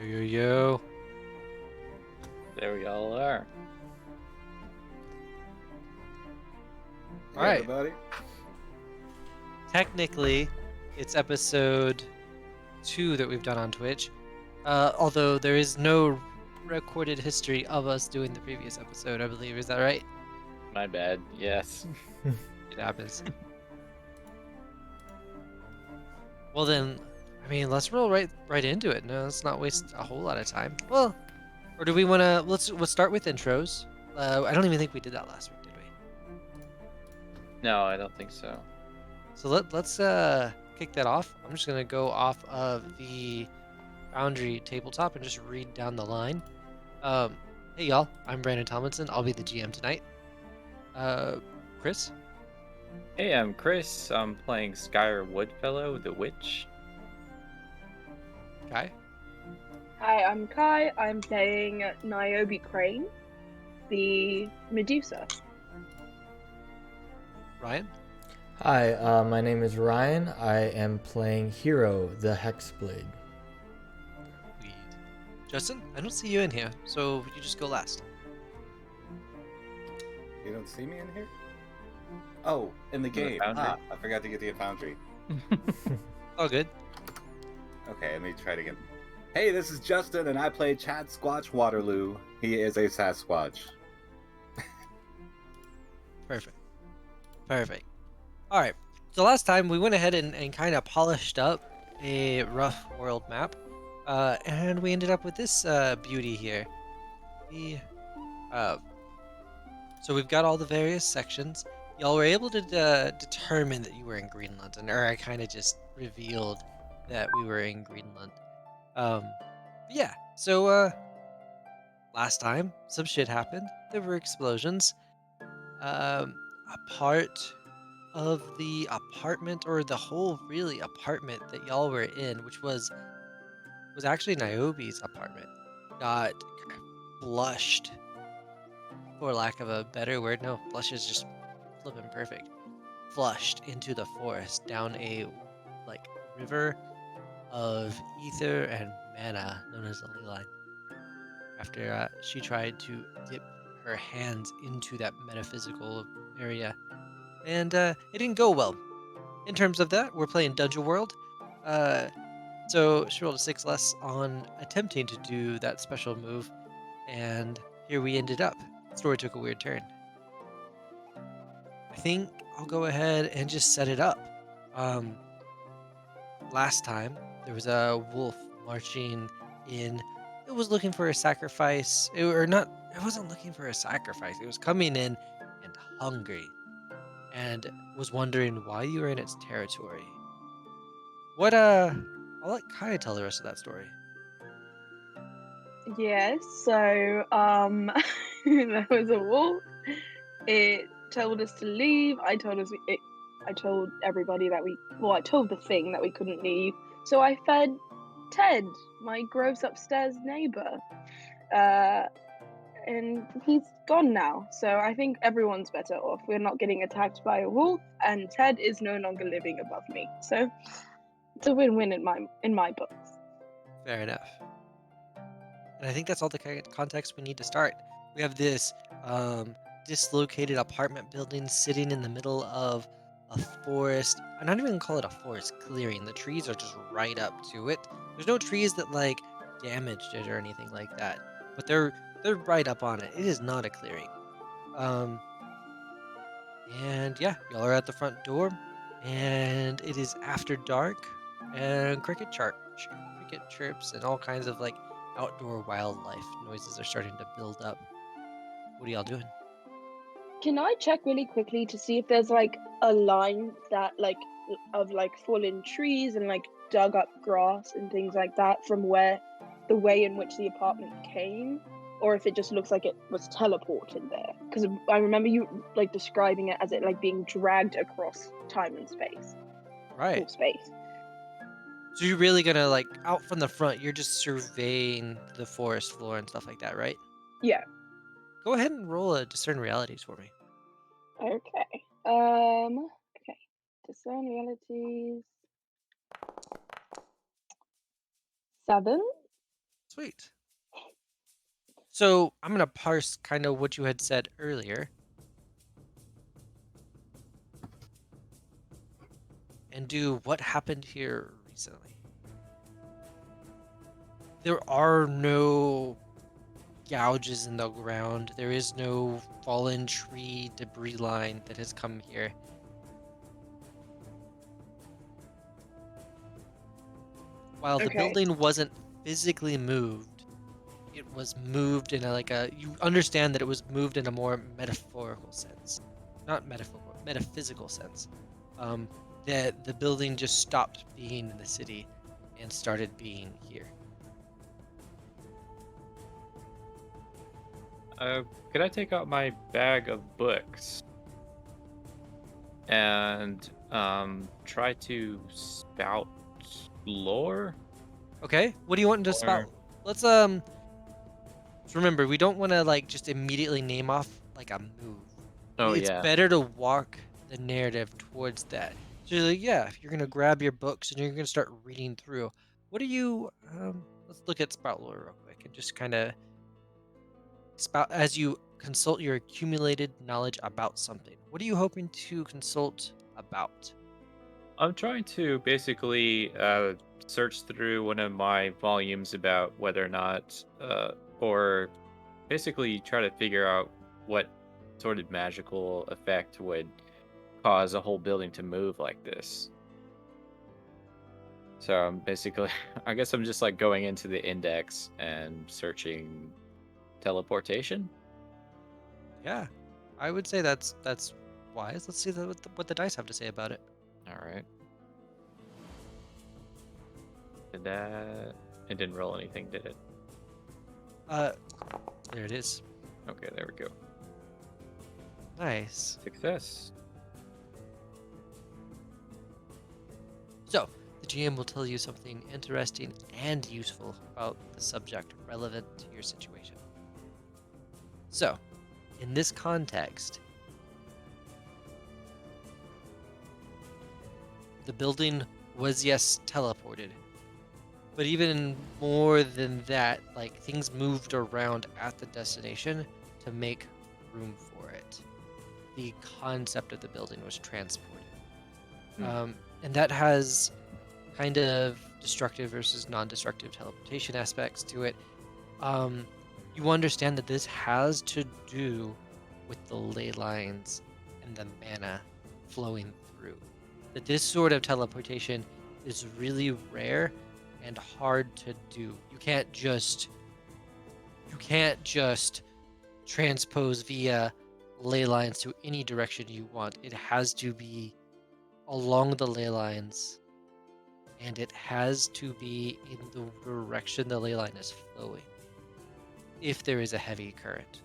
Yo. There we all are. All right. Everybody. Technically, it's episode 2 that we've done on Twitch. Although there is no recorded history of us doing the previous episode, I believe. Is that right? My bad. Yes. It happens. Well then, let's roll right into it. No, let's not waste a whole lot of time. Well, or do we want to? Let's start with intros. I don't even think we did that last week, did we? No, I don't think so. So let's kick that off. I'm just gonna go off of the Foundry tabletop and just read down the line. Hey y'all, I'm Brandon Tomlinson. I'll be the GM tonight. Chris. Hey, I'm Chris. I'm playing Skyr Woodfellow, the Witch. Kai. Hi, I'm Kai. I'm playing Niobe Crane, the Medusa. Ryan. Hi, my name is Ryan. I am playing Hero, the Hexblade. Sweet. Justin, I don't see you in here, so you just go last. You don't see me in here? Oh, in the game. Foundry. I forgot to get the Foundry. All good. Okay, let me try it again. Hey, this is Justin, and I play Chad Squatch Waterloo. He is a Sasquatch. Perfect. All right. So last time we went ahead and kind of polished up a rough world map, and we ended up with this beauty here. So we've got all the various sections. Y'all were able to determine that you were in Greenland, or I kind of just revealed that we were in Greenland. Yeah. So last time some shit happened. There were explosions. A part of the apartment, or the whole really apartment that y'all were in, which was actually Niobe's apartment, got kind of flushed, for lack of a better word. No, flush is just flipping perfect. Flushed into the forest down a river of ether and mana known as the ley line. After she tried to dip her hands into that metaphysical area, and it didn't go well. In terms of that, we're playing Dungeon World. So she rolled a 6 less on attempting to do that special move, and here we ended up. The story took a weird turn. I think I'll go ahead and just set it up. Last time, there was a wolf marching in. It was looking for a sacrifice. It wasn't looking for a sacrifice. It was coming in and hungry, and was wondering why you were in its territory. I'll let Kaya tell the rest of that story. Yes, so there was a wolf. It told us to leave. I told everybody that I told the thing that we couldn't leave. So I fed Ted, my gross upstairs neighbor. And he's gone now. So I think everyone's better off. We're not getting attacked by a wolf, and Ted is no longer living above me. So it's a win-win in my books. Fair enough. And I think that's all the context we need to start. We have this dislocated apartment building sitting in the middle of a forest. I'm not even gonna call it a forest clearing. The trees are just right up to it. There's no trees that damaged it or anything like that, but they're right up on it. It is not a clearing. And yeah, y'all are at the front door, and it is after dark, and cricket chirps, and all kinds of outdoor wildlife noises are starting to build up. What are y'all doing? Can I check really quickly to see if there's a line that of fallen trees and dug up grass and things like that from where the way in which the apartment came, or if it just looks like it was teleported there? Because I remember you describing it as it being dragged across time and space. Right. Or space. So you're really gonna out from the front, you're just surveying the forest floor and stuff like that, right? Yeah. Go ahead and roll a discern realities for me. Okay. Okay. Discern realities. 7. Sweet. So I'm gonna parse kind of what you had said earlier and do what happened here recently. There are no gouges in the ground. There is no fallen tree debris line that has come here. While the Okay. building wasn't physically moved, it was moved in you understand that it was moved in a more metaphorical sense. Not metaphorical, metaphysical sense. Um, that the building just stopped being in the city and started being here. Could I take out my bag of books and try to spout lore? Okay, what do you want to Or spout? Let's remember, we don't want to just immediately name off a move. oh It's yeah, better to walk the narrative towards that. So you're like, yeah, if you're gonna grab your books and you're gonna start reading through, what are you? Let's look at spout lore real quick and just kind of spout as you consult your accumulated knowledge about something. What are you hoping to consult about? I'm trying to basically search through one of my volumes about whether or not, or basically try to figure out what sort of magical effect would cause a whole building to move like this. So I'm basically, I guess I'm just like going into the index and searching teleportation. Yeah, I would say that's wise. Let's see what the dice have to say about it. All right. Did that? It didn't roll anything, did it? Uh, there it is. Okay, there we go. Nice. Success. So, the GM will tell you something interesting and useful about the subject relevant to your situation. So, in this context, the building was, yes, teleported. But even more than that, things moved around at the destination to make room for it. The concept of the building was transported. Hmm. And that has kind of destructive versus non-destructive teleportation aspects to it. You understand that this has to do with the ley lines and the mana flowing through. That this sort of teleportation is really rare and hard to do. You can't just transpose via ley lines to any direction you want. It has to be along the ley lines, and it has to be in the direction the ley line is flowing if there is a heavy current.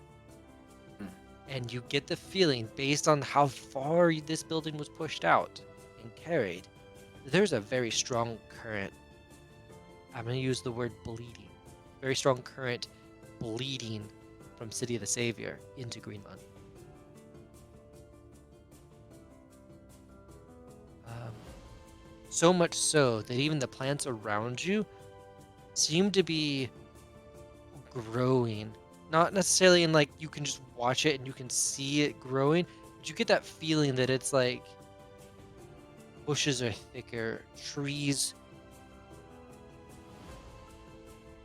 Hmm. And you get the feeling, based on how far this building was pushed out and carried, that there's a very strong current. I'm going to use the word bleeding. Very strong current bleeding from City of the Savior into Greenland. So much so that even the plants around you seem to be growing. Not necessarily in you can just watch it and you can see it growing, but you get that feeling that it's bushes are thicker, trees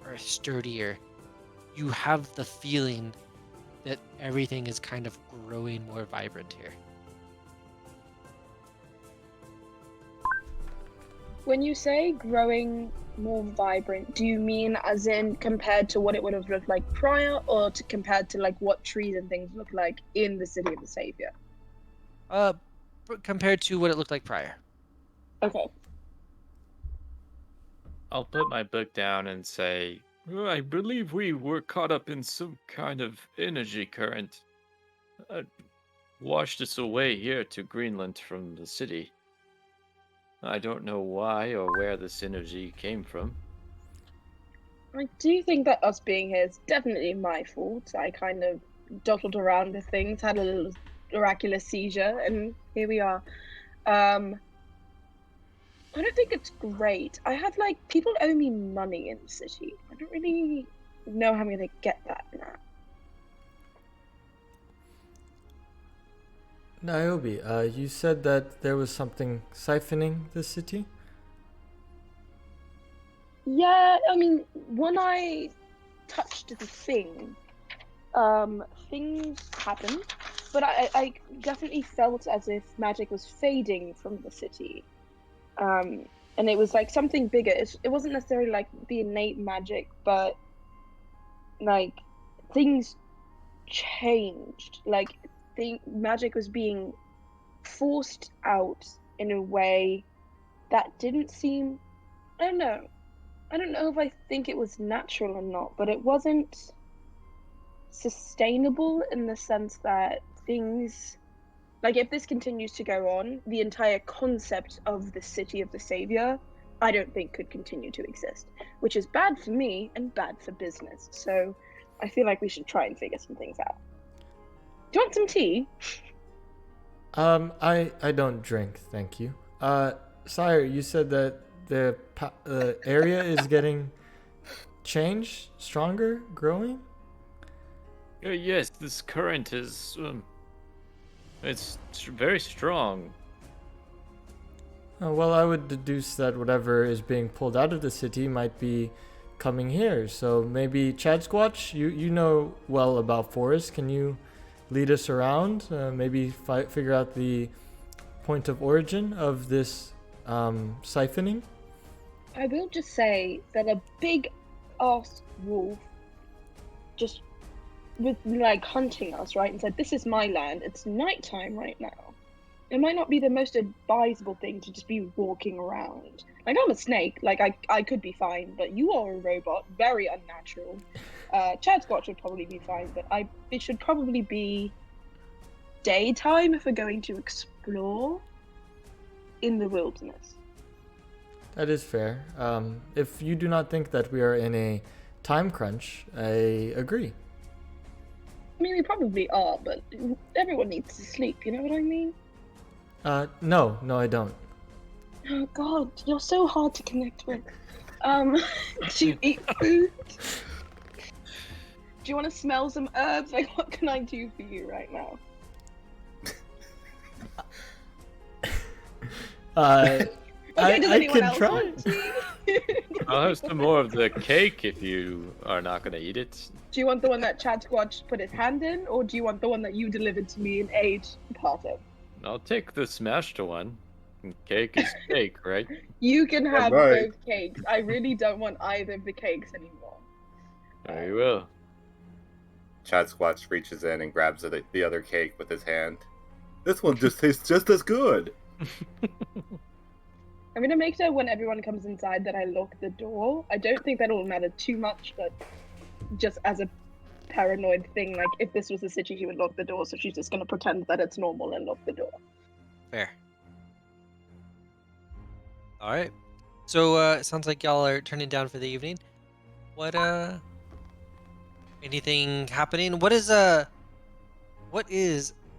are sturdier. You have the feeling that everything is kind of growing more vibrant here. When you say growing more vibrant, do you mean as in compared to what it would have looked like prior, or compared to what trees and things look like in the City of the Savior? Uh, Compared to what it looked like prior. Okay. I'll put my book down and say, "Oh, I believe we were caught up in some kind of energy current. Washed us away here to Greenland from the city. I don't know why or where this energy came from." I do think that us being here is definitely my fault. I kind of dawdled around with things, had a little miraculous seizure, and here we are. Um, I don't think it's great. I have like people owe me money in the city. I don't really know how I'm gonna get that now. Niobe, you said that there was something siphoning the city? Yeah, I mean, when I touched the thing, things happened, but I definitely felt as if magic was fading from the city. And it was like something bigger. It wasn't necessarily like the innate magic, but like things changed. Like magic was being forced out in a way that didn't seem. I don't know. I don't know if I think it was natural or not, but it wasn't sustainable in the sense that things like if this continues to go on, the entire concept of the city of the savior, I don't think could continue to exist, which is bad for me and bad for business. So I feel like we should try and figure some things out. Do you want some tea? I don't drink, thank you. Sire, you said that the area is getting changed, stronger, growing? Yes, this current is very strong. Well, I would deduce that whatever is being pulled out of the city might be coming here. So maybe Chad Squatch, you know well about forests. Can you lead us around? Maybe figure out the point of origin of this siphoning? I will just say that a big ass wolf just was like hunting us, right? And said, "This is my land. It's nighttime right now. It might not be the most advisable thing to just be walking around. Like, I'm a snake. Like, I could be fine, but you are a robot. Very unnatural. Chad Squatch would probably be fine, but it should probably be daytime if we're going to explore in the wilderness." That is fair. If you do not think that we are in a time crunch, I agree. I mean, we probably are, but everyone needs to sleep, you know what I mean? No, I don't. Oh god, you're so hard to connect with. Do you eat food? Do you want to smell some herbs? Like, what can I do for you right now? Okay, does I anyone can else try. want tea? I'll have some more of the cake if you are not gonna eat it. Do you want the one that Chad Squatch put his hand in, or do you want the one that you delivered to me and ate part of? I'll take the smashed one. Cake is cake, right? You can have right. both cakes. I really don't want either of the cakes anymore. Very well. Chad Squatch reaches in and grabs the other cake with his hand. This one just tastes just as good. I'm gonna make sure when everyone comes inside that I lock the door. I don't think that'll matter too much, but just as a paranoid thing, like if this was a city, she would lock the door, so she's just gonna pretend that it's normal and lock the door. Fair. All right. So it sounds like y'all are turning down for the evening. What anything happening? What is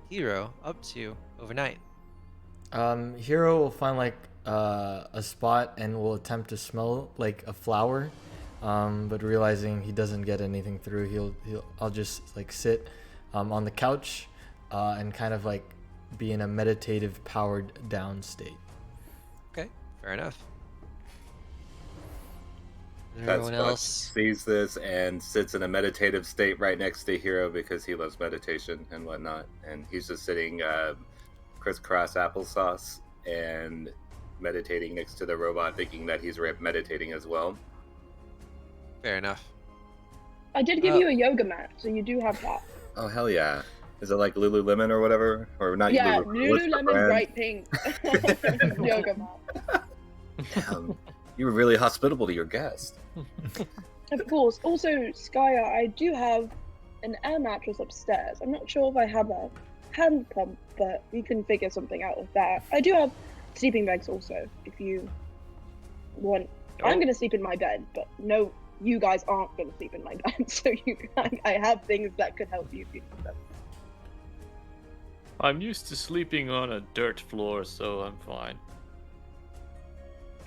Hero up to overnight? Hero will find like a spot and will attempt to smell like a flower, but realizing he doesn't get anything through, I'll just like sit on the couch and kind of like be in a meditative, powered down state. Okay, fair enough. Chad Everyone Squatch else. sees this and sits in a meditative state right next to Hero because he loves meditation and whatnot. And he's just sitting crisscross applesauce and meditating next to the robot, thinking that he's meditating as well. Fair enough. I did give you a yoga mat, so you do have that. Oh, hell yeah. Is it like Lululemon or whatever? Or not Yeah, Lululemon, what's the Lululemon brand? bright pink yoga mat. You were really hospitable to your guest. Of course. Also, Skya, I do have an air mattress upstairs. I'm not sure if I have a hand pump, but we can figure something out with that. I do have sleeping bags also, if you want. Oh. I'm going to sleep in my bed, but no, you guys aren't going to sleep in my bed, so I have things that could help you if you need them. I'm used to sleeping on a dirt floor, so I'm fine.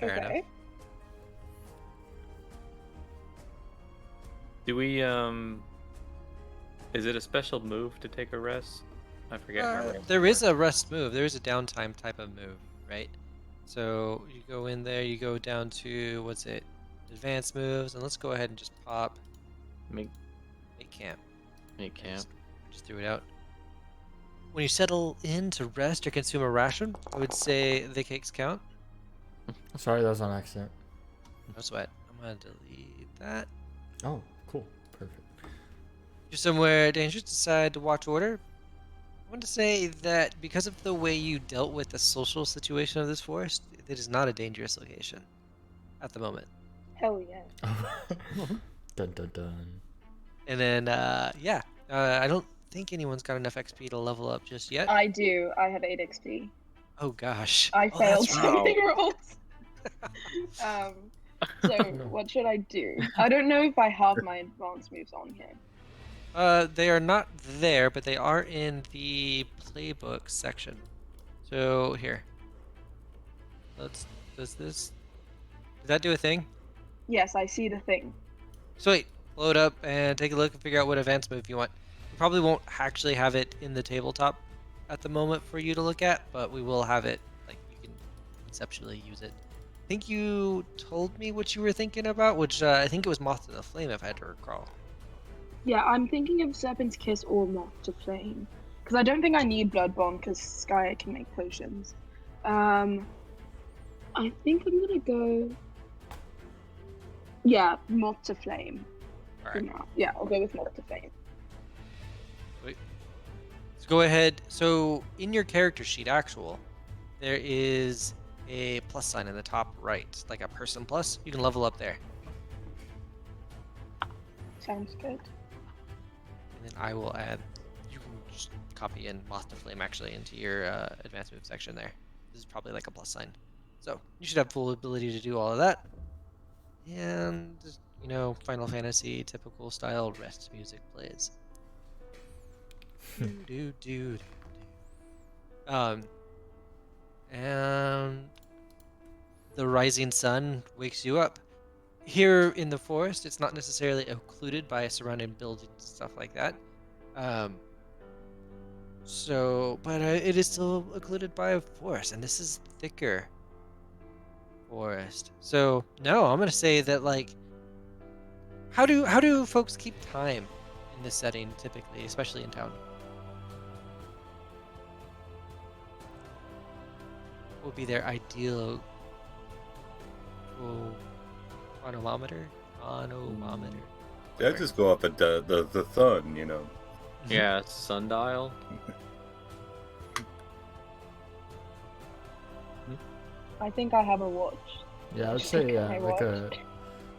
Fair enough. Okay. Do we is it a special move to take a rest? I forget how it There is works. a rest move. There is a downtime type of move, right? So you go in there, you go down to what's it? Advanced moves, and let's go ahead and just pop Make camp. make I camp. just threw it out. When you settle in to rest or consume a ration, I would say the cakes count. Sorry, that was on accident. No sweat. I'm gonna delete that. Oh, cool. Perfect. You're somewhere dangerous, decide to watch order. I want to say that because of the way you dealt with the social situation of this forest, it is not a dangerous location at the moment. Hell yeah. Dun dun dun. And then, yeah, I don't think anyone's got enough XP to level up just yet. I do. I have 8 XP. Oh gosh. I Oh, failed that's right. something rolls. So No. what should I do? I don't know if I have my advanced moves on here. They are not there, but they are in the playbook section. So here, does this, does that do a thing? Yes, I see the thing. Sweet. Load up and take a look and figure out what advanced move you want. We probably won't actually have it in the tabletop at the moment for you to look at, but we will have it, like, you can conceptually use it. I think you told me what you were thinking about, which I think it was Moth to the Flame, if I had to recall. Yeah, I'm thinking of Serpent's Kiss or Moth to Flame. Because I don't think I need Blood Bond because Skye can make potions. I think I'm gonna go. Yeah, Moth to Flame. All For right. now. Yeah, I'll go with Moth to Flame. So go ahead. So in your character sheet, actual, there is a plus sign in the top right, like a person plus. You can level up there. Sounds good. And then I will add, you can just copy in Moth to Flame actually into your advanced move section there. This is probably like a plus sign. So you should have full ability to do all of that. And, you know, Final Fantasy typical style rest music plays. do. And the rising sun wakes you up. Here in the forest, it's not necessarily occluded by surrounding buildings and stuff like that. But it is still occluded by a forest, and this is thicker forest. So no, I'm gonna say that, like, how do folks keep time in this setting typically, especially in town? What would be their ideal chronometer? Yeah, just go up at the sun, you know. Yeah, sundial. I think I have a watch. Yeah, I would say I like a watched.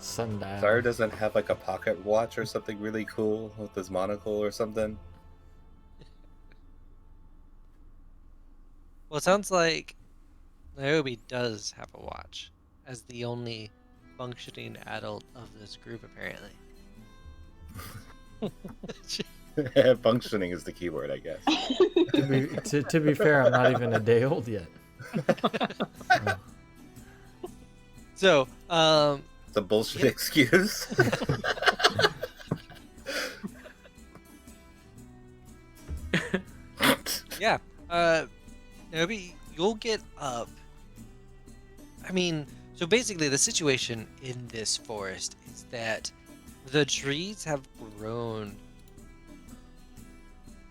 sundial. Zara doesn't have like a pocket watch or something really cool with his monocle or something. Well, it sounds like Niobe does have a watch, as the only functioning adult of this group, apparently. Functioning is the keyword, I guess. To be fair, I'm not even a day old yet. So, It's a bullshit excuse. yeah, Niobe, you'll get up. I mean, so basically the situation in this forest is that the trees have grown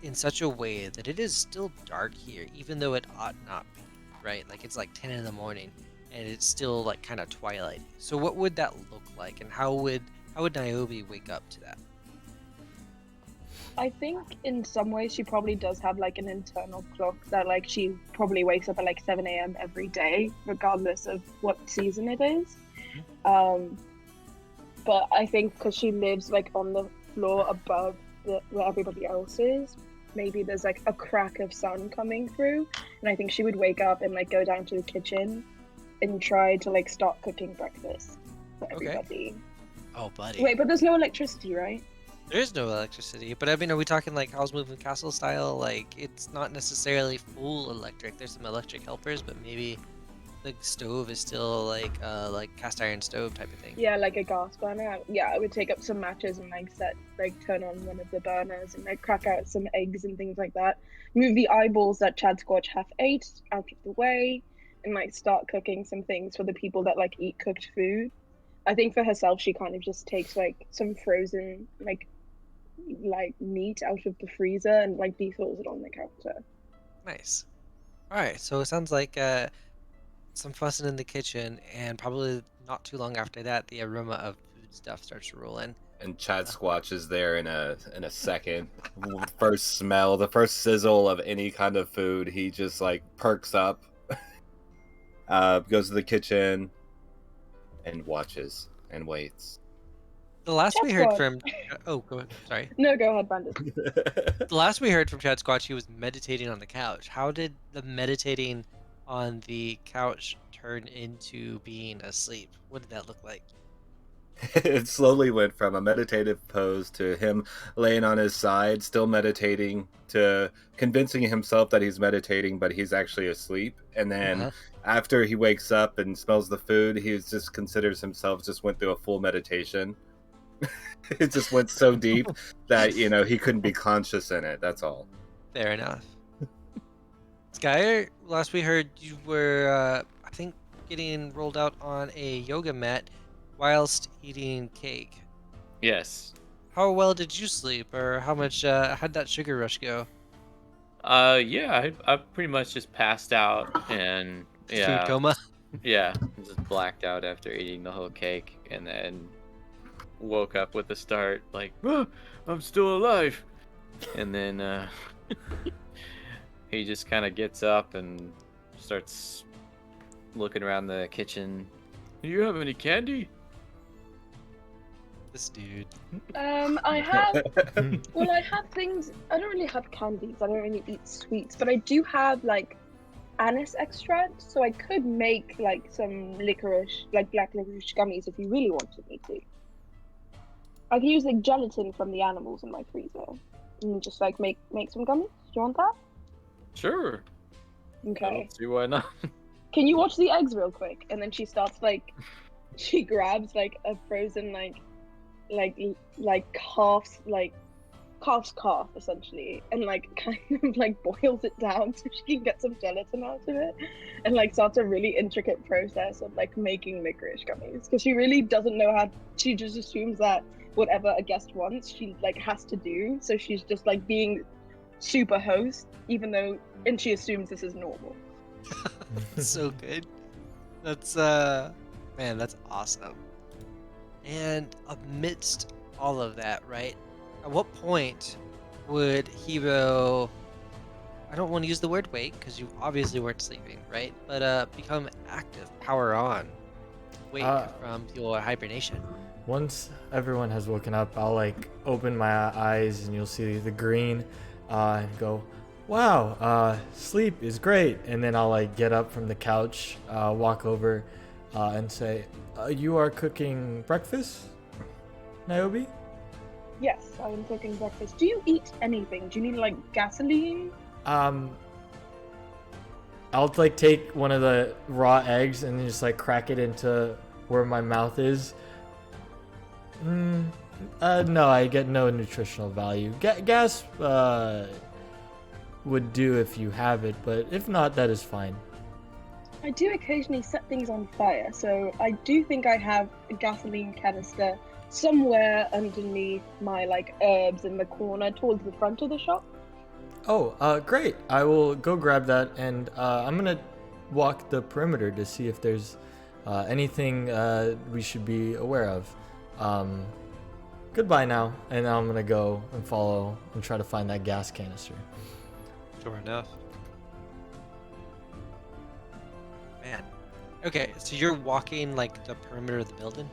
in such a way that it is still dark here, even though it ought not be, right? Like, it's like 10 in the morning and it's still like kind of twilight. So what would that look like, and how would Niobe wake up to that? I think in some ways she probably does have like an internal clock that like she probably wakes up at like 7 a.m. every day, regardless of what season it is. But I think because she lives like on the floor above where everybody else is, maybe there's like a crack of sun coming through, and I think she would wake up and like go down to the kitchen and try to like start cooking breakfast for everybody. Oh, buddy. Wait, but there's no electricity, right? There is no electricity, but I mean, are we talking like Howl's Moving Castle style? Like, it's not necessarily full electric. There's some electric helpers, but maybe the stove is still like cast iron stove type of thing. Yeah, like a gas burner. I would take up some matches and turn on one of the burners and like crack out some eggs and things like that. Move the eyeballs that Chad Squatch half ate out of the way, and like start cooking some things for the people that like eat cooked food. I think for herself, she kind of just takes like some frozen like meat out of the freezer and like defrosts it on the counter. Nice. All right, so it sounds like some fussing in the kitchen, and probably not too long after that, the aroma of food stuff starts to roll in. And Chad Squatch is there in a second. First smell, the first sizzle of any kind of food, he just like perks up. Goes to the kitchen and watches and waits. The last we Chad heard Squatch. from, oh, go ahead. Sorry. No, go ahead, Bandit. The last we heard from Chad Squatch, he was meditating on the couch. How did the meditating on the couch turn into being asleep? What did that look like? It slowly went from a meditative pose to him laying on his side, still meditating, to convincing himself that he's meditating, but he's actually asleep. And then after he wakes up and smells the food, he just considers himself just went through a full meditation. It just went so deep that, he couldn't be conscious in it. That's all. Fair enough. Skyer, last we heard you were, I think, getting rolled out on a yoga mat whilst eating cake. Yes. How well did you sleep, or how much, how'd that sugar rush go? Yeah, I pretty much just passed out and Food yeah, coma? yeah, just blacked out after eating the whole cake, and then woke up with a start like, "Ah, I'm still alive," and then he just kind of gets up and starts looking around the kitchen. Do you have any candy? This dude. I have. Well, I have things. I don't really have candies. I don't really eat sweets, but I do have like anise extract, so I could make like some licorice, like black licorice gummies if you really wanted me to. I can use like gelatin from the animals in my freezer and just like make some gummies. Do you want that? Sure. I Okay. don't see why not. Can you watch the eggs real quick? And then she starts like, she grabs like a frozen calf's calf essentially, and like kind of like boils it down so she can get some gelatin out of it, and like starts a really intricate process of like making licorice gummies because she really doesn't know how. She just assumes that whatever a guest wants, she like has to do. So she's just like being super host, even though, and she assumes this is normal. So good. That's man, that's awesome. And amidst all of that, right? At what point would Hero, I don't want to use the word wake because you obviously weren't sleeping, right? But become active, power on, wake from your hibernation. Once everyone has woken up, I'll like open my eyes and you'll see the green and go, wow, sleep is great. And then I'll like get up from the couch, walk over and say, you are cooking breakfast, Niobe? Yes, I'm cooking breakfast. Do you eat anything? Do you need like gasoline? I'll like take one of the raw eggs and then just like crack it into where my mouth is. No, I get no nutritional value. Gas would do if you have it, but if not, that is fine. I do occasionally set things on fire, so I do think I have a gasoline canister somewhere underneath my like herbs in the corner towards the front of the shop. Oh, great. I will go grab that, and I'm gonna walk the perimeter to see if there's anything we should be aware of. Goodbye now, and I'm gonna go and follow and try to find that gas canister. Sure enough. Man. Okay, so you're walking like the perimeter of the building?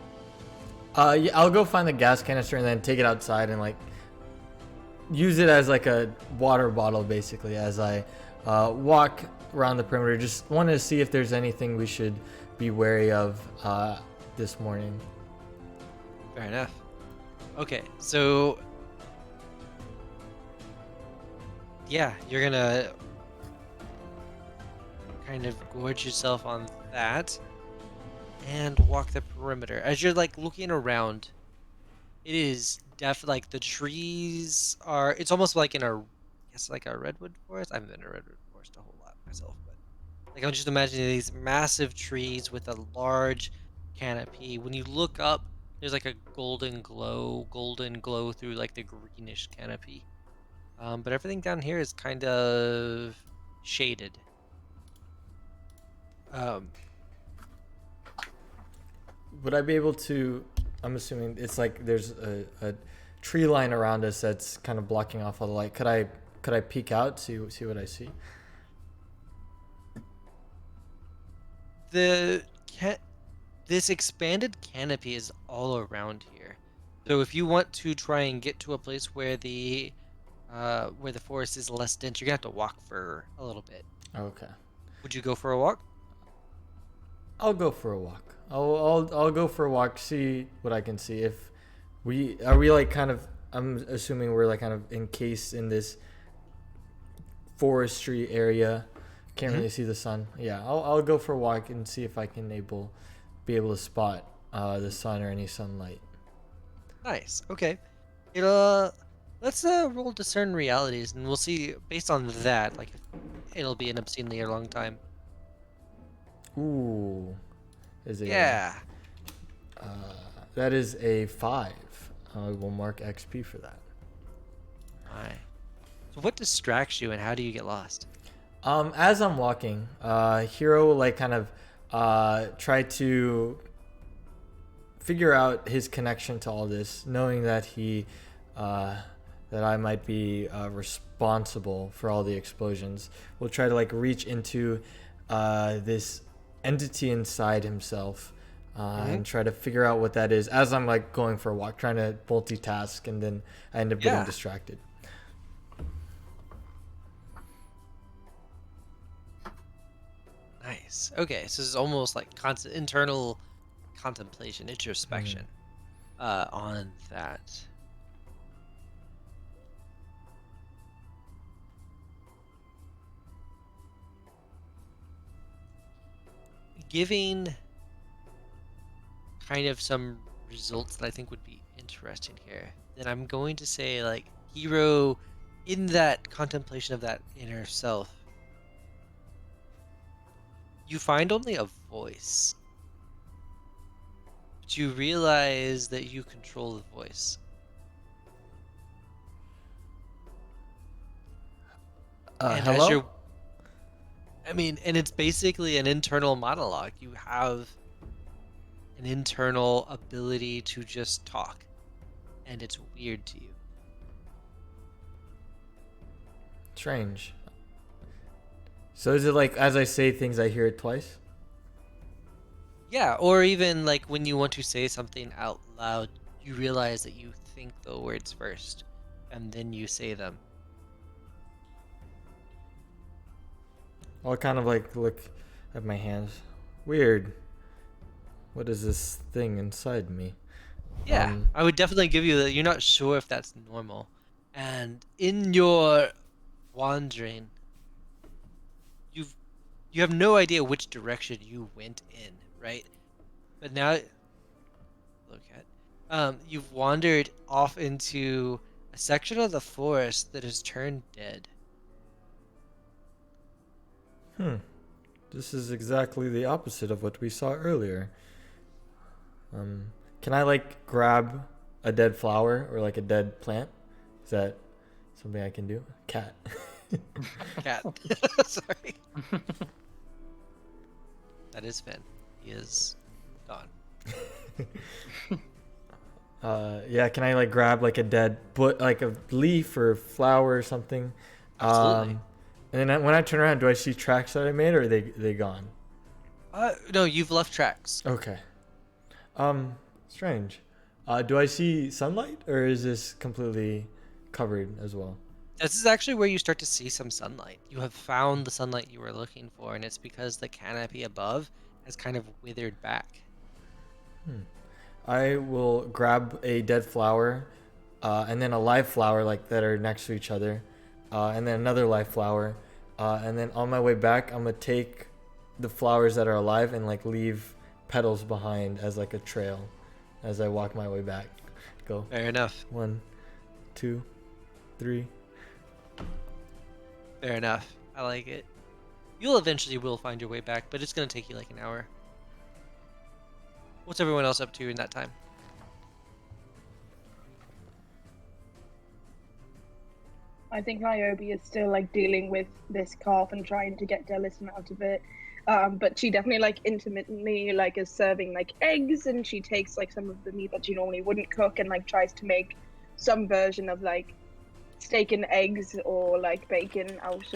Yeah, I'll go find the gas canister and then take it outside and like use it as like a water bottle basically as I walk around the perimeter. Just wanted to see if there's anything we should be wary of this morning. Fair enough. Okay, so yeah, you're gonna kind of gorge yourself on that and walk the perimeter. As you're like looking around, it is definitely like the trees are. It's almost like in a, I guess like a redwood forest. I haven't been in a redwood forest a whole lot myself, but like I'm just imagining these massive trees with a large canopy. When you look up, there's like a golden glow through like the greenish canopy. But everything down here is kind of shaded. Um, Would I be able to? I'm assuming it's like there's a tree line around us that's kind of blocking off all the light. Could I peek out, see what I see? the this expanded canopy is all around here. So if you want to try and get to a place where the forest is less dense, you're gonna have to walk for a little bit. Okay. Would you go for a walk? I'll go for a walk. I'll go for a walk. See what I can see. If we like kind of. I'm assuming we're like kind of encased in this forestry area. Can't really see the sun. Yeah, I'll go for a walk and see if I can be able to spot the sun or any sunlight. Nice. Okay. It let's roll discern realities, and we'll see based on that. Like, if it'll be an obscenely long time. Ooh, is a Yeah. that is a 5. I will mark XP for that. Alright. So what distracts you, and how do you get lost? As I'm walking, Hero will like kind of try to figure out his connection to all this, knowing that that I might be responsible for all the explosions. We'll try to like reach into this entity inside himself and try to figure out what that is as I'm like going for a walk, trying to multitask, and then I end up getting distracted. Nice. Okay, so this is almost like constant internal contemplation, introspection on that. Giving kind of some results that I think would be interesting here, then I'm going to say like Hero in that contemplation of that inner self, you find only a voice. But you realize that you control the voice. And Hello? as you're and it's basically an internal monologue. You have an internal ability to just talk, and it's weird to you. Strange. So is it like as I say things, I hear it twice? Yeah, or even like when you want to say something out loud, you realize that you think the words first, and then you say them. I'll kind of like look at my hands. Weird. What is this thing inside me? Yeah, I would definitely give you that. You're not sure if that's normal. And in your wandering, you have no idea which direction you went in, right? But now, look at, you've wandered off into a section of the forest that has turned dead. This is exactly the opposite of what we saw earlier. Can I like grab a dead flower or like a dead plant? Is that something I can do? Cat. Cat. Sorry. That is Finn. He is gone. Yeah, can I like grab like a dead like a leaf or flower or something? Absolutely. And then when I turn around, do I see tracks that I made, or are they gone? No, you've left tracks. Okay. Strange. Do I see sunlight, or is this completely covered as well? This is actually where you start to see some sunlight. You have found the sunlight you were looking for, and it's because the canopy above has kind of withered back. I will grab a dead flower, and then a live flower like that are next to each other, and then another live flower, and then on my way back, I'm gonna take the flowers that are alive and like leave petals behind as like a trail as I walk my way back. Go. Fair enough. 1, 2, 3. Fair enough. I like it. You'll eventually will find your way back, but it's gonna take you like an hour. What's everyone else up to in that time? I think Niobe is still like dealing with this cough and trying to get Delison out of it. But she definitely like intermittently like is serving like eggs, and she takes like some of the meat that she normally wouldn't cook and like tries to make some version of like steak and eggs or like bacon out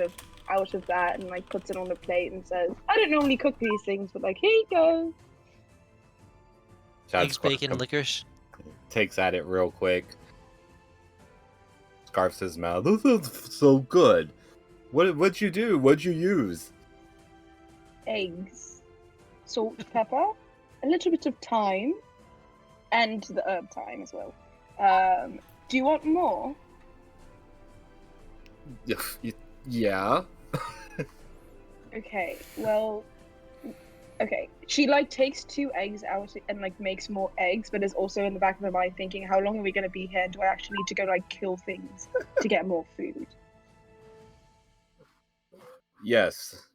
of that, and like puts it on a plate and says, "I don't normally cook these things, but like here you go." Chad Eggs, Squatch bacon, licorice. takes at it real quick. Scarfs his mouth. This is so good. What'd you do? What'd you use? Eggs, salt, pepper, a little bit of thyme, and the herb thyme as well. Do you want more? Yeah. Okay, well, okay. She like takes 2 eggs out and like makes more eggs, but is also in the back of her mind thinking, how long are we gonna be here? Do I actually need to go like kill things to get more food? Yes.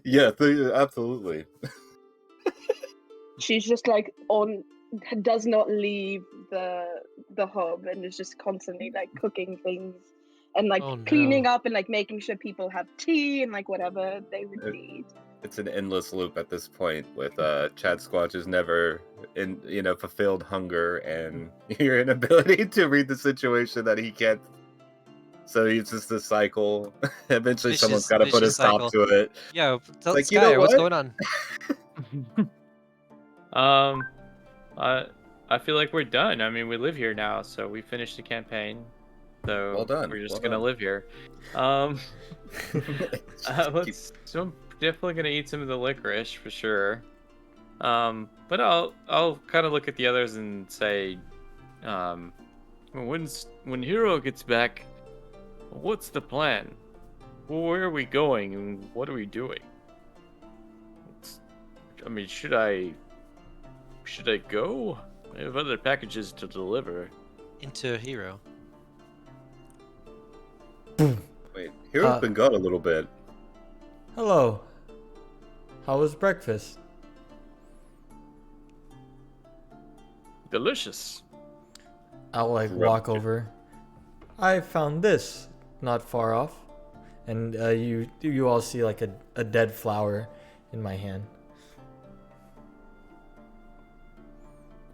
Yeah, absolutely. She's just like does not leave the hub and is just constantly like cooking things and like Oh, no. cleaning up and like making sure people have tea and like whatever they would need. It's an endless loop at this point with Chad Squatch's never fulfilled hunger and your inability to read the situation that he can't. So it's just a cycle. Eventually someone's got to put a vicious stop cycle. to it. Yeah, tell Like, Sky, you know what's what? going on? I feel like we're done. I mean, we live here now, so we finished the campaign. So Well done, we're just well gonna done. live here. So I'm definitely gonna eat some of the licorice for sure. But I'll kind of look at the others and say, when Hero gets back, what's the plan? Where are we going and what are we doing? I mean, should I go? I have other packages to deliver. Into a hero. Wait, Hero's been gone a little bit. Hello. How was breakfast? Delicious. I'll like walk over. I found this not far off, and you all see like a dead flower in my hand.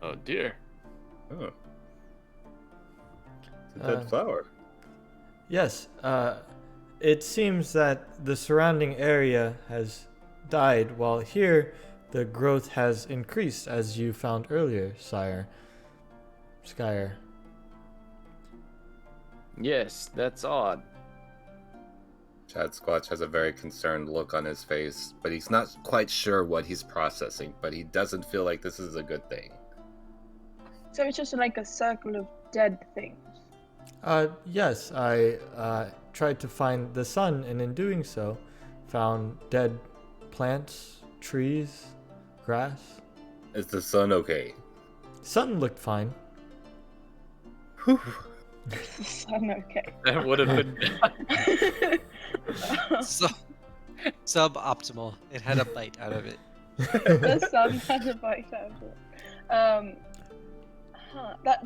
Oh dear. Oh. It's a dead flower. Yes. It seems that the surrounding area has died, while here the growth has increased, as you found earlier, Sire. Skyer. Yes, that's odd. Chad Squatch has a very concerned look on his face, but he's not quite sure what he's processing, but he doesn't feel like this is a good thing. So it's just like a circle of dead things. Yes, I tried to find the sun, and in doing so, found dead plants, trees, grass. Is the sun okay? Sun looked fine. Whew. I'm okay. That would have been. So, suboptimal. It had a bite out of it. The sun has a bite out of it.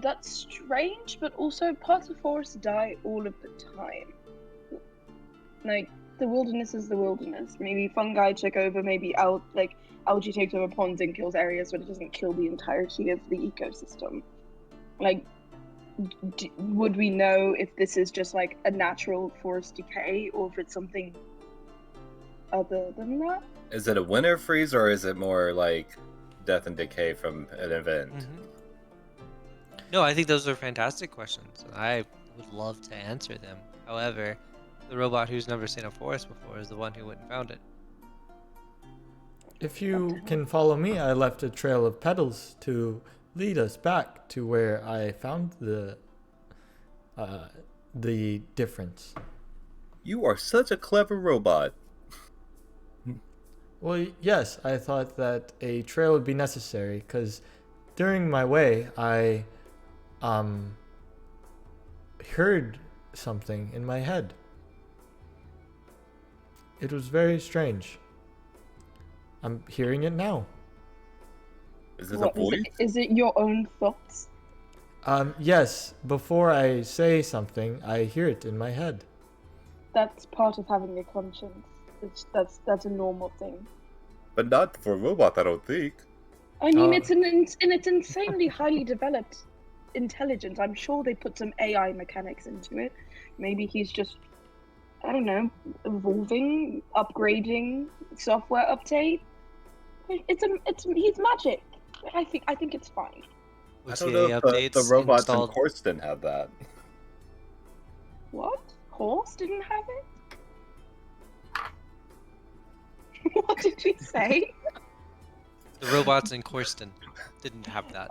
That's strange, but also parts of forests die all of the time. Like, the wilderness is the wilderness. Maybe fungi take over, maybe algae takes over ponds and kills areas, but it doesn't kill the entirety of the ecosystem. Like, would we know if this is just like a natural forest decay, or if it's something other than that? Is it a winter freeze, or is it more like death and decay from an event? Mm-hmm. No, I think those are fantastic questions. I would love to answer them. However, the robot who's never seen a forest before is the one who went and found it. If you can follow me, I left a trail of petals to lead us back to where I found the difference. You are such a clever robot. Well, yes, I thought that a trail would be necessary because during my way, I um heard something in my head. It was very strange. I'm hearing it now. Is this a What is it? voice? Is it your own thoughts? Yes, before I say something, I hear it in my head. That's part of having a conscience. That's a normal thing. But not for a robot, I don't think. I mean, Uh, it's insanely highly developed intelligence. I'm sure they put some AI mechanics into it. Maybe he's just, I don't know, evolving, upgrading, software update. He's magic. I think it's fine. I don't know OTA if the updates robots in installed. Corsten have that. What? Horse didn't have it? What did you say? The robots in Corsten didn't have that.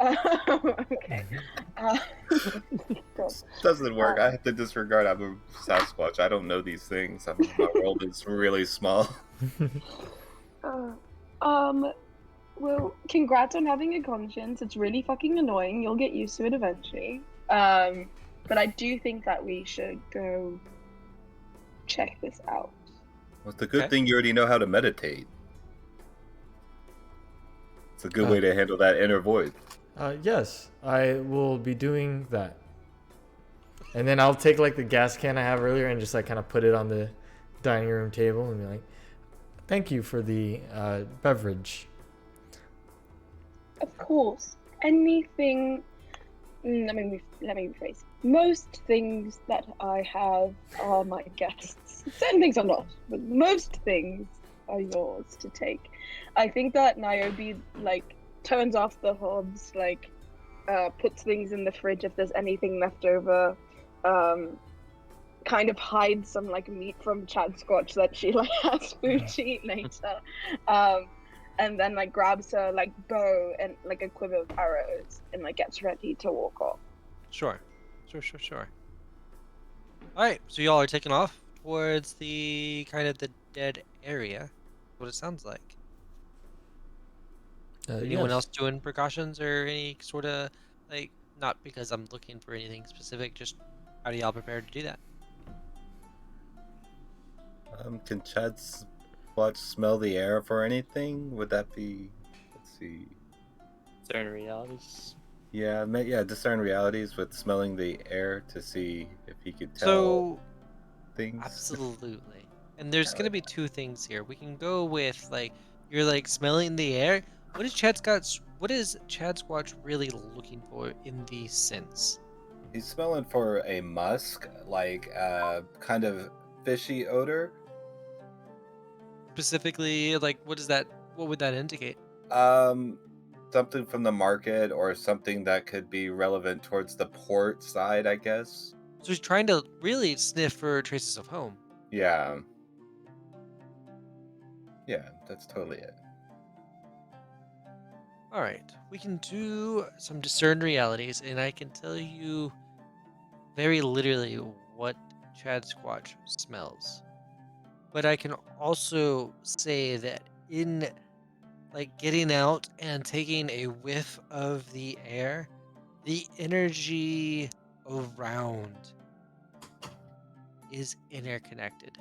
Okay. Uh, God. Doesn't work. I have to disregard. I'm a Sasquatch. I don't know these things. My world is really small. Uh, um, well, congrats on having a conscience. It's really fucking annoying. You'll get used to it eventually. But I do think that we should go check this out. Well, it's a good Okay. thing you already know how to meditate. It's a good Uh, way to handle that inner void. Yes, I will be doing that. And then I'll take like the gas can I have earlier and just like kind of put it on the dining room table and be like, "Thank you for the beverage." Of course, anything. Let me rephrase. Most things that I have are my guests. Certain things are not, but most things are yours to take. I think that Niobe like turns off the hobs, like puts things in the fridge if there's anything left over. Kind of hides some like meat from Chad Squatch that she like has food to eat later. And then like grabs her like bow and like a quiver of arrows and like gets ready to walk off. Sure. All right, so y'all are taking off towards the kind of the dead area. What it sounds like. Anyone else Yes. doing precautions or any sort of like? Not because I'm looking for anything specific. Just how do y'all prepare to do that? Can Chad's watch smell the air for anything? Would that be? Let's see. Certain realities. Yeah, discern realities with smelling the air to see if he could tell So things. absolutely. And there's gonna be two things here. We can go with like you're like smelling the air. What is Chad Squatch really looking for in the sense? He's smelling for a musk, like kind of fishy odor. Specifically, like what would that indicate? Um, Something from the market or something that could be relevant towards the port side, I guess. So he's trying to really sniff for traces of home. Yeah. Yeah, that's totally it. All right, we can do some discern realities, and I can tell you very literally what Chad Squatch smells. But I can also say that in like getting out and taking a whiff of the air, the energy around is interconnected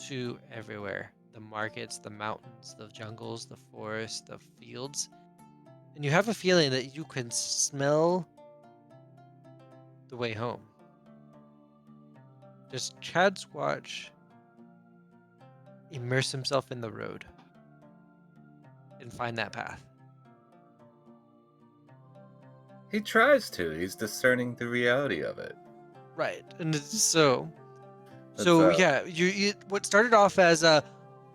to everywhere. The markets, the mountains, the jungles, the forests, the fields. And you have a feeling that you can smell the way home. Does Chad Squatch immerse himself in the road and find that path? He tries to. He's discerning the reality of it. Right. And That's yeah, you what started off as let's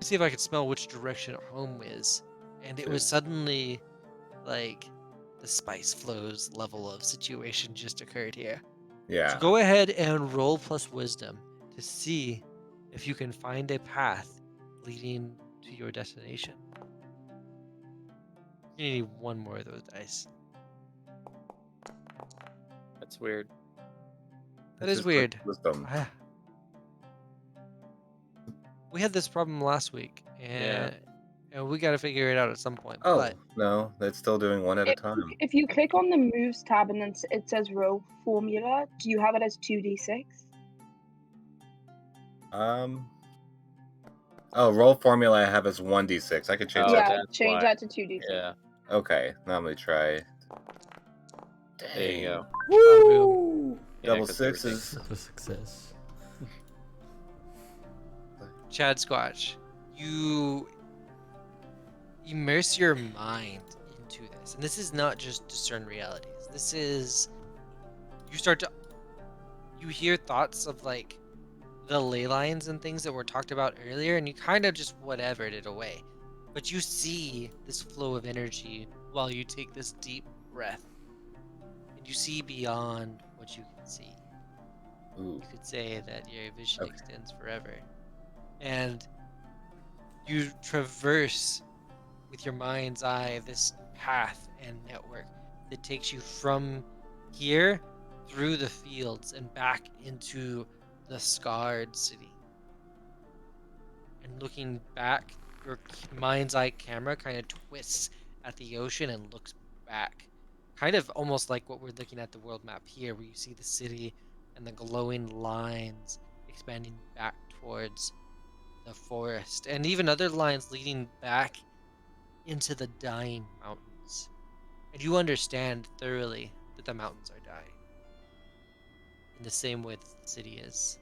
see if I can smell which direction home is, and it was Shoot. suddenly like the spice flows level of situation just occurred here. Yeah. So go ahead and roll plus wisdom to see if you can find a path leading to your destination. You need one more of those dice. That's weird. That It's is just weird. wisdom. We had this problem last week, Yeah. and And we got to figure it out at some point. Oh, But no, that's still doing one at a time. If you click on the moves tab and then it says roll formula, do you have it as 2d6? Oh, roll formula I have as 1d6. I could change Oh, that. Yeah, that's change why. that to 2d6. Yeah, Okay, now I'm gonna try. there you go. Woo! Yeah, Double 'cause everything- sixes. It was success. Chad Squatch, you immerse your mind into this. And this is not just discern realities. This is you hear thoughts of like the ley lines and things that were talked about earlier, and you kind of just whatevered it away. But you see this flow of energy while you take this deep breath. And you see beyond what you can see. Ooh. You could say that your vision Okay. extends forever. And you traverse with your mind's eye this path and network that takes you from here through the fields and back into the scarred city. And looking back, your mind's eye camera kind of twists at the ocean and looks back. Kind of almost like what we're looking at the world map here, where you see the city and the glowing lines expanding back towards the forest, and even other lines leading back into the dying mountains. And you understand thoroughly that the mountains are dying. In the same way that the city is.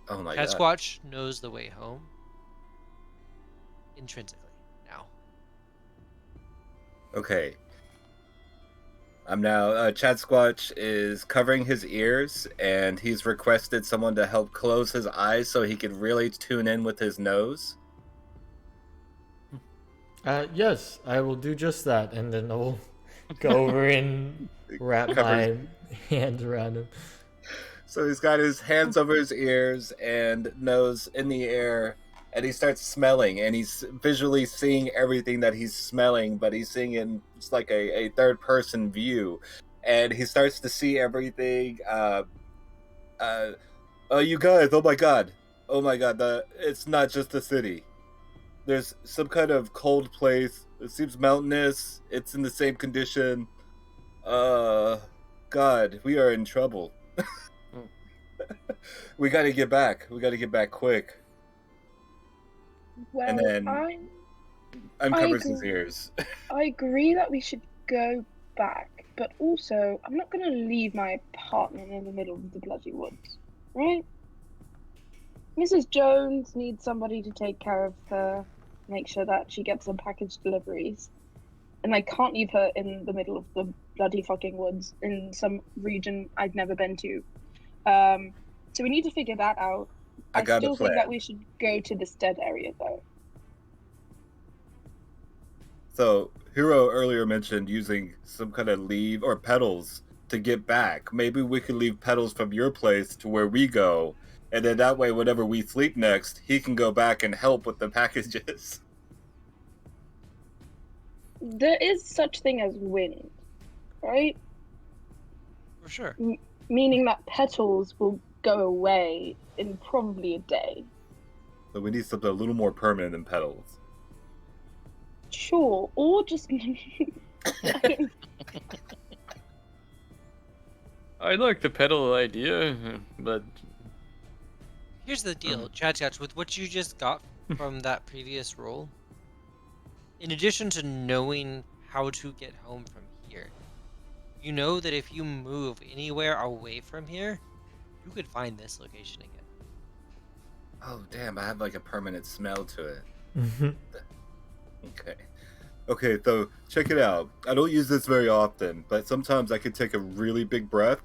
Oh my Cat god. Squatch knows the way home. Intrinsically, now. Okay. I'm now. Chad Squatch is covering his ears, and he's requested someone to help close his eyes so he can really tune in with his nose. Yes, I will do just that, and then I will go over and wrap my hands around him. So he's got his hands over his ears and nose in the air, and he starts smelling, and he's visually seeing everything that he's smelling, but he's seeing it in just like a third-person view. And he starts to see everything. You guys, oh my god. It's not just the city. There's some kind of cold place. It seems mountainous. It's in the same condition. God, we are in trouble. We gotta get back. We gotta get back quick. Well, And then uncovers his agree. ears. I agree that we should go back, but also I'm not going to leave my apartment in the middle of the bloody woods, right? Mrs. Jones needs somebody to take care of her, make sure that she gets some package deliveries, and I can't leave her in the middle of the bloody fucking woods in some region I've never been to. So we need to figure that out. I got a still think plan. that we should go to the stead area though. So, Hero earlier mentioned using some kind of leaf or petals to get back. Maybe we could leave petals from your place to where we go, and then that way, whenever we sleep next, he can go back and help with the packages. There is such thing as wind, right? For sure. Meaning that petals will go away in probably a day. So we need something a little more permanent than petals. Sure, or just I like the pedal idea, but Here's the deal, Chad Scotch, with what you just got from that previous roll. In addition to knowing how to get home from here, you know that if you move anywhere away from here, you could find this location again. Oh, damn, I have like a permanent smell to it. Mhm. Okay, so check it out. I don't use this very often, but sometimes I can take a really big breath,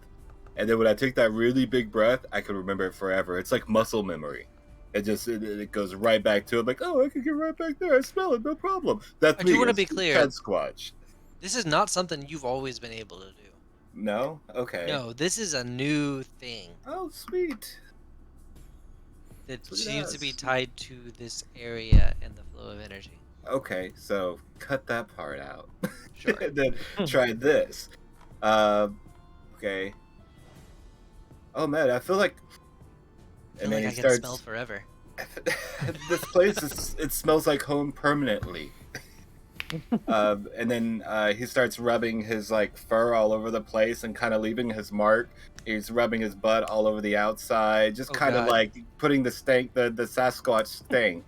and then when I take that really big breath, I can remember it forever. It's like muscle memory. It goes right back to it, like, oh, I can get right back there. I smell it, no problem. That's I me. do wanna It's be clear. Chad Squatch. This is not something you've always been able to do. No? Okay. No, this is a new thing Oh, sweet. that Sweet seems to be ass. tied to this area and the flow of energy. Okay, so cut that part out. Sure. And then try this. Okay. Oh man, I feel like. I feel And then like he I can starts. smell forever. This place it smells like home permanently. And then he starts rubbing his like fur all over the place and kind of leaving his mark. He's rubbing his butt all over the outside, just Oh, kind of God. like putting the stank, the Sasquatch stank,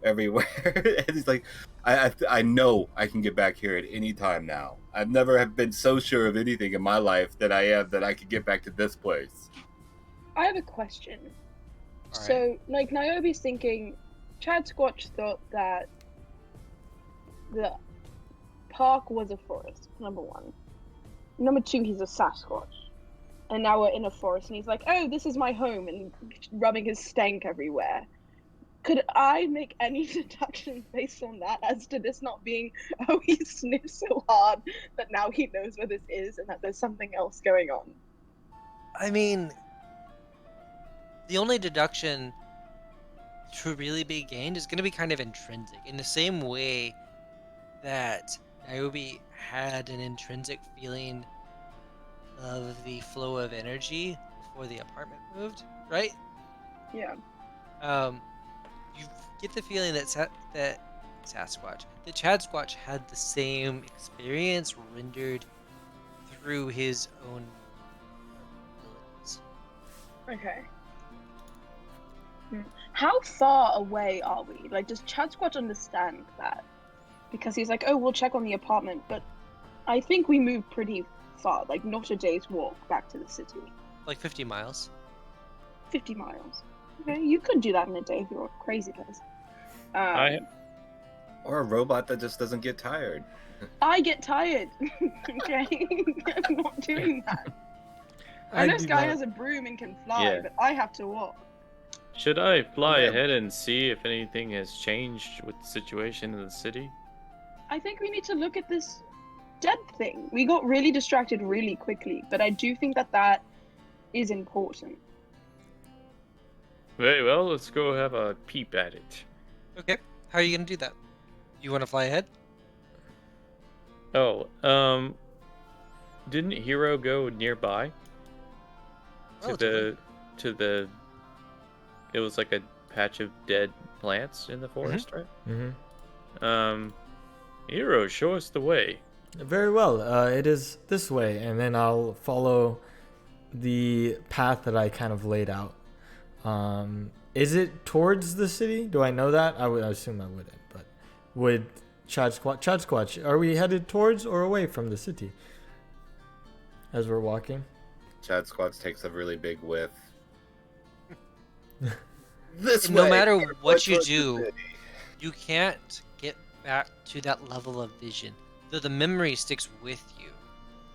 everywhere. And he's like, I know I can get back here at any time now. I've never have been so sure of anything in my life that I am that I could get back to this place. I have a question. All right. So, like, Niobe's thinking, Chad Squatch thought that the park was a forest, number one. Number two, he's a Sasquatch. And now we're in a forest, and he's like, oh, this is my home, and rubbing his stank everywhere. Could I make any deductions based on that as to this not being, oh, he sniffed so hard that now he knows where this is and that there's something else going on? I mean, the only deduction to really be gained is going to be kind of intrinsic, in the same way that Niobe had an intrinsic feeling of the flow of energy before the apartment moved, right? Yeah. You get the feeling that Sasquatch, that Chad Squatch had the same experience rendered through his own abilities. Okay. How far away are we? Like, does Chad Squatch understand that? Because he's like, oh, we'll check on the apartment, but I think we moved pretty far, like not a day's walk back to the city. Like 50 miles. 50 miles. Okay, you could do that in a day if you're a crazy person. Or a robot that just doesn't get tired. I get tired. Okay, I'm not doing that. I know this guy has a broom and can fly, but I have to walk. Should I fly ahead and see if anything has changed with the situation in the city? I think we need to look at this dead thing. We got really distracted really quickly, but I do think that is important. Very well, let's go have a peep at it. Okay, how are you gonna do that? You want to fly ahead? Oh, didn't Hero go nearby? Relatively. To the it was like a patch of dead plants in the forest, right? Mm-hmm. Hero, show us the way. Very well. It is this way, and then I'll follow the path that I kind of laid out. Is it towards the city? Do I know that? I assume I wouldn't, but would Chad Squatch, are we headed towards or away from the city as we're walking? Chad Squatch takes a really big whiff. No matter what you do, you can't get back to that level of vision. Though the memory sticks with you.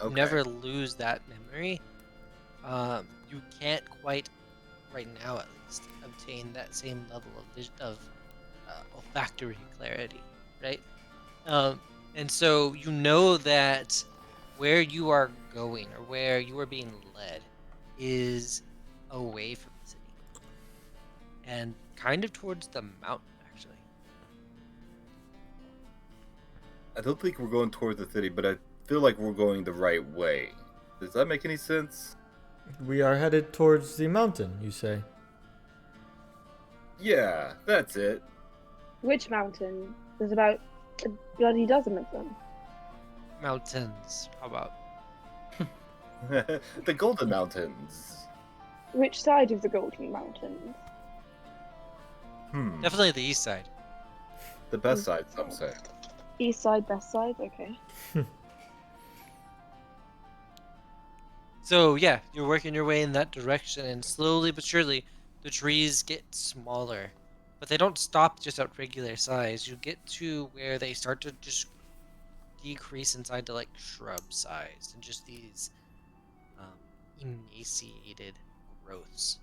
You never lose that memory. You can't quite, right now at least, obtain that same level of vision, of olfactory clarity, right? And so you know that where you are going or where you are being led is away from the city and kind of towards the mountain, actually. I don't think we're going towards the city, but I feel like we're going the right way. Does that make any sense? We are headed towards the mountain, you say? Yeah, that's it. Which mountain? There's about a bloody dozen of them. Mountains, how about? The Golden Mountains. Which side of the Golden Mountains? Definitely the east side. The best side, some say. East side, best side, okay. So yeah, you're working your way in that direction, and slowly but surely, the trees get smaller. But they don't stop just at regular size. You get to where they start to just decrease inside to like shrub size, and just these emaciated growths.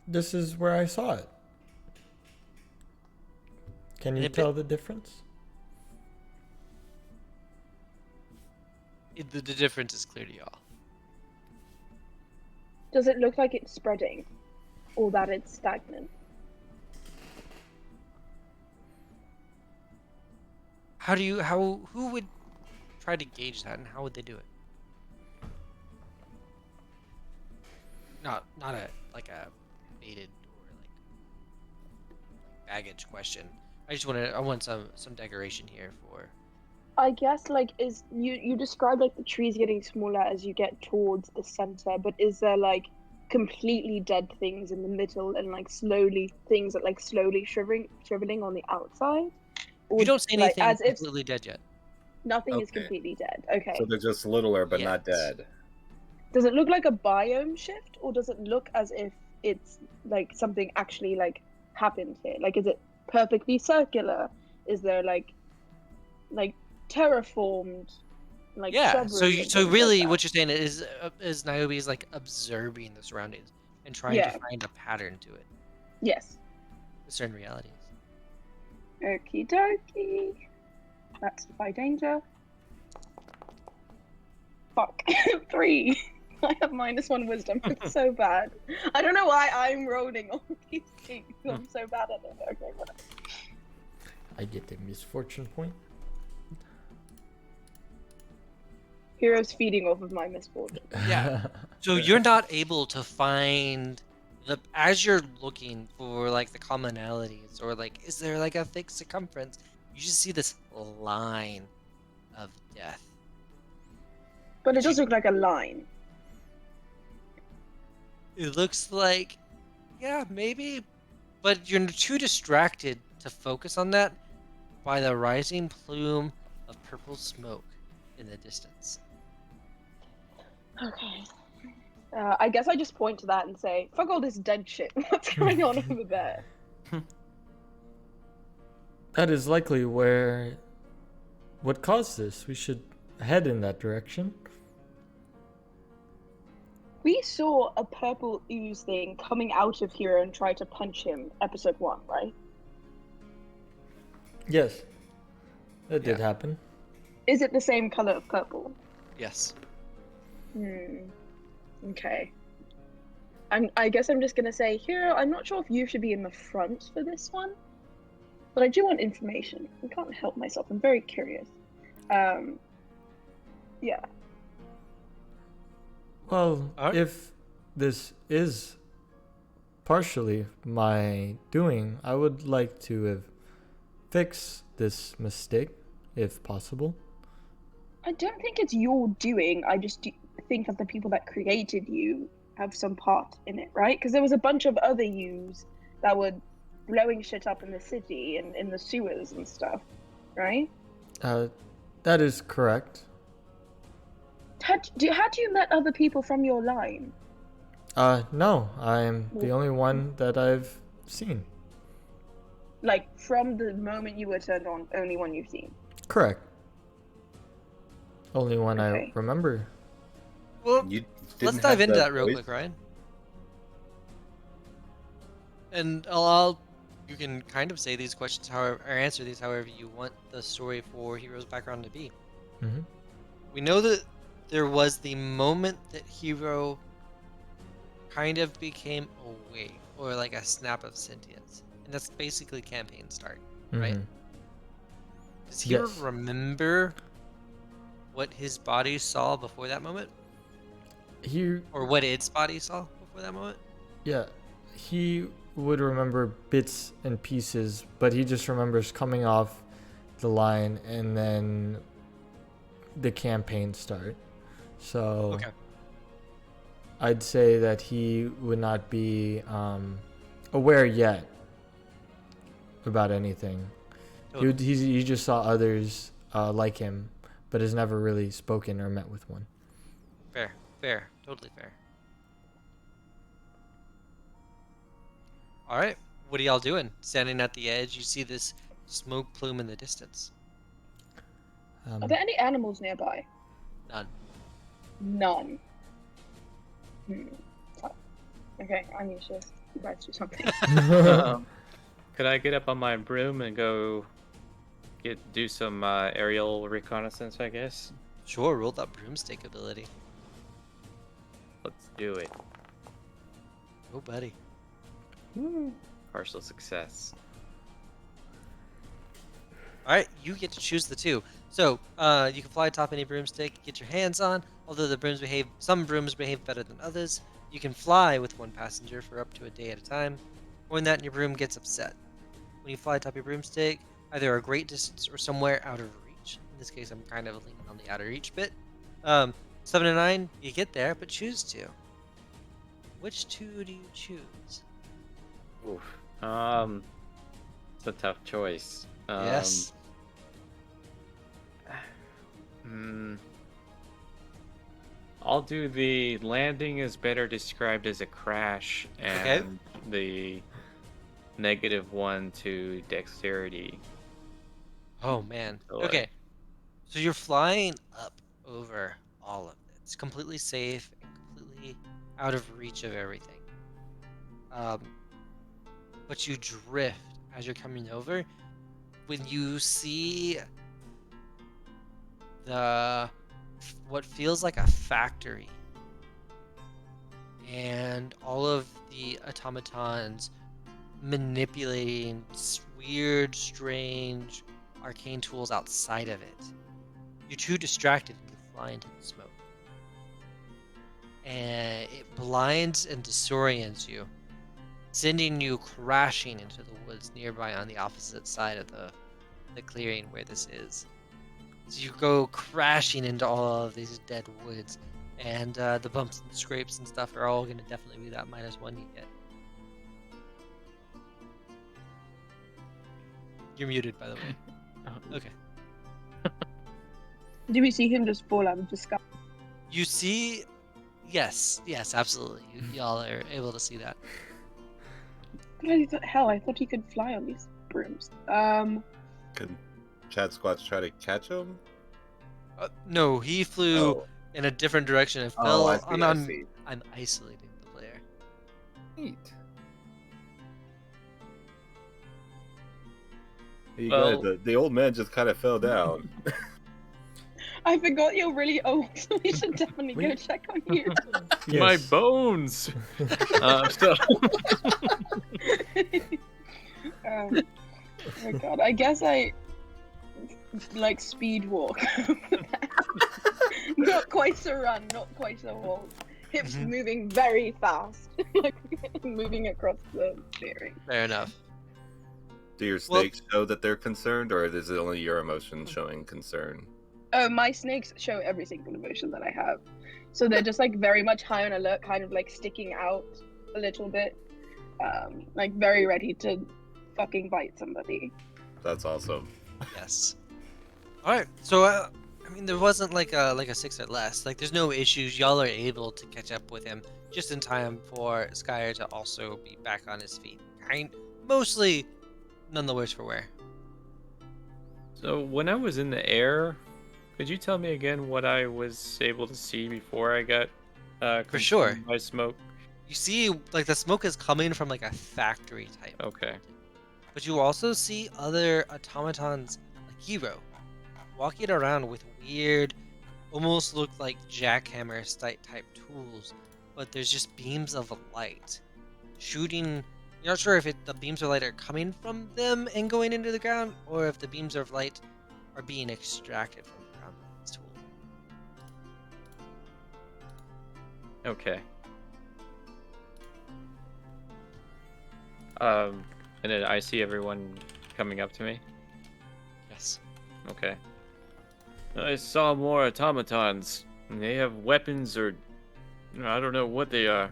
This is where I saw it. Can you tell the difference? The difference is clear to y'all. Does it look like it's spreading? Or that it's stagnant? Who would try to gauge that, and how would they do it? not a like a baited or like baggage question. I want some decoration here for. I guess like is you described like the trees getting smaller as you get towards the center, but is there like completely dead things in the middle and like slowly things that like slowly shriveling on the outside? You Or don't see like anything as if completely dead yet. nothing is Okay. completely dead. So Okay. they're just littler, but not Yes. dead. Does it look like a biome shift, or does it look as if it's like something actually like happened here? Like, is it perfectly circular? Is there like terraformed like Yeah. shrubbery and So things like really, that? what you're saying is Niobe is like observing the surroundings and trying to Yeah. find a pattern to it, Yes. discern realities. Okie dokie. That's by danger. Fuck. 3. I have -1 wisdom. It's so bad. I don't know why I'm rolling all these things. I'm so bad at it. Okay, whatever. I get the misfortune point. Heroes feeding off of my misfortune. Yeah. So you're not able to find as you're looking for like the commonalities or like is there like a thick circumference? You just see this line of death. But it But does look like a line. it looks like yeah, maybe, but you're too distracted to focus on that by the rising plume of purple smoke in the distance. Okay. I guess I just point to that and say, fuck all this dead shit. What's going on over there? That is likely what caused this. We should head in that direction. We saw a purple ooze thing coming out of Hero and try to punch him, episode 1, right? Yes, that did Yeah. happen. Is it the same color of purple? Yes. Okay. I guess I'm just gonna say, Hero, I'm not sure if you should be in the front for this one, but I do want information. I can't help myself. I'm very curious. Yeah. Well, Alright. if this is partially my doing, I would like to have fixed this mistake, if possible. I don't think it's your doing. I just think that the people that created you have some part in it, right? Because there was a bunch of other yous that were blowing shit up in the city and in the sewers and stuff, right? That is correct. Had you met other people from your line? No, I am the only one that I've seen. Like, from the moment you were turned on, only one you've seen? Correct. Only one I Okay. remember. Well, You let's didn't dive have into the that real voice? quick, Ryan. And you can kind of say these questions however, or answer these however you want the story for Hero's background to be. Mm-hmm. We know that there was the moment that Hero kind of became awake, or like a snap of sentience, and that's basically campaign start, right? Mm-hmm. Does Hero Yes. remember what his body saw before that moment, or what its body saw before that moment? He would remember bits and pieces, but he just remembers coming off the line and then the campaign start. So Okay. I'd say that he would not be aware yet about anything. Totally. He just saw others like him, but has never really spoken or met with one. Fair, totally fair. All right, what are y'all doing? Standing at the edge, you see this smoke plume in the distance. Are there any animals nearby? None. None. Fuck. Okay, I'm useless. You guys do something. Could I get up on my broom and go do some aerial reconnaissance, I guess? Sure, roll that broomstick ability. Let's do it. Oh, buddy. Partial success. All right, you get to choose the two. So you can fly atop any broomstick, get your hands on. Although some brooms behave better than others. You can fly with one passenger for up to a day at a time. More than that, and your broom gets upset. When you fly atop your broomstick, either a great distance or somewhere out of reach. In this case, I'm kind of leaning on the outer reach bit. 7 and 9, you get there, but choose two. Which two do you choose? Oof. It's a tough choice. Yes. I'll do the landing is better described as a crash, Okay. and the -1 to dexterity. Oh man. So, Okay. So you're flying up over all of it. It's completely safe and completely out of reach of everything. Um, but you drift as you're coming over. When you see what feels like a factory, and all of the automatons manipulating weird, strange, arcane tools outside of it. You're too distracted and you fly into the smoke. And it blinds and disorients you, sending you crashing into the woods nearby on the opposite side of the clearing where this is. So you go crashing into all of these dead woods, and the bumps and scrapes and stuff are all going to definitely be that -1 you get. You're muted, by the way. Okay. Do we see him just fall out of the sky? You see, yes, absolutely. Y'all are able to see that. Hell, I thought he could fly on these brooms. Can Chad Squatch try to catch him? No, he flew Oh, in a different direction and oh, fell. I see. I see. I'm isolating the player. Neat. You Well- guys, the old man just kind of fell down. I forgot you're really old, so we should definitely go check on you. My Yes. bones. So Oh my god, I guess I like speed walk. Not quite a run, not quite a walk. Hips Mhm. moving very fast, like moving across the clearing. Fair enough. Do your Well- snakes show that they're concerned, or is it only your emotion showing concern? Oh, my snakes show every single emotion that I have. So they're just like very much high on alert, kind of like sticking out a little bit. Like very ready to fucking bite somebody. That's awesome. Yes. All right. So I mean, there wasn't like a 6 or less. Like, there's no issues. Y'all are able to catch up with him just in time for Skyer to also be back on his feet. Mostly, none the worse for wear. So when I was in the air, could you tell me again what I was able to see before I got For sure. consumed by smoke? You see, like, the smoke is coming from like a factory type. Okay. But you also see other automatons, like Hero, walking around with weird, almost look like jackhammer type tools, but there's just beams of light shooting. You're not sure if the beams of light are coming from them and going into the ground, or if the beams of light are being extracted from the ground by this tool. Okay. And then I see everyone coming up to me. Yes. Okay. I saw more automatons. They have weapons, or I don't know what they are.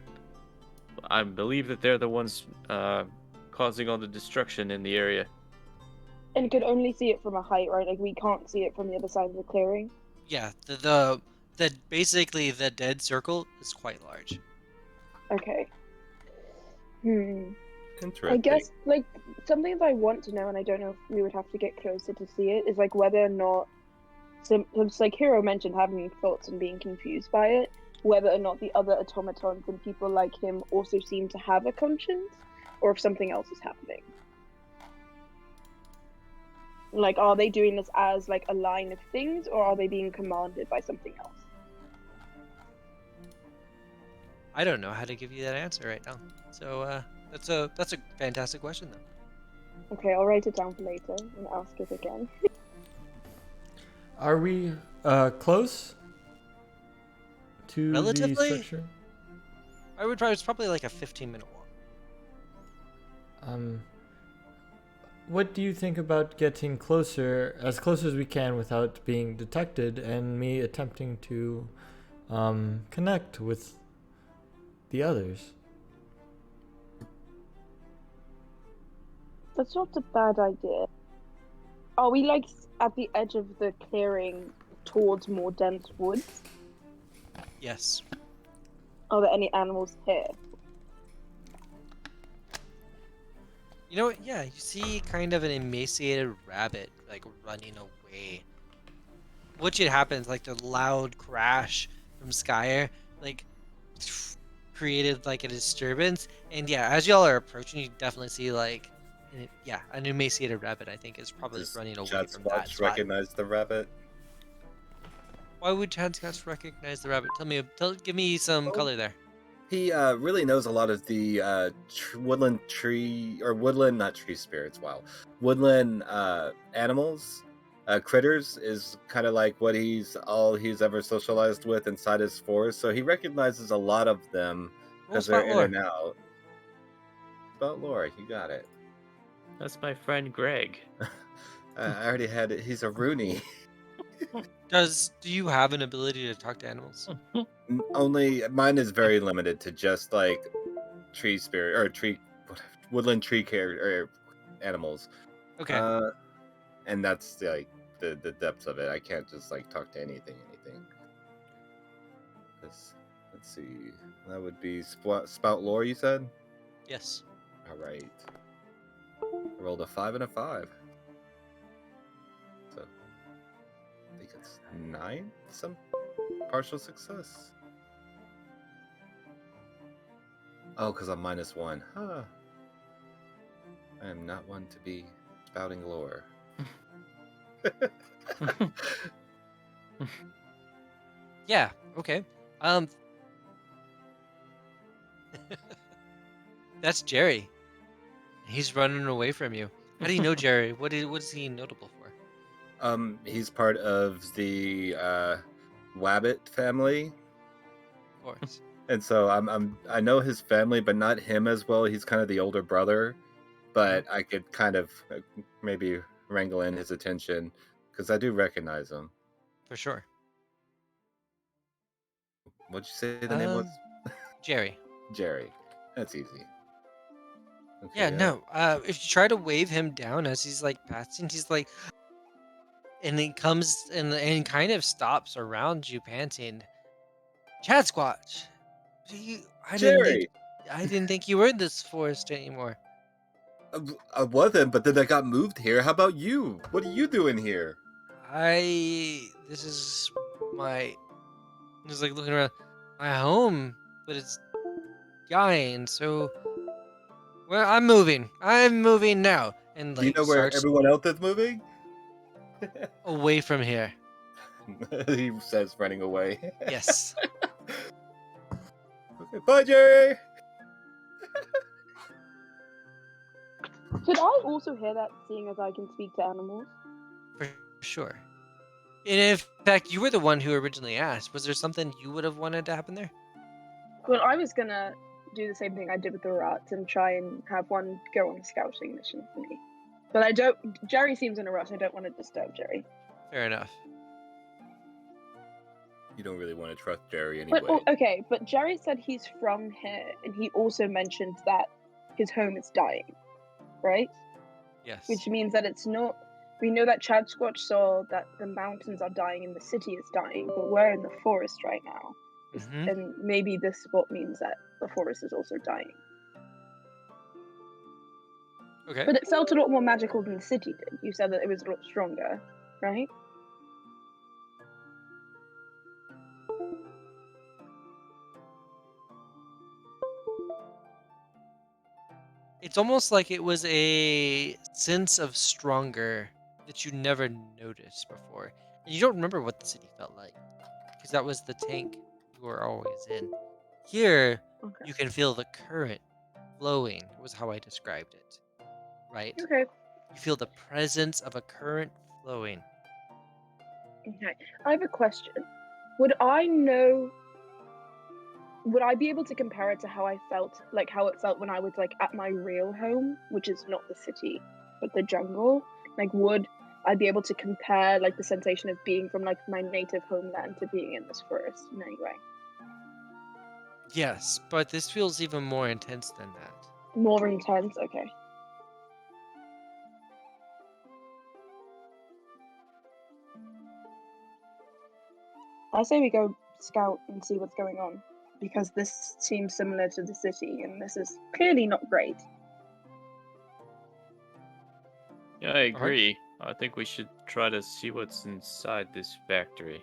I believe that they're the ones causing all the destruction in the area. And could only see it from a height, right? Like we can't see it from the other side of the clearing. Yeah. The basically the dead circle is quite large. Okay. Interesting. I guess like something that I want to know, and I don't know if we would have to get closer to see it, is like whether or not, it's like Hero mentioned having thoughts and being confused by it, whether or not the other automatons and people like him also seem to have a conscience, or if something else is happening. Like, are they doing this as like a line of things, or are they being commanded by something else? I don't know how to give you that answer right now. So that's a fantastic question though. Okay, I'll write it down for later and ask it again. Are we close to the Relatively? structure? I would probably, it's probably like a 15-minute walk. What do you think about getting closer, as close as we can without being detected, and me attempting to connect with the others? That's not a bad idea. Are we like at the edge of the clearing towards more dense woods? Yes. Are there any animals here? You know what? Yeah, you see kind of an emaciated rabbit like running away. What should happen is like the loud crash from Skyer, like created like a disturbance. And yeah, as y'all are approaching, you definitely see like, an emaciated rabbit. I think is probably Does running away Chad from that Squatch spot. recognize the rabbit? Why would Chad Scotch recognize the rabbit? Give me some Oh. color there. He really knows a lot of the woodland tree or woodland, not tree spirits. Wow, woodland animals, critters is kind of like what he's ever socialized with inside his forest. So he recognizes a lot of them Roll because they're spot in lore. and out. About Laura, you got it. That's my friend Greg. I already had it. He's a Rooney. Do you have an ability to talk to animals? Only mine is very limited to just like tree spirit or tree woodland tree care or animals. Okay. And that's like the depths of it. I can't just like talk to anything. Let's see. That would be spout lore. You said. Yes. All right. I rolled a 5 and a 5. So I think it's 9. Some partial success. Oh, because I'm -1. Huh. I am not one to be spouting lore. Yeah. Okay. That's Jerry. He's running away from you. How do you know Jerry? What is he notable for? He's part of the Wabbit family, Of course. and so I know his family, but not him as well. He's kind of the older brother, but I could kind of maybe wrangle in his attention because I do recognize him. For sure. What'd you say the name was? Jerry. Jerry. That's easy. Okay, Yeah, no. If you try to wave him down as he's like passing, he's like, and he comes and kind of stops around you, panting. Chad Squatch, Jerry. I didn't think you were in this forest anymore. I wasn't, but then I got moved here. How about you? What are you doing here? This is my, just like looking around, my home, but it's dying. So, well, I'm moving. I'm moving now, and Do you like know where starts everyone else is moving? away from here. He says, running away. Yes. Okay, bye, Jerry. Could I also hear that, seeing as I can speak to animals? For sure. And in fact, you were the one who originally asked. Was there something you would have wanted to happen there? Well, I was gonna do the same thing I did with the rats and try and have one go on a scouting mission for me. But I don't. Jerry seems in a rush. I don't want to disturb Jerry. Fair enough. You don't really want to trust Jerry anyway. But, okay, but Jerry said he's from here, and he also mentioned that his home is dying, right? Yes. Which means that it's not. We know that Chad Squatch saw that the mountains are dying and the city is dying, but we're in the forest right now. Mhm. And maybe this spot means that the forest is also dying. Okay. But it felt a lot more magical than the city did. You said that it was a lot stronger, right? It's almost like it was a sense of stronger that you never noticed before. And you don't remember what the city felt like because that was the tank you were always in. Here, Okay. you can feel the current flowing, was how I described it. Right? Okay. You feel the presence of a current flowing. Okay. I have a question. Would I know would I be able to compare it to how I felt, like how it felt when I was like at my real home, which is not the city, but the jungle? Like, would I be able to compare like the sensation of being from like my native homeland to being in this forest in any way? Yes, but this feels even more intense than that. More intense? Okay. I say we go scout and see what's going on, because this seems similar to the city, and this is clearly not great. Yeah, I agree. I think we should try to see what's inside this factory.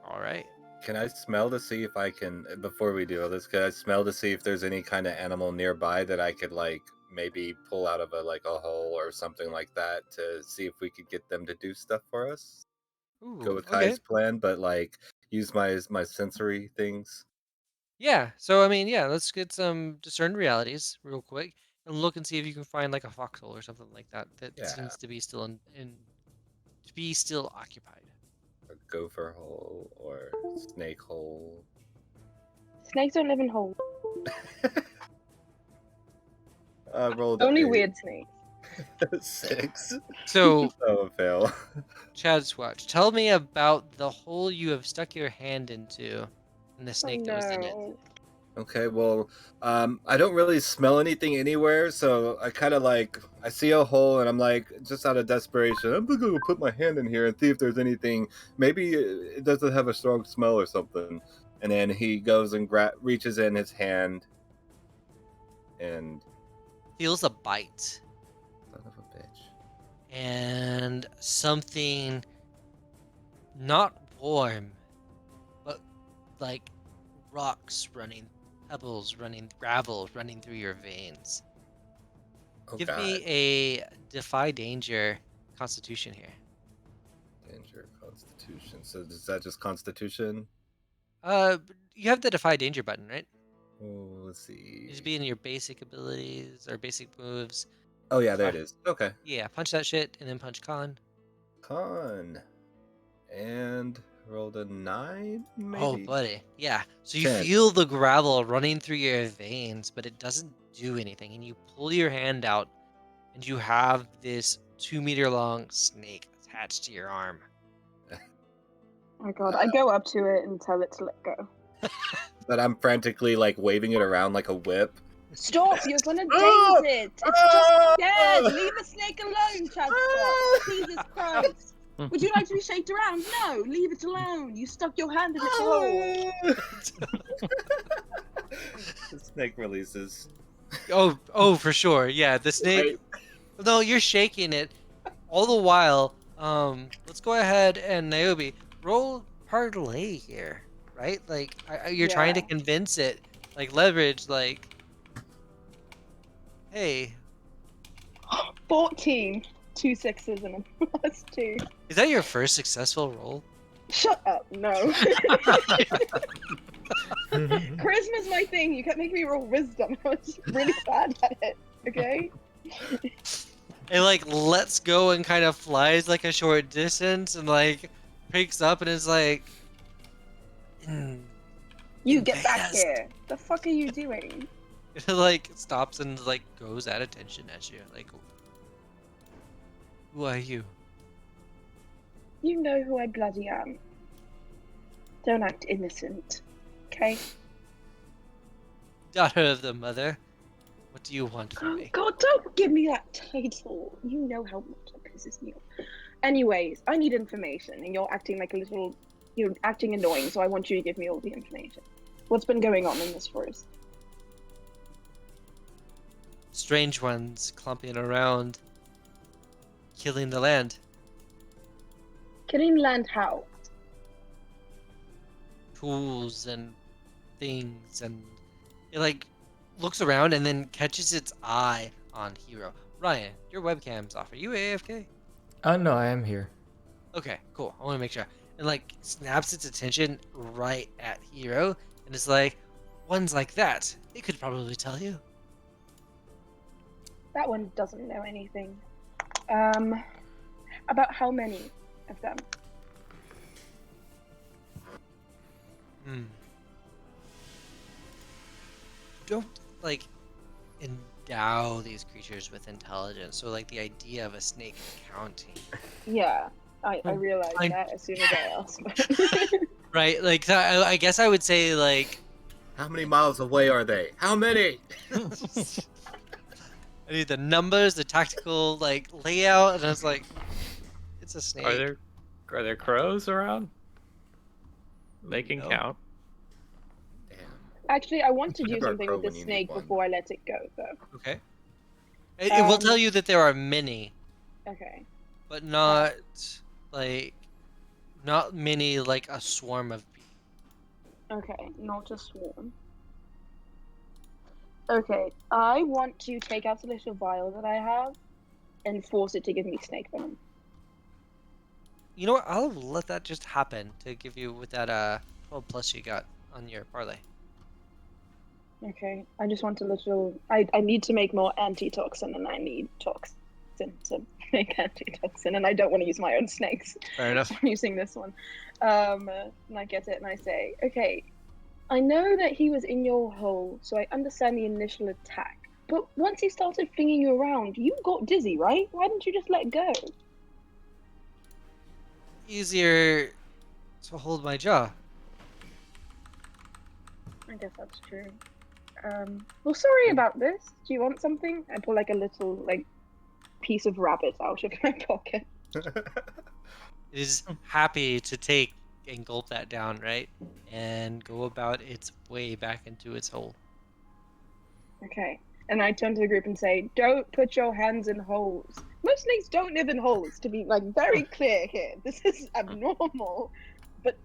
All right. Can I smell to see if I can, before we do all this, can I smell to see if there's any kind of animal nearby that I could like maybe pull out of a hole or something like that to see if we could get them to do stuff for us? Go Ooh, with okay. Kai's plan, but like use my sensory things. Yeah. So I mean, yeah, let's get some discern realities real quick and look and see if you can find like a foxhole or something like that that Yeah, seems to be still in to be still occupied. a gopher hole or snake hole. Snakes don't live in holes. Rolled Only a weird snakes. 6. So, Oh, a fail. Chad Swatch, tell me about the hole you have stuck your hand into and the Oh snake that was in it. no. Okay, well, I don't really smell anything anywhere, so I kind of like I see a hole, and I'm like, just out of desperation, I'm gonna go put my hand in here and see if there's anything. Maybe it doesn't have a strong smell or something. And then he goes and reaches in his hand, and Feels a bite son of a bitch. and something not warm, but like rocks running, pebbles running, gravel running through your veins. Oh Give God, me a defy danger constitution here. danger, Constitution. So is that just Constitution? You have the defy danger button, right? Oh, let's It see. should be in your basic abilities or basic moves. Oh yeah, there Defy. it is. Okay, Yeah, punch that shit and then punch con. con, and rolled a 9, Oh, maybe buddy. Yeah. So you 10. feel the gravel running through your veins, but it doesn't do anything. And you pull your hand out, and you have this 2 meter long snake attached to your arm. Oh god. I go up to it and tell it to let go. But I'm frantically like waving it around like a whip. Stop! You're gonna Ah! daze it! It's just Ah! scared! Leave a snake alone, Chad Scott! Jesus Christ! Would you like to be shaked around? No! Leave it alone! You stuck your hand in its hole! The snake releases. Oh, for sure. Yeah, the snake. Right. No, you're shaking it. All the while, let's go ahead and Niobe roll parlay here, right? Like you're trying to Yeah. convince it, like leverage, like, hey, 14. 2 6s and a plus 2. is that your first successful roll? Shut up, no. Charisma's my thing. You kept making me roll wisdom. I was really bad at it, okay? It like lets go and kind of flies like a short distance and like picks up and is like, "Mm, You get back invest." here. The fuck are you doing? It like stops and like goes at attention at you. Like, who are you? You know who I bloody am. Don't act innocent, okay? Daughter of the mother. What do you want from Oh me? god, don't give me that title. You know how much that pisses me off. Anyways, I need information, and you're acting like a little... You're acting annoying, so I want you to give me all the information. What's been going on in this forest? Strange ones clumping around, killing the land. Killing land how? Tools and things, and it like looks around and then catches its eye on Hero. Ryan, your webcam's off. Are you AFK? No, I am here. Okay, cool. I want to make sure. And like snaps its attention right at Hero, and it's like, ones like that, they could probably tell you. That one doesn't know anything. About how many of them? don't like endow these creatures with intelligence. So like the idea of a snake counting, Yeah, I Hmm. realized I- that as soon as I asked. right? Like so I guess I would say like How many miles away are they? How many? I need the numbers, the tactical like layout, and I was like, it's a Are snake. there crows around? They can No. count. Damn. Actually, I want to do Never a something crow with the when you need snake one. before I let it go, though. Okay. It will tell Um, you that there are many, Okay. but not like not many like a swarm of bees. Okay, not a swarm. Okay, I want to take out the little vial that I have and force it to give me snake venom. You know what? I'll let that just happen to give you with that 12 plus you got on your parlay. Okay, I just want a little. I need to make more antitoxin, and I need toxin to make antitoxin, and I don't want to use my own snakes. Fair enough. So I'm using this one. And I get it, and I say, okay, I know that he was in your hole, so I understand the initial attack. But once he started flinging you around, you got dizzy, right? Why didn't you just let go? Easier to hold my jaw. I guess that's true. Well, sorry about this. Do you want something? I pull like a little like piece of rabbit out of my pocket. It is happy to take and gulp that down, right? And go about its way back into its hole. Okay. And I turn to the group and say, "Don't put your hands in holes. Most snakes don't live in holes. To be like very clear here, this is abnormal. But,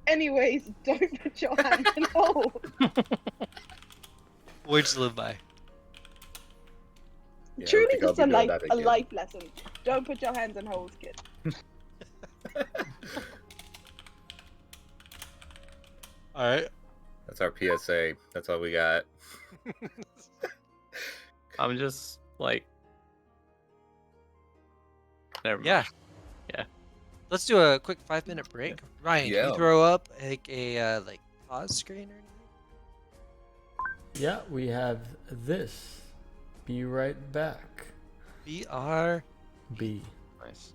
anyways, don't put your hands in holes." Words to live by. Yeah, I don't Truly, think I'll just be a doing life that a again. life lesson. Don't put your hands in holes, kid. All right. That's our PSA. That's all we got. I'm just like, never mind. Yeah. Yeah. Let's do a quick 5-minute break. Ryan, can you Yeah. throw up like a like pause screen or anything? Yeah, we have this. Be right back. BR. B. Nice.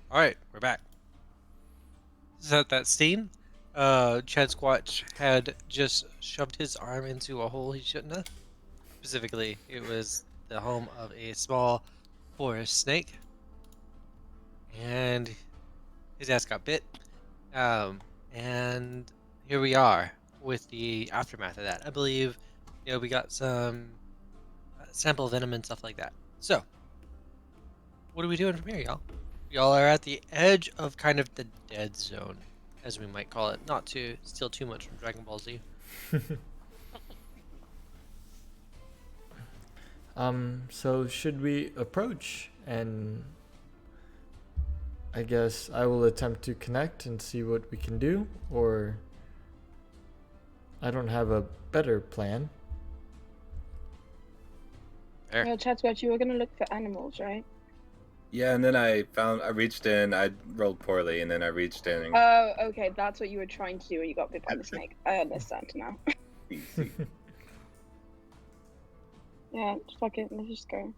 All right, we're back. So at that scene, Chad Squatch had just shoved his arm into a hole he shouldn't have. Specifically, it was the home of a small forest snake, and his ass got bit. And here we are with the aftermath of that. I believe, we got some sample venom and stuff like that. So, what are we doing from here, y'all? Y'all are at the edge of kind of the dead zone, as we might call it. Not to steal too much from Dragon Ball Z. So should we approach? And I guess I will attempt to connect and see what we can do, or I don't have a better plan. Fair. Well, Chatsworth, you were gonna look for animals, right? Yeah, and then I reached in. I rolled poorly, and then I reached in. And Oh, okay, that's what you were trying to do when you got bit by the snake. I understand now. easy. Yeah, fuck it, let's just go.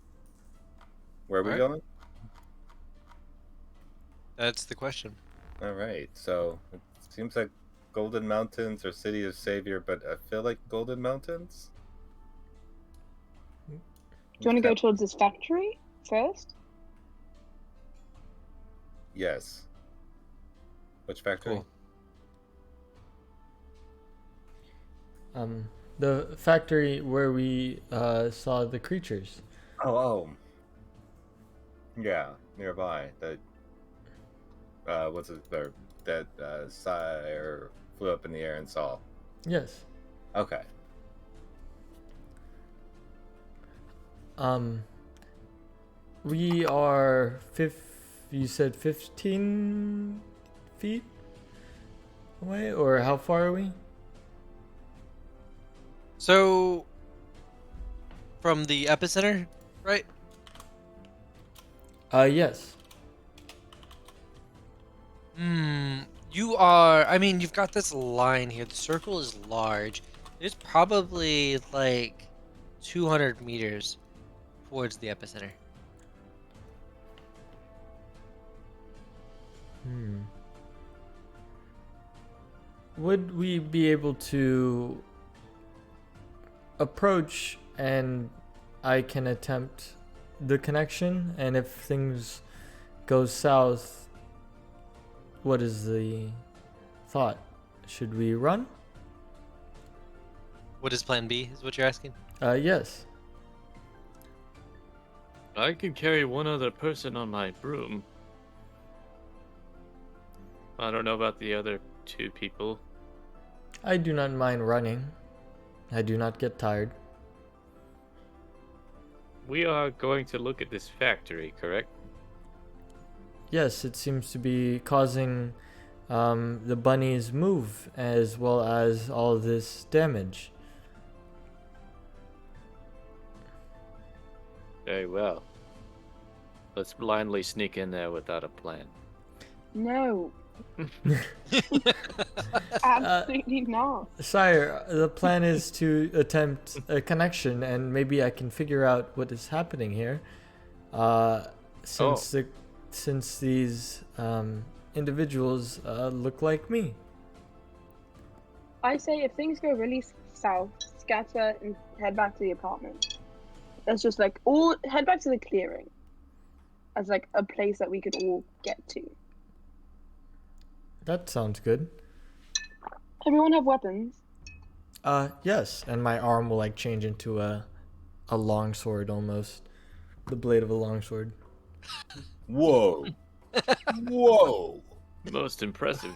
Where are we Alright. going? That's the question. All right. So it seems like Golden Mountains or City of Savior, but I feel like Golden Mountains. Do you want to go towards this factory first? Yes. Which factory? Cool. The factory where we saw the creatures. Oh. Yeah, nearby. That. What's it? That sire flew up in the air and saw. Yes. Okay. We are you said 15 feet away, or how far are we? So, from the epicenter, right? Yes. You are. I mean, you've got this line here. The circle is large. There's probably like 200 meters towards the epicenter. Would we be able to approach and I can attempt the connection, and if things go south, what is the thought? Should we run? What is Plan B? Is what you're asking? Yes. I can carry one other person on my broom. I don't know about the other two people. I do not mind running. I do not get tired. We are going to look at this factory, correct? Yes, it seems to be causing the bunnies move as well as all this damage. Very well. Let's blindly sneak in there without a plan. No. Absolutely not. Sire, the plan is to attempt a connection, and maybe I can figure out what is happening here. Since these individuals look like me. I say if things go really south, scatter and head back to the apartment. Let's just like all head back to the clearing as like a place that we could all get to. That sounds good. Everyone have weapons? Yes, and my arm will like change into a long sword almost, the blade of a long sword. Whoa. Whoa. Most impressive.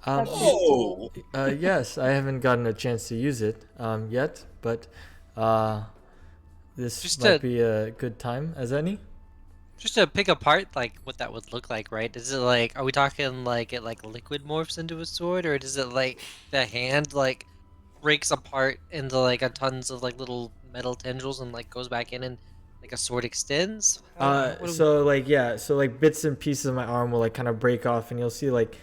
Oh. Yes, I haven't gotten a chance to use it yet, but this Just might to- be a good time as any. Just to pick apart like what that would look like, right? Is it like, are we talking like it like liquid morphs into a sword, or does it like the hand like breaks apart into like a tons of like little metal tendrils and like goes back in and like a sword extends? What do we- So like bits and pieces of my arm will like kind of break off, and you'll see like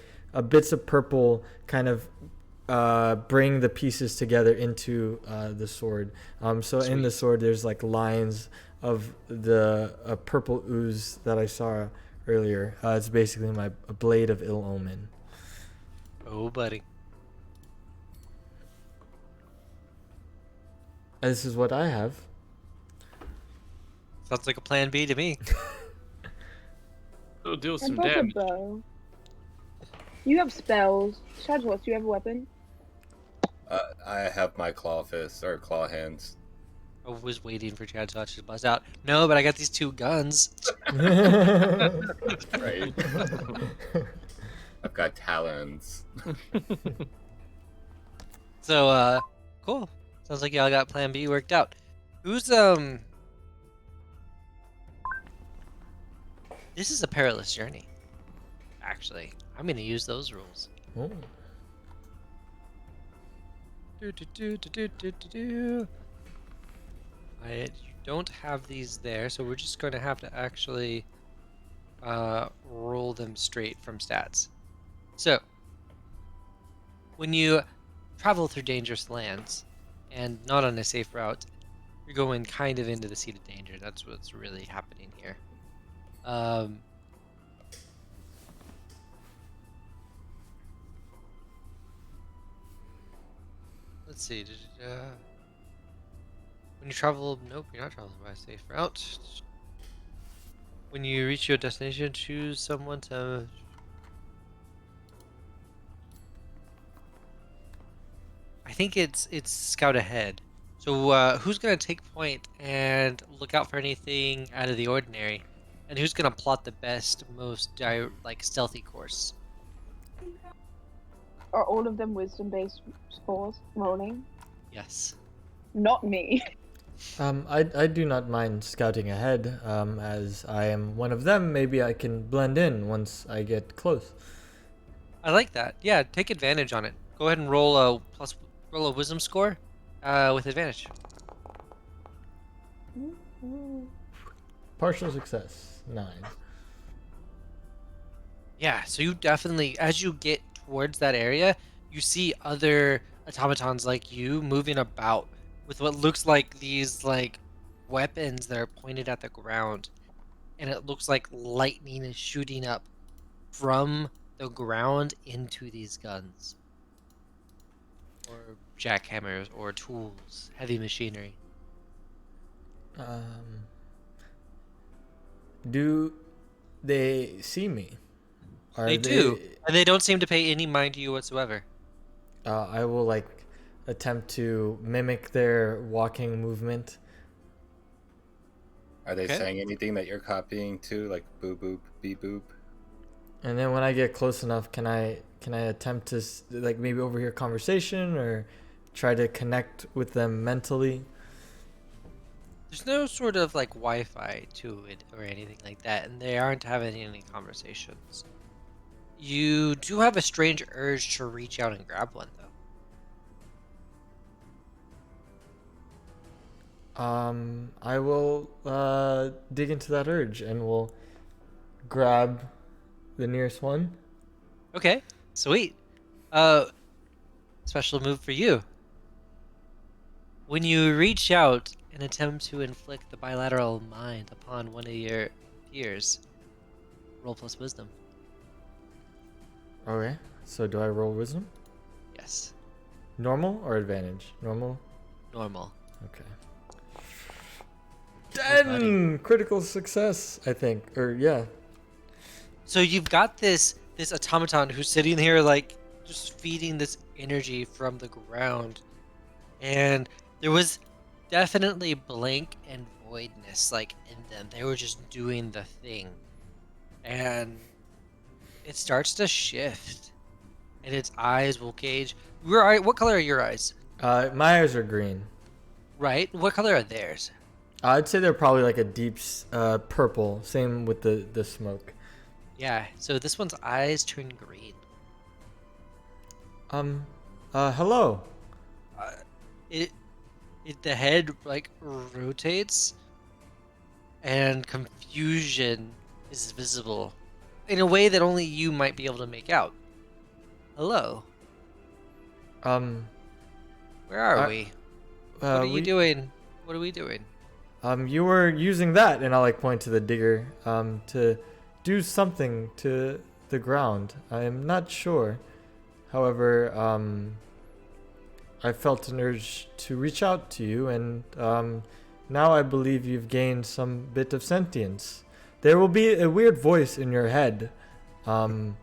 bits of purple kind of bring the pieces together into the sword. So in the sword, there's like lines of the purple ooze that I saw earlier. It's basically a blade of ill omen. Oh, buddy. This is what I have. Sounds like a plan B to me. It'll deal I've some got a damage. bow. You have spells. Shadwell, do you have a weapon? I have my claw fists or claw hands. I was waiting for Chad Touch to buzz out. No, but I got these two guns. Right. I've got talons. So, cool. Sounds like y'all got plan B worked out. Who's, This is a perilous journey. Actually, I'm gonna use those rules. Oh. Do. You don't have these there, so we're just going to have to actually roll them straight from stats. So, when you travel through dangerous lands and not on a safe route, you're going kind of into the seat of danger. That's what's really happening here. Let's see. When you travel, nope, you're not traveling by a safe route. When you reach your destination, choose someone to. I think it's scout ahead. So who's gonna take point and look out for anything out of the ordinary, and who's gonna plot the best, most stealthy course? Are all of them wisdom-based scores rolling? Yes. Not me. I do not mind scouting ahead. As I am one of them, maybe I can blend in once I get close. I like that. Yeah, take advantage on it. Go ahead and roll a wisdom score, with advantage. Partial success, 9. Yeah, so you definitely, as you get towards that area, you see other automatons like you moving about with what looks like these weapons that are pointed at the ground, and it looks like lightning is shooting up from the ground into these guns, or jackhammers, or tools, heavy machinery. Do they see me? They do, and they don't seem to pay any mind to you whatsoever. I will attempt to mimic their walking movement. Are they Okay. saying anything that you're copying too, like boo boop, beep boop? And then when I get close enough, can I attempt to maybe overhear conversation or try to connect with them mentally? There's no sort of Wi-Fi to it or anything like that, and they aren't having any conversations. You do have a strange urge to reach out and grab one, though. I will dig into that urge and will grab the nearest one. Okay, sweet. Special move for you. When you reach out and attempt to inflict the bilateral mind upon one of your peers, roll plus wisdom. Okay, so do I roll wisdom? Yes, Normal or advantage? Normal? normal. Okay. Oh, buddy. 10! Critical success, I think. Or, yeah. So you've got this automaton who's sitting here just feeding this energy from the ground, and there was definitely blank and voidness in them. They were just doing the thing, and it starts to shift, and its eyes will gauge. What color are your eyes? My eyes are green. Right. What color are theirs? I'd say they're probably a deep purple. Same with the smoke. Yeah. So this one's eyes turn green. Hello. The head rotates, and confusion is visible in a way that only you might be able to make out. Hello. Where are we? What are you doing? What are we doing? You were using that, and I'll point to the digger, to do something to the ground. I am not sure. However, I felt an urge to reach out to you, and now I believe you've gained some bit of sentience. There will be a weird voice in your head. But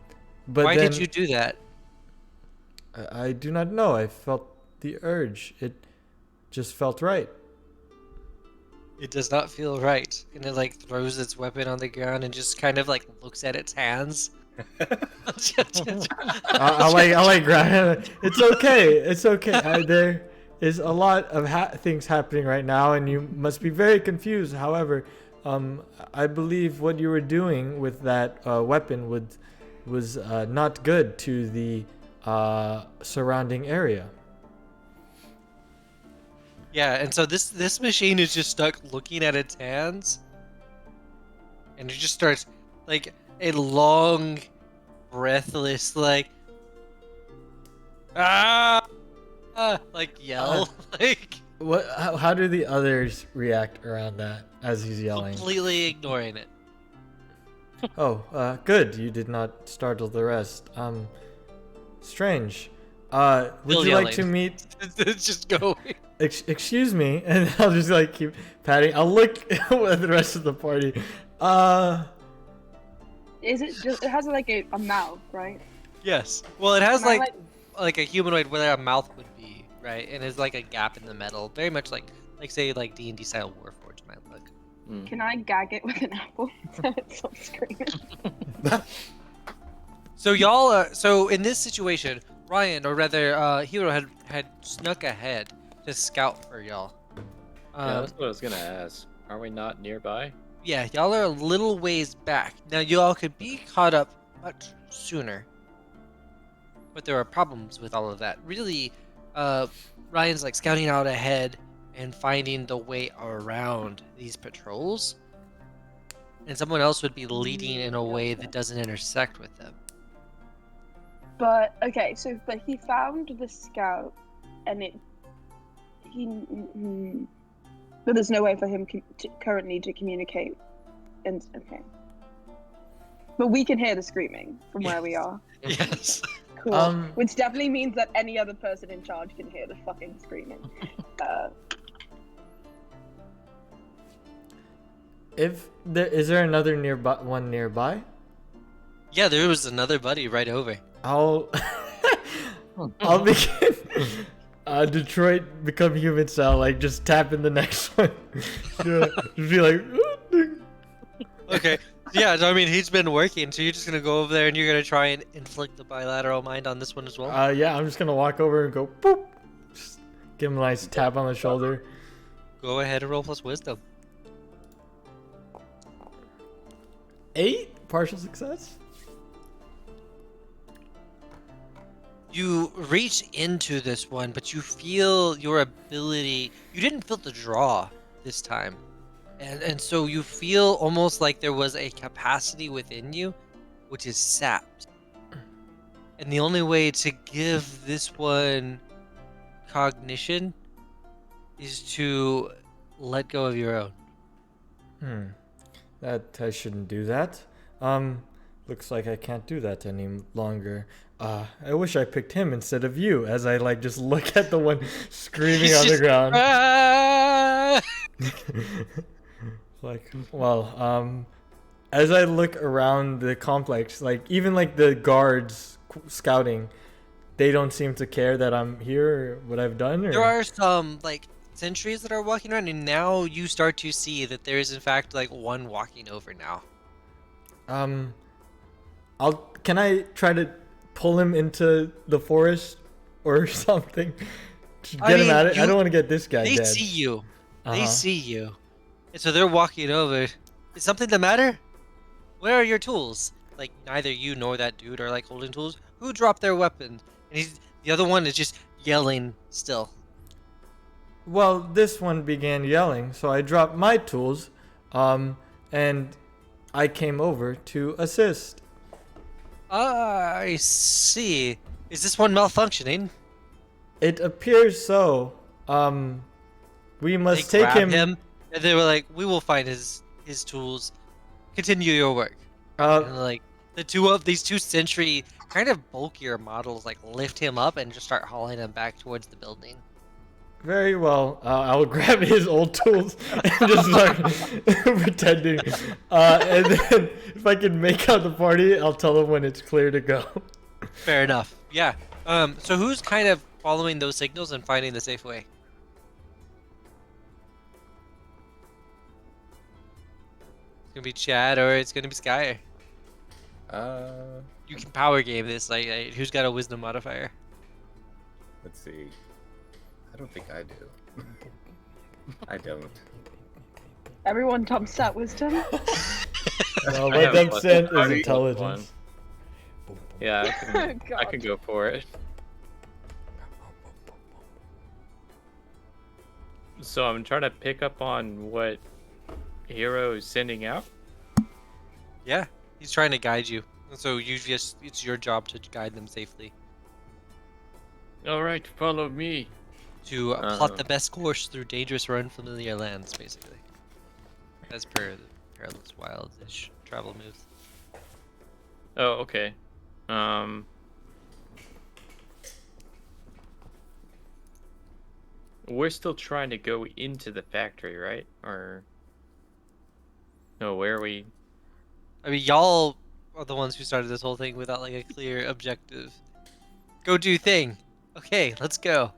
Why did you do that? I do not know. I felt the urge. It just felt right. It does not feel right. And it throws its weapon on the ground and just kind of looks at its hands. I'll grab it. It's okay. It's okay. There is a lot of things happening right now, and you must be very confused. However, I believe what you were doing with that weapon was not good to the surrounding area. Yeah, and so this machine is just stuck looking at its hands, and it just starts like a long, breathless like yell, like What? How do the others react around that as he's yelling? completely ignoring it. Oh, good. You did not startle the rest. Strange. Would Still you like to yelling. meet? It's just going. Excuse me, and I'll just like keep patting. I'll look at the rest of the party. Is it just? It has like a mouth, right? Yes. Well, it has Can I, like a humanoid where a mouth would be, right? And there's like a gap in the metal, very much like say like D&D style Warforged might look. Can I gag it with an apple so it stops screaming? So y'all, so in this situation, Ryan, or rather, Hero had snuck ahead to scout for y'all. Yeah, that's what I was gonna ask. Are we not nearby? Yeah, y'all are a little ways back. Now y'all could be caught up much sooner, but there are problems with all of that. Really, Ryan's like scouting out ahead and finding the way around these patrols, and someone else would be leading in a way that doesn't intersect with them. But okay, but he found the scout, and but there's no way for him currently to communicate. And okay, but we can hear the screaming from where we are. Yes. Cool. Which definitely means that any other person in charge can hear the fucking screaming. Is there another one nearby? Yeah, there was another buddy right over. I'll begin. Detroit become human style, like just tap in the next one. Just be like. Okay. Yeah, I mean he's been working, so you're just gonna go over there and you're gonna try and inflict the bilateral mind on this one as well. Yeah, I'm just gonna walk over and go boop. Just give him a nice tap on the shoulder. Go ahead and roll plus wisdom. 8 partial success. You reach into this one, but you feel your ability. You didn't feel the draw this time. And so you feel almost like there was a capacity within you, which is sapped. And the only way to give this one cognition is to let go of your own. That I shouldn't do that. Looks like I can't do that any longer. I wish I picked him instead of you, as I like just look at the one screaming on the ground. Ah! Like, well, as I look around the complex, like even like the guards scouting, they don't seem to care that I'm here or what I've done. Or... There are some like sentries that are walking around, and now you start to see that there is in fact like one walking over now. Can I try to pull him into the forest or something? To get him out of it. I don't want to get this guy They dead. see you. They see you. And so they're walking over. Is something the matter? Where are your tools? Like neither you nor that dude are like holding tools. Who dropped their weapon? And the other one is just yelling still. Well, this one began yelling, so I dropped my tools, and I came over to assist. I see. Is this one malfunctioning? It appears so. We must They take grabbed him. and they were like, "We will find his tools. Continue your work." And like these two sentry kind of bulkier models like lift him up and just start hauling him back towards the building. Very well. I'll grab his old tools and just start pretending. And then if I can make out the party, I'll tell them when it's clear to go. Fair enough. Yeah. So who's kind of following those signals and finding the safe way? It's gonna be Chad or it's gonna be Skyer. You can power game this. Like, who's got a wisdom modifier? Let's see. I don't think I do. I don't. Everyone dumps that wisdom. What them sent is +1. intelligence. Yeah, I God. can go for it. So I'm trying to pick up on what Hero is sending out. Yeah, he's trying to guide you. So it's your job to guide them safely. All right, follow me. To plot the best course through dangerous or unfamiliar lands, basically. As per the Perilous Wildish travel moves. Oh, okay. We're still trying to go into the factory, right? Or no, where are we? I mean, y'all are the ones who started this whole thing without like a clear objective. Go do thing. Okay, let's go.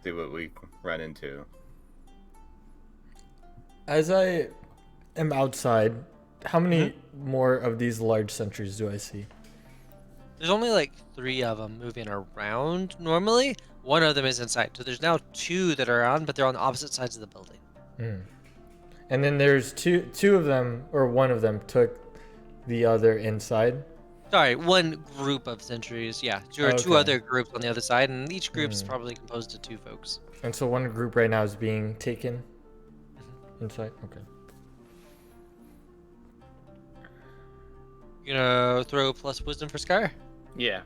See what we run into. As I am outside, how many more of these large sentries do I see? There's only like 3 of them moving around normally. One of them is inside. So there's now 2 that are on, but they're on the opposite sides of the building. And then there's two of them, or one of them took the other inside. Sorry, one group of sentries. Yeah, there are 2 Okay. other groups on the other side, and each group's probably composed of 2 folks. And so one group right now is being taken inside. Okay. You gonna throw plus wisdom for Skyr? Yeah.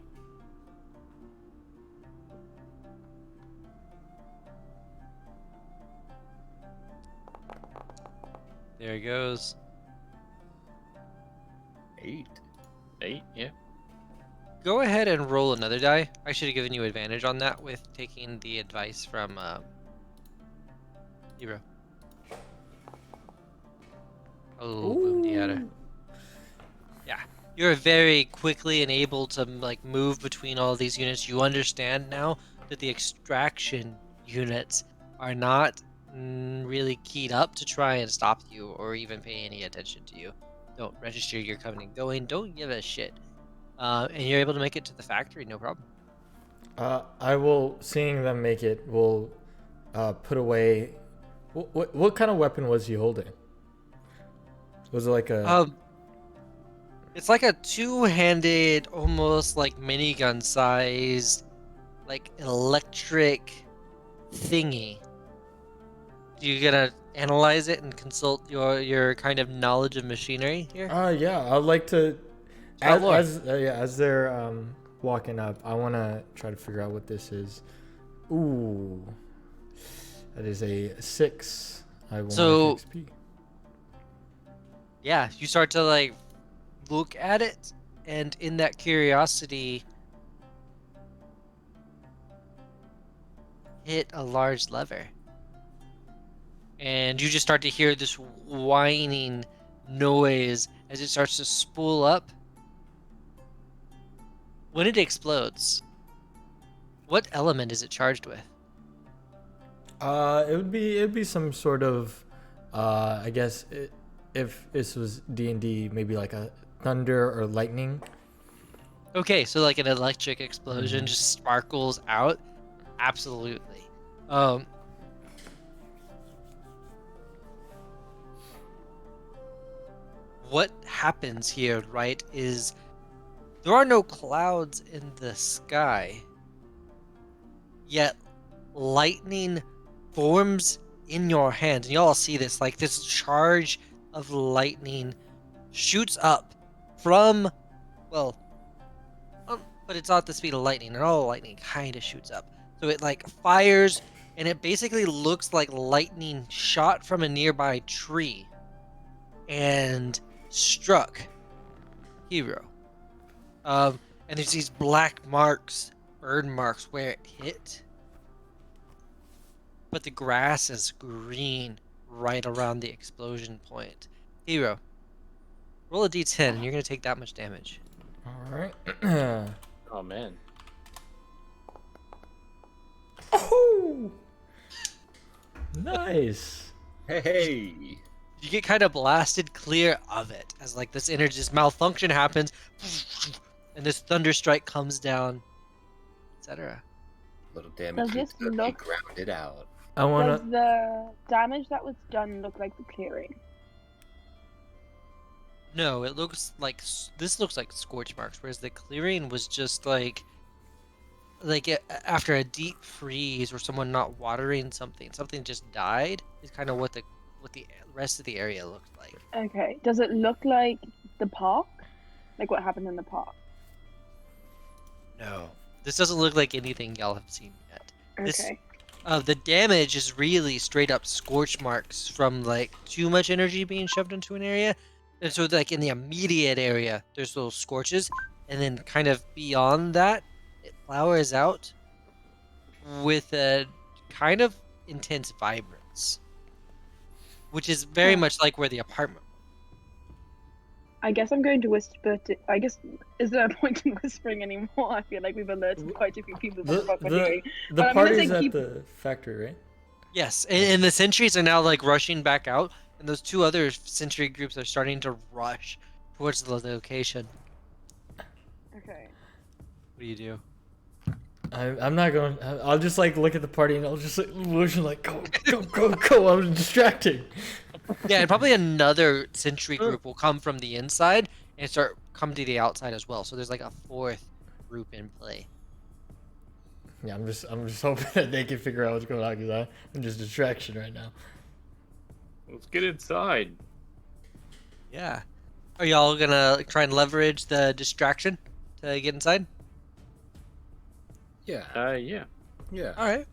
There he goes. 8. 8, yeah. Go ahead and roll another die. I should have given you advantage on that with taking the advice from Hero. Oh, boom, Diata. Yeah, you're very quickly and able to like move between all these units. You understand now that the extraction units are not really keyed up to try and stop you or even pay any attention to you. Don't register your coming and going. Don't give a shit. And you're able to make it to the factory, no problem. I will, seeing them make it, will put away. What kind of weapon was he holding? Was it like a? It's like a 2-handed, almost like minigun sized, like electric thingy. You gonna analyze it and consult your kind of knowledge of machinery here? Yeah, I'd like to. Scout lore. As they're walking up, I want to try to figure out what this is. Ooh, that is a 6. I will So- mark XP. Yeah, you start to like look at it, and in that curiosity, hit a large lever. And you just start to hear this whining noise as it starts to spool up. When it explodes, what element is it charged with? It'd be some sort of, I guess if this was D&D, maybe like a thunder or lightning. Okay, so like an electric explosion just sparkles out. Absolutely. What happens here, right, is there are no clouds in the sky, yet lightning forms in your hand. And y'all see this, like this charge of lightning shoots up from, well, but it's not the speed of lightning, and all lightning kind of shoots up. So it like fires, and it basically looks like lightning shot from a nearby tree and struck Hero. And there's these black marks, burn marks where it hit. But the grass is green right around the explosion point. Hero, roll a d10 and you're going to take that much damage. All right. Oh man. Oh, nice. Hey! You get kind of blasted clear of it as like this energy, this malfunction happens, and this thunder strike comes down, etc. Little damage Does keeps this me look- grounded out. I wanna. Does the damage that was done look like the clearing? No, it looks like this looks like scorch marks, whereas the clearing was just like after a deep freeze or someone not watering something just died is kind of what the rest of the area looked like. Okay. Does it look like the park? Like what happened in the park? No, this doesn't look like anything y'all have seen yet. This Okay. the damage is really straight up scorch marks from like too much energy being shoved into an area, and so like in the immediate area there's those scorches, and then kind of beyond that it flowers out with a kind of intense vibrance, which is very Huh. much like where the apartment. I guess I'm going to whisper to. I guess is there a point in whispering anymore? I feel like we've alerted quite a few people The about what we're doing. the But I'm gonna say party's at keep. the factory, right? Yes, and the sentries are now like rushing back out, and those two other sentry groups are starting to rush towards the location. Okay. What do you do? I'm not going. I'll just like look at the party and I'll just like motion like go go go go. I'm distracting. Yeah, and probably another sentry group will come from the inside and start come to the outside as well. So there's like a fourth group in play. Yeah, I'm just hoping that they can figure out what's going on because I'm just distraction right now. Let's get inside. Yeah. Are y'all gonna try and leverage the distraction to get inside? Yeah. Yeah. Yeah. All right.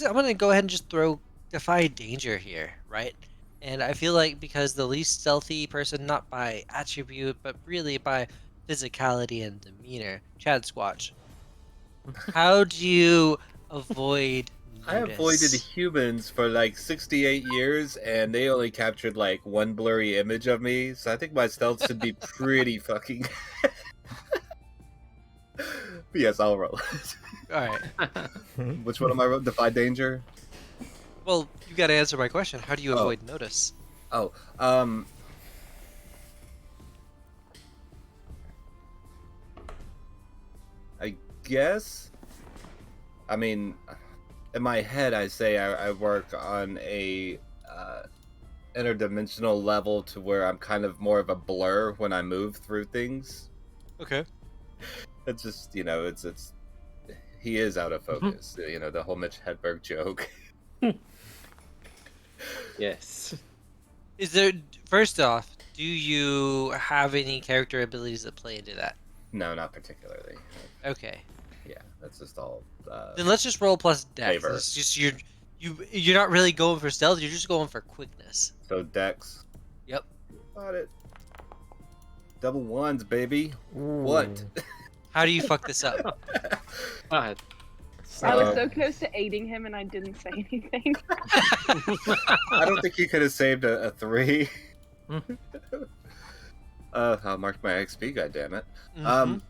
I'm gonna go ahead and just throw defy danger here, right? And I feel like because the least stealthy person, not by attribute, but really by physicality and demeanor, Chad Squatch. How do you avoid I avoided notice? humans for like 68 years, and they only captured like one blurry image of me. So I think my stealth should be pretty fucking. But yes, I'll roll. All right. Which one am I rolling? Defy danger. Well, you got to answer my question. How do you Oh. avoid notice? Oh, I guess. I mean, in my head, I say I work on a interdimensional level to where I'm kind of more of a blur when I move through things. Okay. It's just it's he is out of focus. The whole Mitch Hedberg joke. Yes. Is there first off, do you have any character abilities that play into that? No, not particularly. Okay. Yeah, that's just all. Then let's just roll plus dex. Flavor. It's just you're not really going for stealth. You're just going for quickness. So Dex. Yep. Got it. Double ones, baby. What? How do you fuck this up? God. I was Um, so close to aiding him and I didn't say anything. I don't think you could have saved a 3. I'll mark my XP, goddammit. Mhm.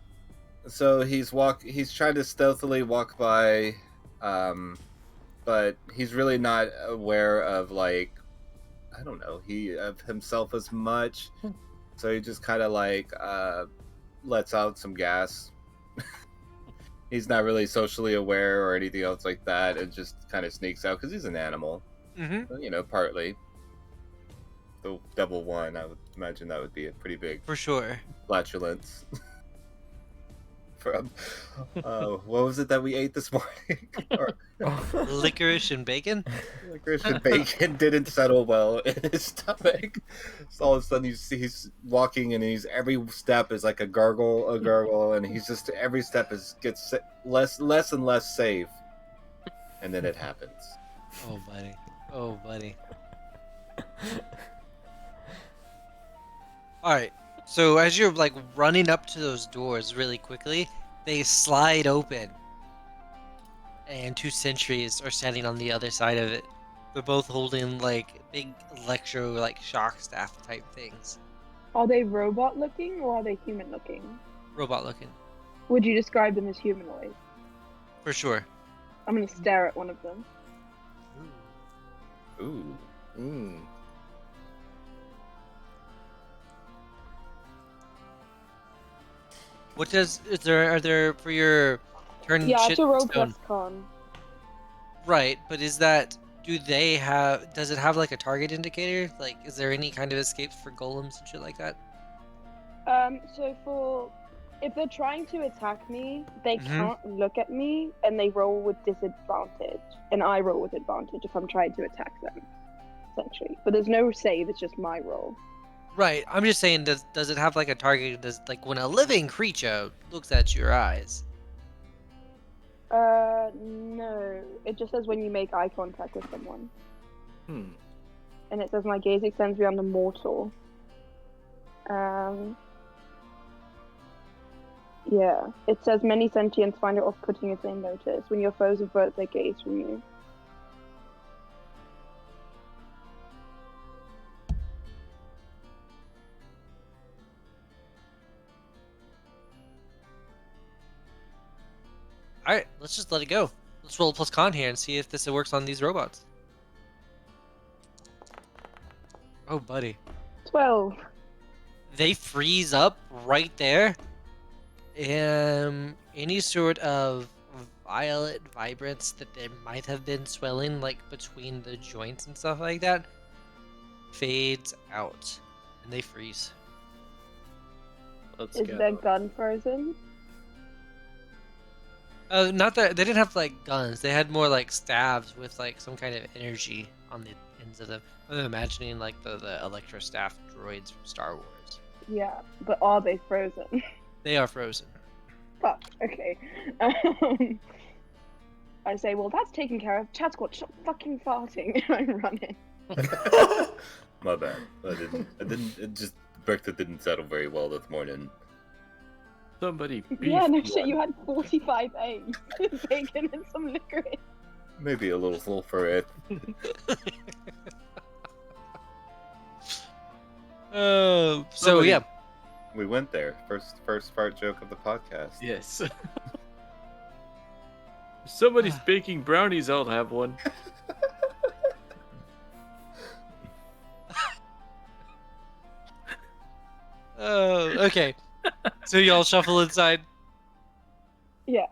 So he's trying to stealthily walk by, but he's really not aware of like, I don't know, of himself as much. So he just kind of like lets out some gas. He's not really socially aware or anything else like that. It just kind of sneaks out because he's an animal. Mhm. Partly. The double one, I would imagine that would be a pretty big For sure. flatulence. From what was it that we ate this morning? Or Licorice and bacon. Christian bacon didn't settle well in his stomach. So all of a sudden he's walking and every step is like a gargle, and he's just every step gets less and less safe, and then it happens. Oh buddy. Oh buddy. All right. So as you're like running up to those doors really quickly, they slide open, and two sentries are standing on the other side of it. They're both holding like big electro like shock staff type things. Are they robot looking or are they human looking? Robot looking. Would you describe them as humanoid? For sure. I'm gonna stare at one of them. Ooh. Mm. Are there for your turn Yeah, I have shit to roll stone? plus con. Right, but does it have like a target indicator? Like, is there any kind of escapes for golems and shit like that? So for If they're trying to attack me, they Mhm. can't look at me, and they roll with disadvantage, and I roll with advantage if I'm trying to attack them, essentially. But there's no save; it's just my roll. Right. I'm just saying, does it have like a target? Does like when a living creature looks at your eyes? No. It just says when you make eye contact with someone, Hmm. and it says my gaze extends beyond the mortal. Yeah. It says many sentients find it off-putting if they notice when your foes avert their gaze from you. All right, let's just let it go. Let's roll plus con here and see if this works on these robots. Oh, buddy. 12. They freeze up right there. Any sort of violet vibrance that there might have been swelling like between the joints and stuff like that fades out, and they freeze. Let's Is go. their gun frozen? Not that they didn't have like guns. They had more like stabs with like some kind of energy on the ends of them. I'm imagining like the electro staff droids from Star Wars. Yeah, but are they frozen? They are frozen. Fuck. Okay. I say, well, that's taken care of. Chat squad, stop fucking farting. I'm running. My bad. I didn't. It just breakfast didn't settle very well this morning. Somebody beef Yeah, no shit. one. You had 45 eggs, bacon, and some licorice. Maybe a little sulfur. Oh, so Somebody- yeah. We went there. First fart joke of the podcast. Yes. If somebody's baking brownies, I'll have one. Oh, okay. So y'all shuffle inside. Yeah.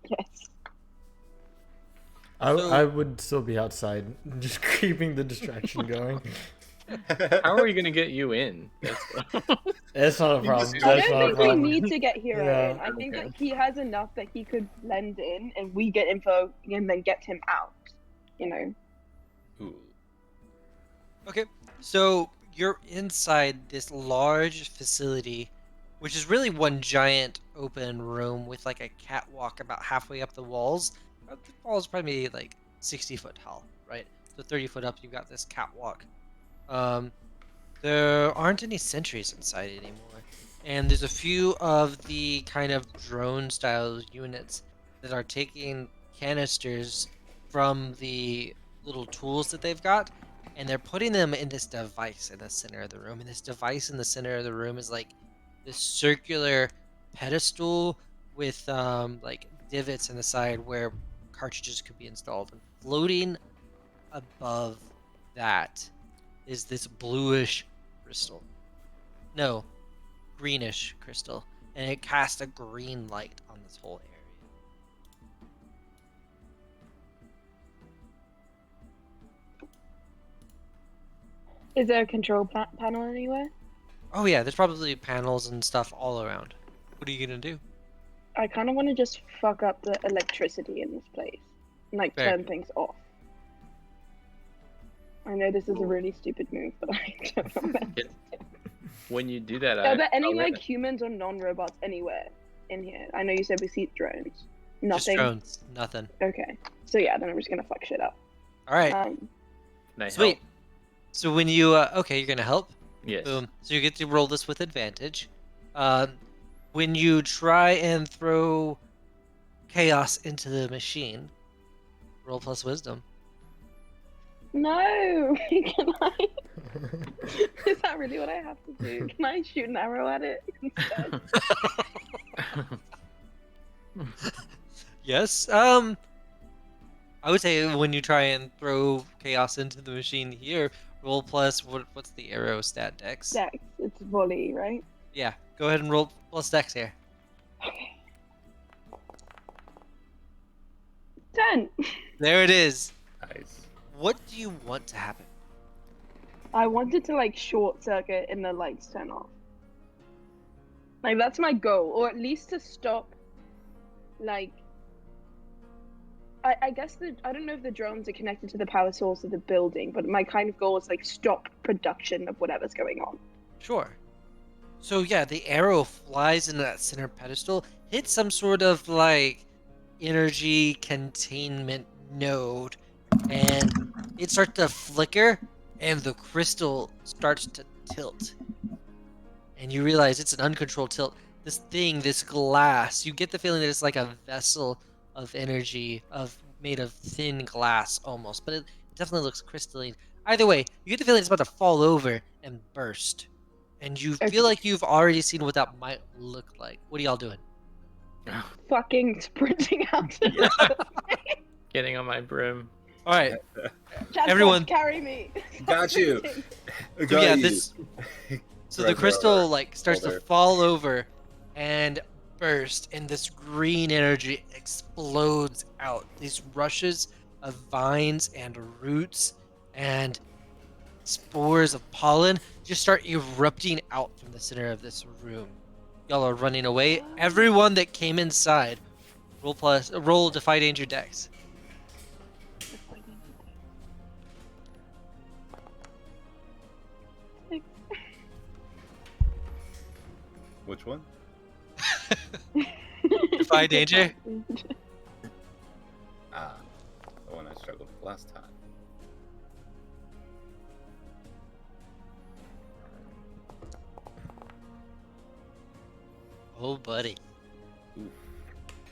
Yes. So- I would still be outside, just keeping the distraction going. How are we gonna get you in? That's not a problem. I That's don't not a think we problem. need to get Hero Yeah. in. I think Okay. that he has enough that he could blend in, and we get info and then get him out. You know. Ooh. Okay, so you're inside this large facility, which is really one giant open room with like a catwalk about halfway up the walls. The walls probably like 60 foot tall, right? So 30 foot up, you've got this catwalk. There aren't any sentries inside anymore, and there's a few of the kind of drone style units that are taking canisters from the little tools that they've got, and they're putting them in this device in the center of the room. And this device in the center of the room is like this circular pedestal with like divots in the side where cartridges could be installed. And floating above that is this bluish crystal. No, greenish crystal. And it casts a green light on this whole area. Is there a control panel anywhere? Oh yeah, there's probably panels and stuff all around. What are you gonna do? I kind of want to just fuck up the electricity in this place, and like Fair. turn things off. I know this is a really stupid move, but I don't know. When you do that, Are there any I'll let like humans or non-robots anywhere in here? I know you said we see drones. Just Nothing. drones, nothing. Okay. So yeah, then I'm just gonna fuck shit up. All right, Um, Can I sweet. help? So when you okay, you're gonna help. Yes. Boom. So you get to roll this with advantage. When you try and throw chaos into the machine, roll plus wisdom. no. Can I? Is that really what I have to do? Can I shoot an arrow at it instead? Yes. I would say when you try and throw chaos into the machine here, roll plus what's the arrow stat dex? Dex. It's volley, right? Yeah. Go ahead and roll plus dex here. Okay. 10. There it is. Nice. What do you want to happen? I wanted to like short circuit and the lights turn off. Like that's my goal, or at least to stop. Like, I guess I don't know if the drones are connected to the power source of the building, but my kind of goal is like stop production of whatever's going on. Sure. So yeah, the arrow flies into that center pedestal, hits some sort of like energy containment node, and it starts to flicker, and the crystal starts to tilt. And you realize it's an uncontrolled tilt. This thing, this glass, you get the feeling that it's like a vessel of energy, of made of thin glass almost, but it definitely looks crystalline. Either way, you get the feeling it's about to fall over and burst. And you Okay. feel like you've already seen what that might look like. What are y'all doing? Fucking sprinting out to Yeah. the Getting on my broom. All right, Chad, everyone. carry me. Got you. Sprinting. I So got yeah, you. this. So the Threads crystal over like starts to shoulder. fall over and burst, and this green energy explodes out. These rushes of vines and roots and spores of pollen just start erupting out from the center of this room. Y'all are running away. Everyone that came inside, roll defy danger dex. Which one? Defy danger. Ah, the one I struggled with last time. Oh, buddy. Oof.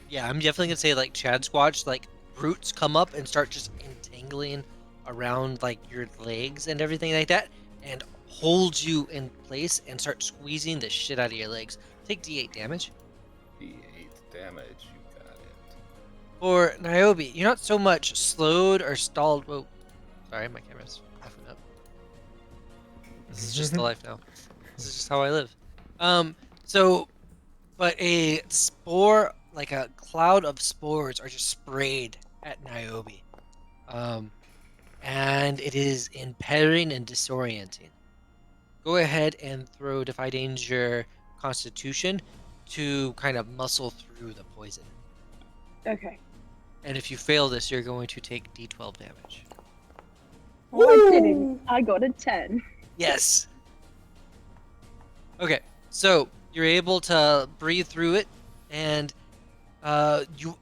Yeah, I'm definitely gonna say like Chad Squatch, like roots come up and start just entangling around like your legs and everything like that, and hold you in place and start squeezing the shit out of your legs. Take D8 damage. D8 damage, you got it. For Niobe, you're not so much slowed or stalled. Whoa, sorry, my camera's effing up. This is just the life now. This is just how I live. So, but a spore, like a cloud of spores, are just sprayed at Niobe. And it is impairing and disorienting. Go ahead and throw Defy Danger Constitution to kind of muscle through the poison. Okay. And if you fail this, you're going to take D12 damage. Oh, I didn't. I got a 10. Yes. Okay, so you're able to breathe through it, and you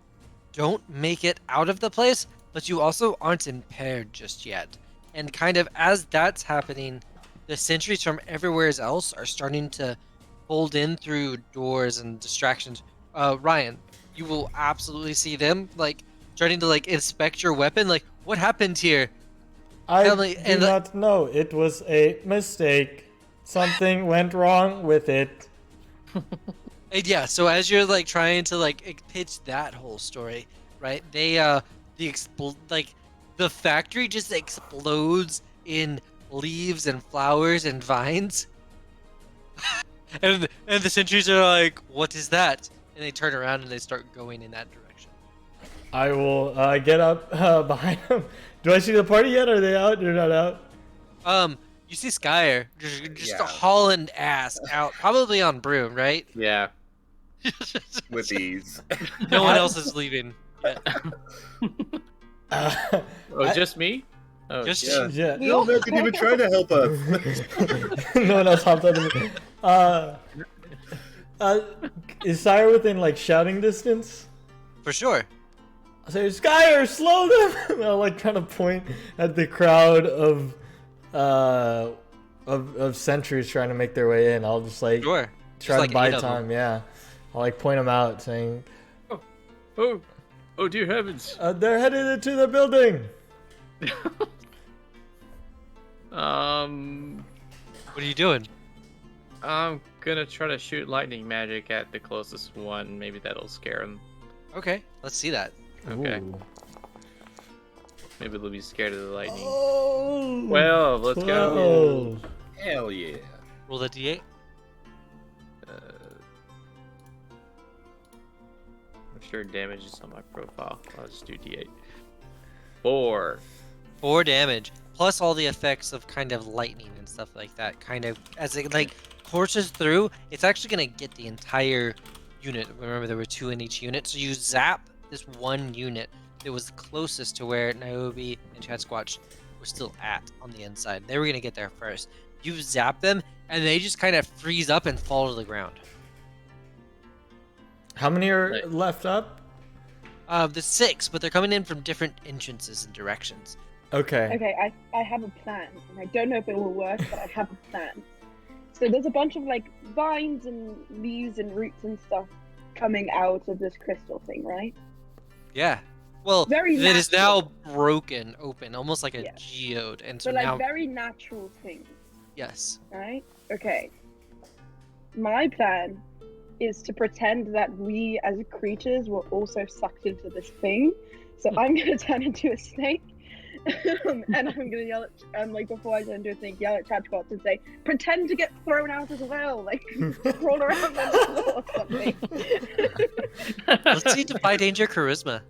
don't make it out of the place, but you also aren't impaired just yet. And kind of as that's happening, the sentries from everywhere else are starting to fold in through doors and distractions. Ryan, you will absolutely see them like starting to like inspect your weapon. Like, what happened here? I Tell me- do and, not know. It was a mistake. Something went wrong with it. And yeah, so as you're like trying to like pitch that whole story, right? Like the factory just explodes in leaves and flowers and vines. and the sentries are like, "What is that?" And they turn around and they start going in that direction. I will get up behind them. Do I see the party yet? Are they out? They're not out. You see Skyer just Yeah. hauling ass out, probably on broom, right? Yeah. With ease. No one else is leaving yet. Oh, I- just me? Oh, Just Yeah. Yeah. We No all- man didn't even try to help us. No one else hopped on me. Is Sire within like shouting distance? for sure. I say, Skyer, slow them! I'm like trying to point at the crowd of sentries trying to make their way in. I'll just like Sure. try Just, to like, buy 8 of them. time. Yeah, I'll like point them out, saying oh dear heavens. they're headed into the building. What are you doing? I'm gonna try to shoot lightning magic at the closest one. Maybe that'll scare him. Okay, let's see that. Okay. Ooh. Maybe they'll be scared of the lightning. Oh, 12, let's go. 12. Hell yeah. Roll the D8. I'm sure damage is on my profile. I'll just do D8. 4. 4 damage. plus all the effects of kind of lightning and stuff like that. Kind of as it like courses through, it's actually gonna get the entire unit. Remember, there were 2 in each unit, so you zap this one unit that was closest to where Niobe and Chad Squatch were still at on the inside. They were gonna get there first. You zap them, and they just kind of freeze up and fall to the ground. How many are Right. left up? The 6, but they're coming in from different entrances and directions. Okay. Okay, I have a plan, and I don't know if it will work, but I have a plan. So there's a bunch of like vines and leaves and roots and stuff coming out of this crystal thing, right? Yeah. Well, Very that is now natural. broken open, almost like a Yeah. geode, and so So like now, very natural things, yes. right? Okay. My plan is to pretend that we as creatures were also sucked into this thing. So I'm gonna turn into a snake. And I'm gonna yell at, like before I turn into a snake, yell at Chadquat and say, pretend to get thrown out as well, like roll around on the floor or something. Let's see Defy Danger Charisma.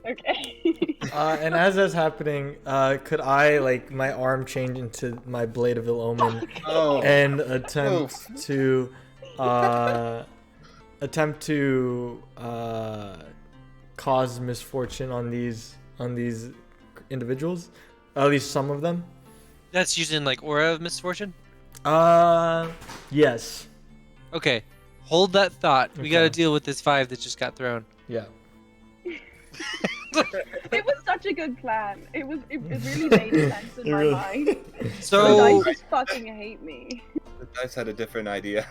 Okay. And as that's happening, could I like my arm change into my Blade of Ill Omen Oh, and attempt to cause misfortune on these individuals, at least some of them? That's using like Aura of Misfortune? Yes. Okay. Hold that thought. We gotta Okay. deal with this 5 that just got thrown. Yeah. It was such a good plan. It really made sense in It my really- mind. The So, dice just fucking hate me. the dice had a different idea.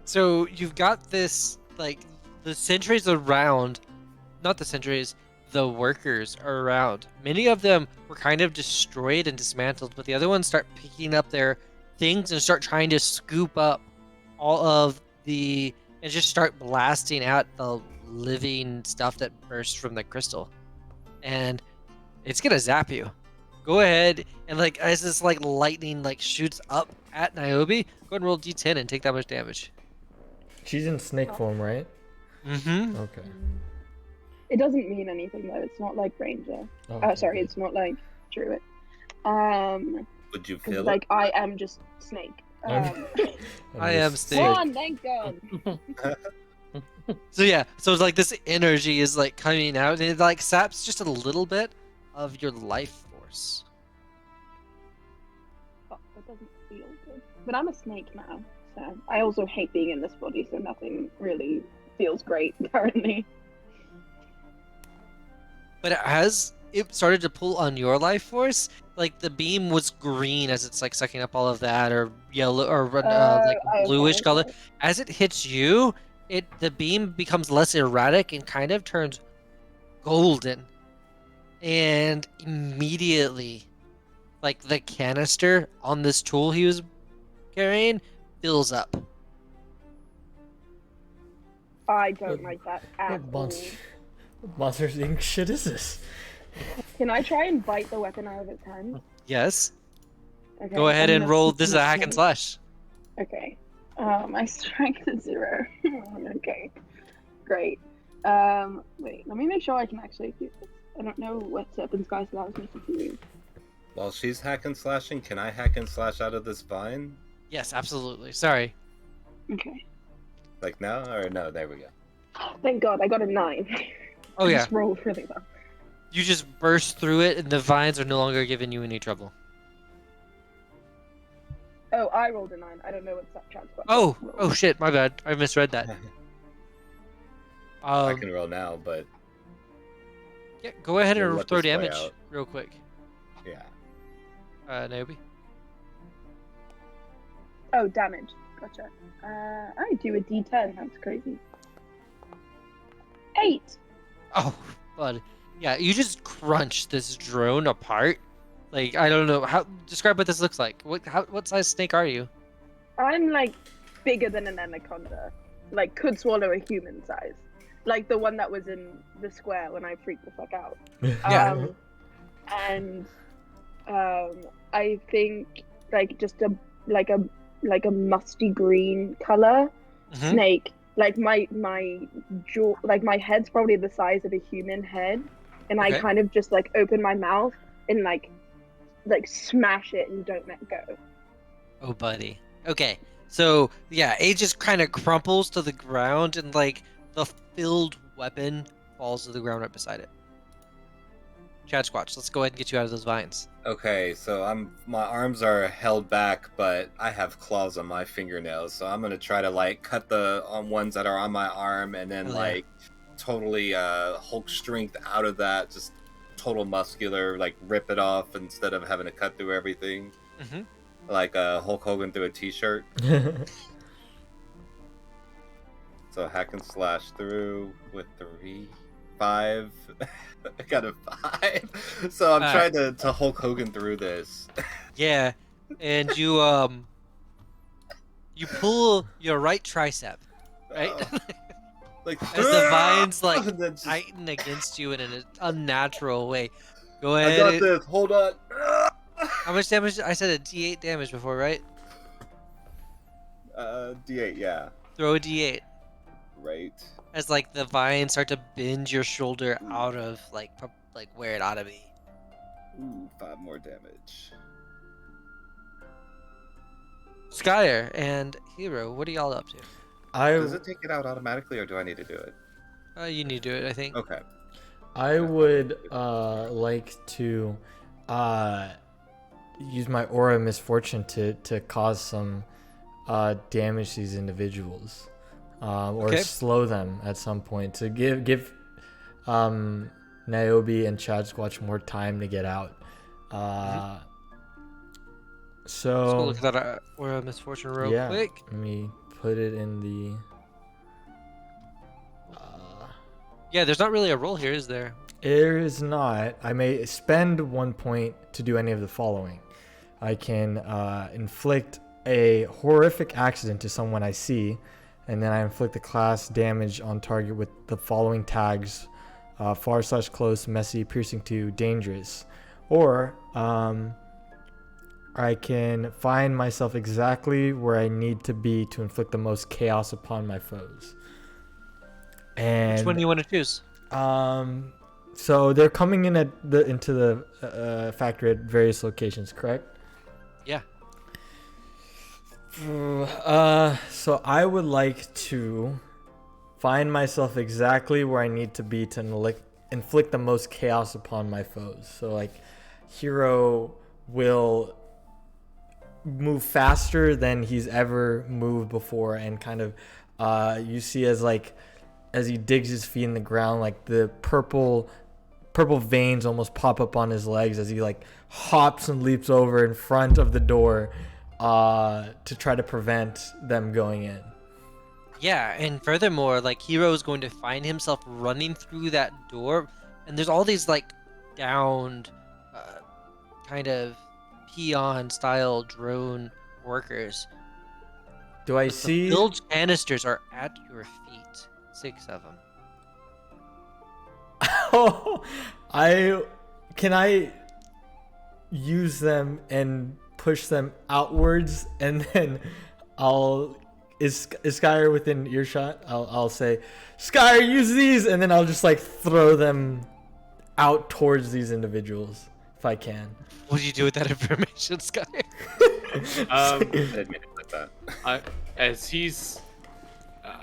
so you've got this, like, the sentries around, not the sentries, the workers are around. Many of them were kind of destroyed and dismantled, but the other ones start picking up their things and start trying to scoop up all of the, and just start blasting out the living stuff that burst from the crystal. And it's gonna zap you. Go ahead and like as this like lightning like shoots up at Niobe, go ahead and roll D10 and take that much damage. She's in snake form, right? Mm-hmm. Okay. It doesn't mean anything though. It's not like ranger. Oh, Sorry, okay. it's not like druid. Would you Because feel like I am just snake. I am just- snake. One, thank God. So yeah, so it's like this energy is like coming out and it like saps just a little bit of your life force. Fuck, that doesn't feel good. But I'm a snake now, so I also hate being in this body, so nothing really feels great currently. But as it started to pull on your life force, like the beam was green as it's like sucking up all of that, or yellow, or like bluish color. As it hits you, the beam becomes less erratic and kind of turns golden. And immediately, like the canister on this tool he was carrying fills up. I don't like that at What all. monster Inc. shit is this? Can I try and bite the weapon out of its hand? Yes. Okay, Go ahead I'm and gonna roll. keep This is a my hack and hand. slash. Okay. My strength is 0. Okay. Great. Wait, let me make sure I can actually do this. I don't know what Serpent's Guise allows me to do. While she's hack and slashing, can I hack and slash out of this vine? Yes, absolutely. Sorry. Okay. Like now? Or no, there we go. Thank God, I got a 9. Oh I yeah. just rolled really well. You just burst through it, and the vines are no longer giving you any trouble. Oh, I rolled a 9. I don't know what's that transport. Oh shit, my bad. I misread that. I can roll now, but Yeah, go ahead We'll and let throw this play damage out. real quick. yeah. Niobe. Oh, damage. Gotcha. I do a D10. That's crazy. 8. Oh, bud. Yeah, you just crunch this drone apart. Like, I don't know how. Describe what this looks like. What size snake are you? I'm like bigger than an anaconda. Like could swallow a human size. Like the one that was in the square when I freaked the fuck out. Yeah. And I think like just a musty green color Mhm. snake. Like my jaw, like my head's probably the size of a human head, and I Okay. kind of just like open my mouth and like smash it and don't let go. Oh, buddy. Okay, so yeah, it just kind of crumples to the ground, and like the filled weapon falls to the ground right beside it. Chad Squatch, let's go ahead and get you out of those vines. Okay, so my arms are held back, but I have claws on my fingernails, so I'm gonna try to like cut the ones that are on my arm, and then Hell yeah. like totally Hulk strength out of that, just total muscular, like rip it off instead of having to cut through everything, Mm-hmm. like Hulk Hogan through a t-shirt. So hack and slash through with 3, 5. I got a 5. So I'm trying to Hulk Hogan through this. Yeah, and you pull your right tricep, right? Like As the vines like and then just, tighten against you in an unnatural way. Go I ahead. got this. Hold on. How much damage? I said a D8 damage before, right? D8, yeah. Throw a D8 Right. as like the vines start to bend your shoulder out of like where it ought to be. Ooh, 5 more damage. Skyer and Hero, what are y'all up to? Does it take it out automatically, or do I need to do it? You need to do it, I think. Okay. I would like to use my aura of misfortune to cause some damage to these individuals, or Okay. slow them at some point to give Niobe and Chad Squatch more time to get out. Let's go So look at that Aura of Misfortune real yeah, quick. let me put it in the. Yeah, there's not really a roll here, is there? There is not. I may spend 1 point to do any of the following. I can inflict a horrific accident to someone I see, and then I inflict a class damage on target with the following tags: far/close, messy, piercing to, dangerous. Or I can find myself exactly where I need to be to inflict the most chaos upon my foes. And Which one do you want to choose? so they're coming in into the factory at various locations, correct? Yeah. So I would like to find myself exactly where I need to be to inflict the most chaos upon my foes. So like, Hero will move faster than he's ever moved before, and kind of you see as he digs his feet in the ground, like the purple veins almost pop up on his legs as he like hops and leaps over in front of the door to try to prevent them going in. Yeah, and furthermore, like Hero is going to find himself running through that door, and there's all these like downed, kind of peon style drone workers. Do I But see? the filled canisters are at your feet. 6 of them. Can I use them and push them outwards, and then is Skyer within earshot? I'll say, Skyer, use these, and then I'll just like throw them out towards these individuals if I can. What do you do with that information, Sky? I didn't mean it like that.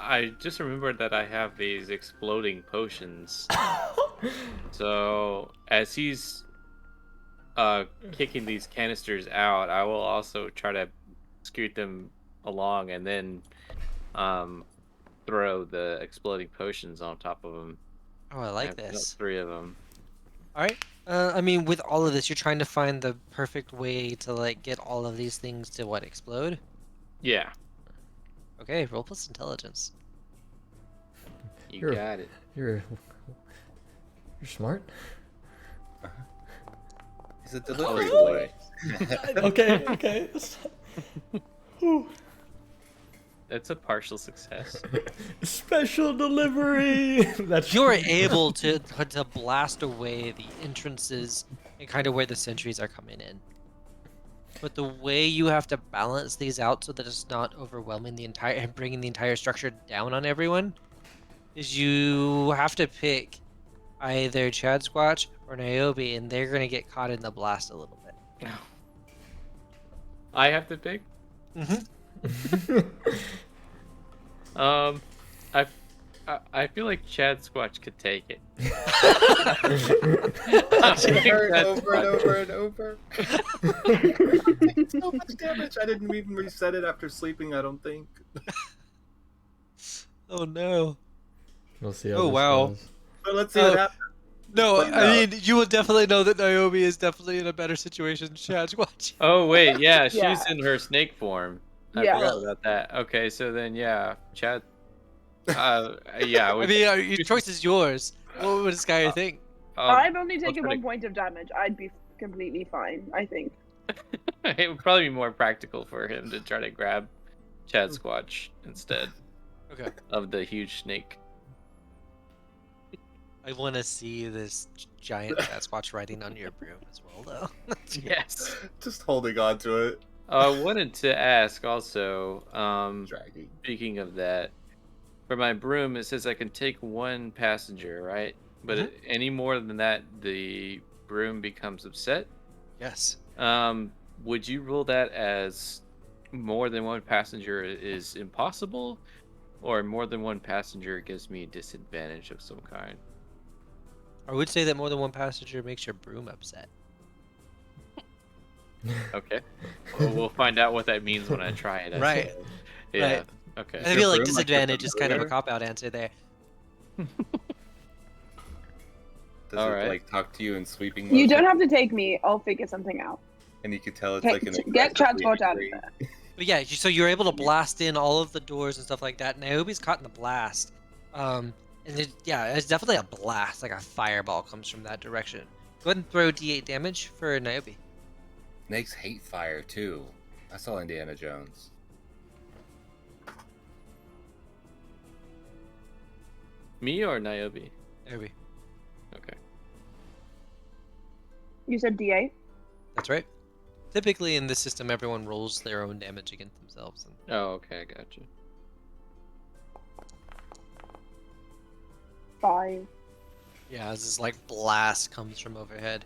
I just remembered that I have these exploding potions. So as he's kicking these canisters out, I will also try to scoot them along and then throw the exploding potions on top of them. Oh, I like this. 3 of them. All right. I mean, with all of this, you're trying to find the perfect way to like get all of these things to what explode. Yeah, Okay, roll plus intelligence. you You're- got it. You're smart. He's a delivery Oh, boy. Okay. That's a partial success. Special delivery. That's You're able to blast away the entrances and kind of where the sentries are coming in. But the way you have to balance these out so that it's not overwhelming the entire and bringing the entire structure down on everyone is you have to pick either Chad Squatch or Niobe, and they're gonna get caught in the blast a little bit. I have to pick. Mm-hmm. I, I feel like Chad Squatch could take it. I think Over and that's over and fine. over and over. I'm taking so much damage. I didn't even reset it after sleeping, I don't think. Oh no. We'll see how Oh this wow. goes. But let's see what Oh, happens. no, Play it I out. mean, you will definitely know that Niobe is definitely in a better situation than Chad's watching. Oh wait, yeah, she's Yeah. in her snake form. I Yeah. forgot about that. Okay, so then yeah, Chad. Yeah, I mean, your choice is yours. What would this guy Uh, think? I've only I'll taken try to- 1 point of damage. I'd be completely fine, I think. it would probably be more practical for him to try to grab Chad Squatch instead Okay. of the huge snake. I want to see this giant Sasquatch riding on your broom as well, though. Yes. Just holding on to it. I wanted to ask also, Dragging. speaking of that, for my broom, it says I can take 1 passenger, right? But Mhm. any more than that, the broom becomes upset. Yes. Would you rule that as more than 1 passenger is impossible, or more than 1 passenger gives me a disadvantage of some kind? I would say that more than one passenger makes your broom upset. Okay. Well, we'll find out what that means when I try it. I Right. suppose. Yeah. Right. Okay. I feel like broom like your disadvantage is kind of a familiar? cop-out answer there. Does All it right. like talk to you in sweeping You motion? don't have to take me. I'll figure something out. And you can tell it's Take- like an get Chad aggressively Squatch out of angry- there. But yeah, so you're able to blast in all of the doors and stuff like that. Niobe's caught in the blast. And it's definitely a blast, like a fireball comes from that direction. Go ahead and throw D8 damage for Niobe. Snakes hate fire too. I saw Indiana Jones. Me or Niobe? Niobe. Okay. You said D8? That's right. Typically in this system, everyone rolls their own damage against themselves. And Oh, okay, I got you. 5. yeah, as this like blast comes from overhead.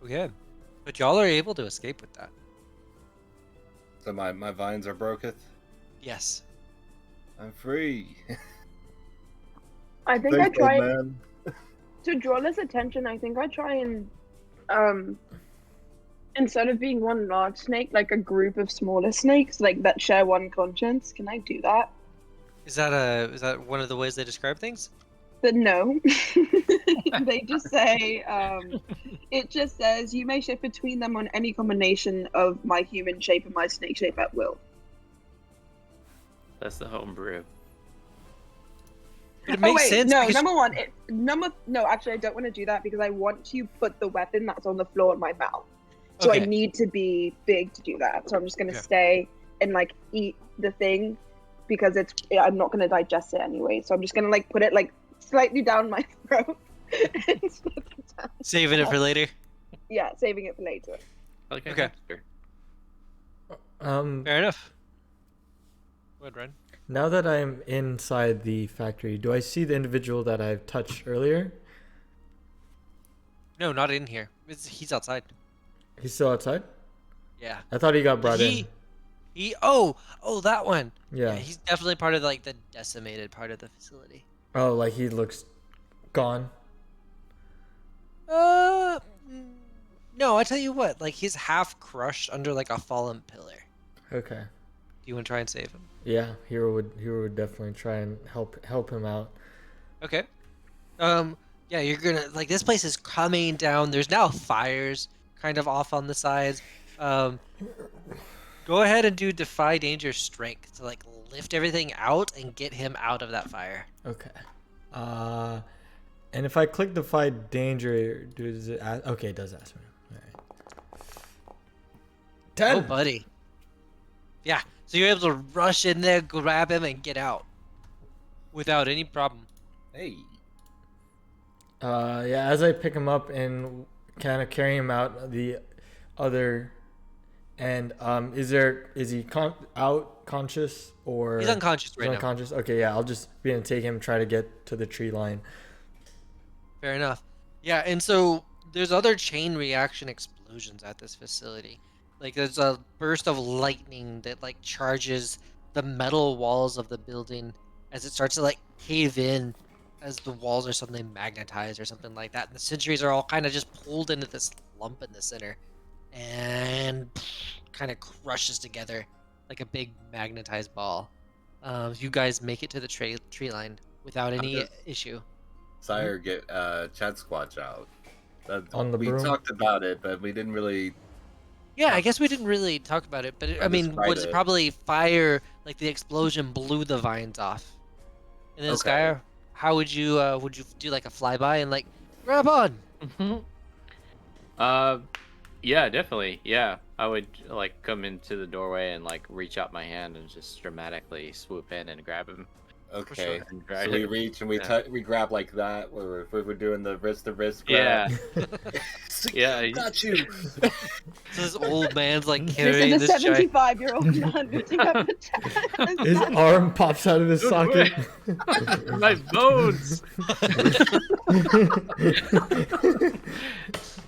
Okay. But y'all are able to escape with that. So my vines are broketh. Yes. I'm free. I think Thanks, I try old man. to draw less attention. I think I try and instead of being one large snake, like a group of smaller snakes, like that share one conscience. Can I do that? Is that one of the ways they describe things? But no, they just say it just says you may shift between them on any combination of my human shape and my snake shape at will. That's the homebrew. But it makes sense. No, because- no, actually, I don't want to do that because I want to put the weapon that's on the floor in my mouth. So I Okay. need to be big to do that. So I'm just gonna Okay. stay and like eat the thing because I'm not gonna digest it anyway. So I'm just gonna like put it like slightly down my throat. and stuff it down. Saving it for later. Yeah, saving it for later. Like a Okay. hamster. Fair enough. Go ahead, Ryan. Now that I'm inside the factory, do I see the individual that I've touched earlier? No, not in here. He's outside. He's still outside? Yeah. I thought he got brought in. Oh, that one. Yeah. He's definitely part of like the decimated part of the facility. Oh, like he looks gone. Mm, no, I tell you what, like he's half crushed under like a fallen pillar. Okay. Do you want to try and save him? Yeah, Hero would definitely try and help him out. Okay. Yeah, you're gonna like this place is coming down. There's now fires kind of off on the sides. Go ahead and do defy danger strength to like lift everything out and get him out of that fire. Okay. And if I click defy danger, does it ask? Okay, it does ask me. All right. 10. Oh, buddy. Yeah, so you're able to rush in there, grab him, and get out without any problem. Hey. Yeah, as I pick him up and kind of carry him out the other end, is he conscious or He's unconscious he's right now. unconscious? Okay, yeah, I'll just be able to take him and try to get to the tree line. Fair enough. Yeah, and so there's other chain reaction explosions at this facility. Like there's a burst of lightning that like charges the metal walls of the building as it starts to like cave in as the walls are suddenly magnetized or something like that. And the sentries are all kind of just pulled into this lump in the center and kind of crushes together like a big magnetized ball. You guys make it to the tree line without How any does issue. Sire get Chad Squatch out? On the We broom. talked about it, but we didn't really Yeah, I talk guess we didn't really talk about it, but I or mean, describe was it it. probably fire? Like the explosion blew the vines off. And then Okay. Skyr, how would you do like a flyby and like grab on? uh, yeah, definitely. Yeah, I would like come into the doorway and like reach out my hand and just dramatically swoop in and grab him. Okay. And So drag we it. reach and we Yeah. we grab like that. We're doing the wrist to wrist grab. Yeah, yeah. Got you. So this old man's like This carrying is a this giant. 75-year-old man lifting up the chest. His arm pops out of his Good socket. My bones.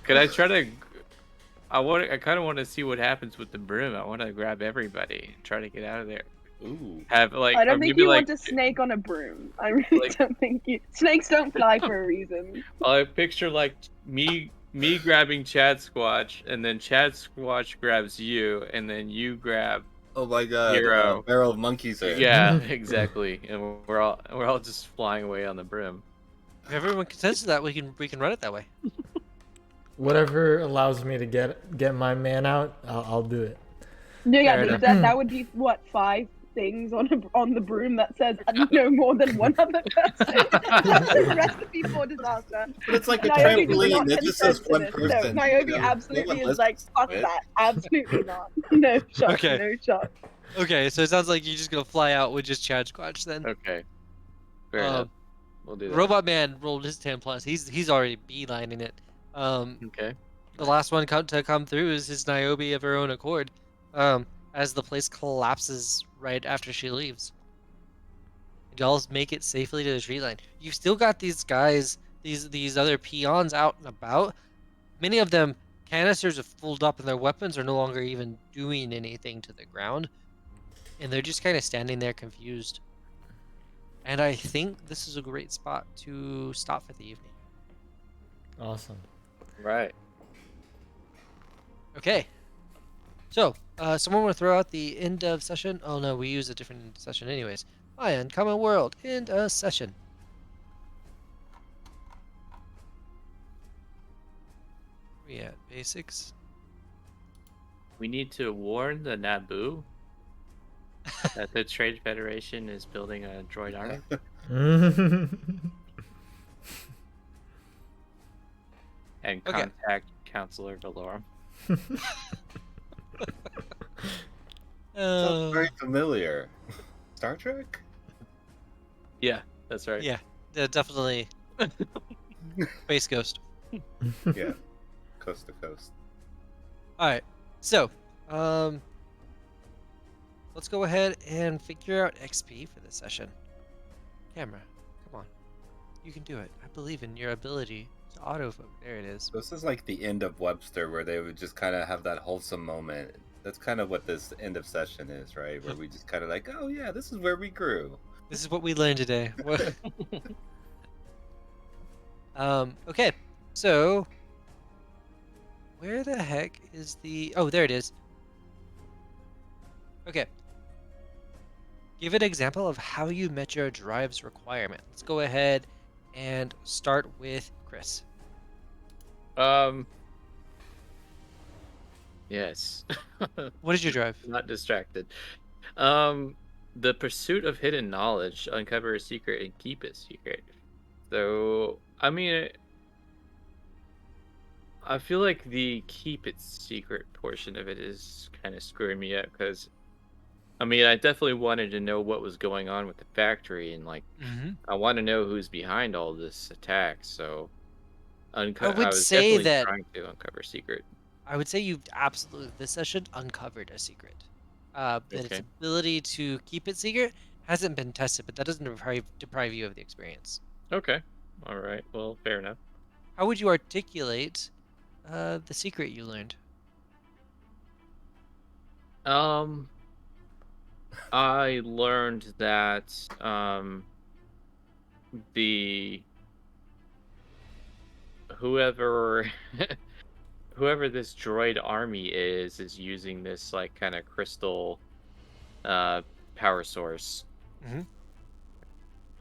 Could I try to? I kind of want to see what happens with the broom. I want to grab everybody and try to get out of there. Ooh. Have like, I or don't think maybe you like, want a snake on a broom. I really like- don't think you. Snakes don't fly for a reason. I picture like me grabbing Chad Squatch, and then Chad Squatch grabs you, and then you grab. Oh my god. Hero. Barrel of monkeys are. Yeah, exactly. And we're all just flying away on the broom. If everyone consents to that, we can run it that way. Whatever allows me to get my man out, I'll do it. No, yeah, Fair but enough. that would be what 5 things on the broom that says no more than one other person. That's a recipe for disaster. But it's like a Niobe does trampoline. not It just says consent to one this. person. No, Niobe you know? absolutely No one is like, listens fuck to it. that. Absolutely not. No shot. Okay. No shot. Okay, so it sounds like you're just gonna fly out with just Chad Squatch then. Okay. Fair enough. Um, We'll do that. Robot Man rolled his 10+. He's already beelining it. Okay. The last one to come through is his Niobe of her own accord. As the place collapses right after she leaves. Y'all make it safely to the tree line. You've still got these guys, these other peons out and about. Many of them canisters have filled up and their weapons are no longer even doing anything to the ground. And they're just kind of standing there confused. And I think this is a great spot to stop for the evening. Awesome. Right. Okay. So, someone want to throw out the end of session? Oh no, we use a different session anyways. My Uncommon World, end of session. Where we at? Basics? We need to warn the Naboo that the Trade Federation is building a droid army. And Okay. contact Counselor Valorum. Sounds very familiar. Star Trek? Yeah, that's right. Yeah, definitely. Space Ghost. Yeah. Coast to coast. Alright, so, let's go ahead and figure out XP for this session. Camera, come on. You can do it. I believe in your ability to autofocus. There it is. This is like the end of Webster where they would just kind of have that wholesome moment. That's kind of what this end of session is, right? Where we just kind of like, oh yeah, this is where we grew. This is what we learned today. Okay, so where the heck is the? Oh, there it is. Okay. Give an example of how you met your drive's requirement. Let's go ahead and start with Chris. Yes. What is your drive? Not distracted. The pursuit of hidden knowledge, uncover a secret and keep it secret. So, I mean, I feel like the keep it secret portion of it is kind of screwing me up because, I mean, I definitely wanted to know what was going on with the factory and like, Mm-hmm. I want to know who's behind all this attack. So, I would I was say definitely that trying to uncover a secret. I would say you've absolutely this session uncovered a secret. That its Okay. ability to keep it secret hasn't been tested, but that doesn't deprive you of the experience. Okay. All right. Well, fair enough. How would you articulate the secret you learned? Um, I learned that the whoever whoever this droid army is using this like kind of crystal uh power source. Mm-hmm.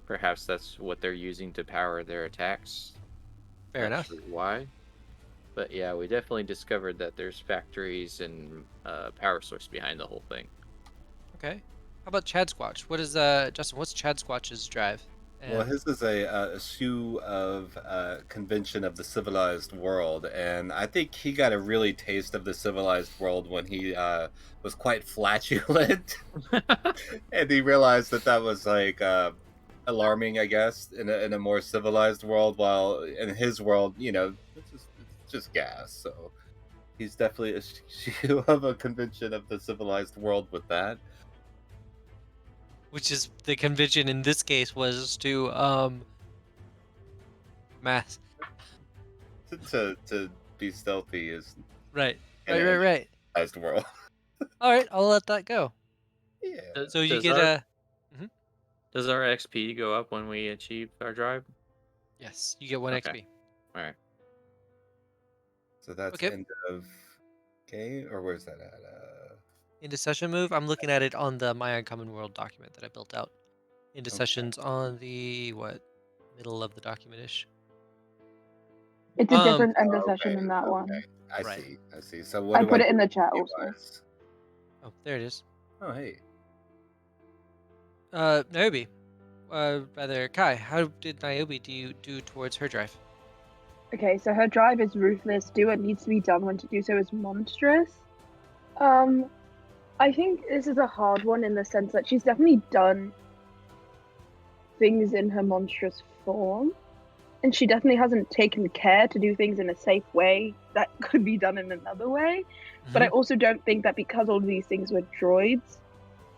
Perhaps that's what they're using to power their attacks. Fair Not enough. sure why. But yeah, we definitely discovered that there's factories and power source behind the whole thing. Okay. How about Chad Squatch? What is Justin? What's Chad Squatch's drive? Well, And his is a shoe of convention of the civilized world, and I think he got a really taste of the civilized world when he was quite flatulent, and he realized that that was like alarming, I guess, in a more civilized world. While in his world, it's just gas. So he's definitely a shoe of a convention of the civilized world with that. which is the convention in this case was to mass. To be stealthy is Right. in Right. Right. a Right. civilized world. All right. I'll let that go. Yeah. So you Does get our a. does our XP go up when we achieve our drive? Yes, you get 1 Okay. XP. All right. So that's Okay. end of game, or where's that at? Into session move. I'm looking at it on the My Uncommon World document that I built out. Into Okay. sessions on the what middle of the document ish. It's a different end of Okay, session in that one. I Right. see. I see. So what I do put I it in do the chat you also. guys? Oh, there it is. Oh, hey. Niobe. Rather Kai. How did Niobe do towards her drive? Okay, so her drive is ruthless. Do what needs to be done when to do so is monstrous. I think this is a hard one in the sense that she's definitely done things in her monstrous form, and she definitely hasn't taken care to do things in a safe way that could be done in another way. But I also don't think that because all of these things were droids,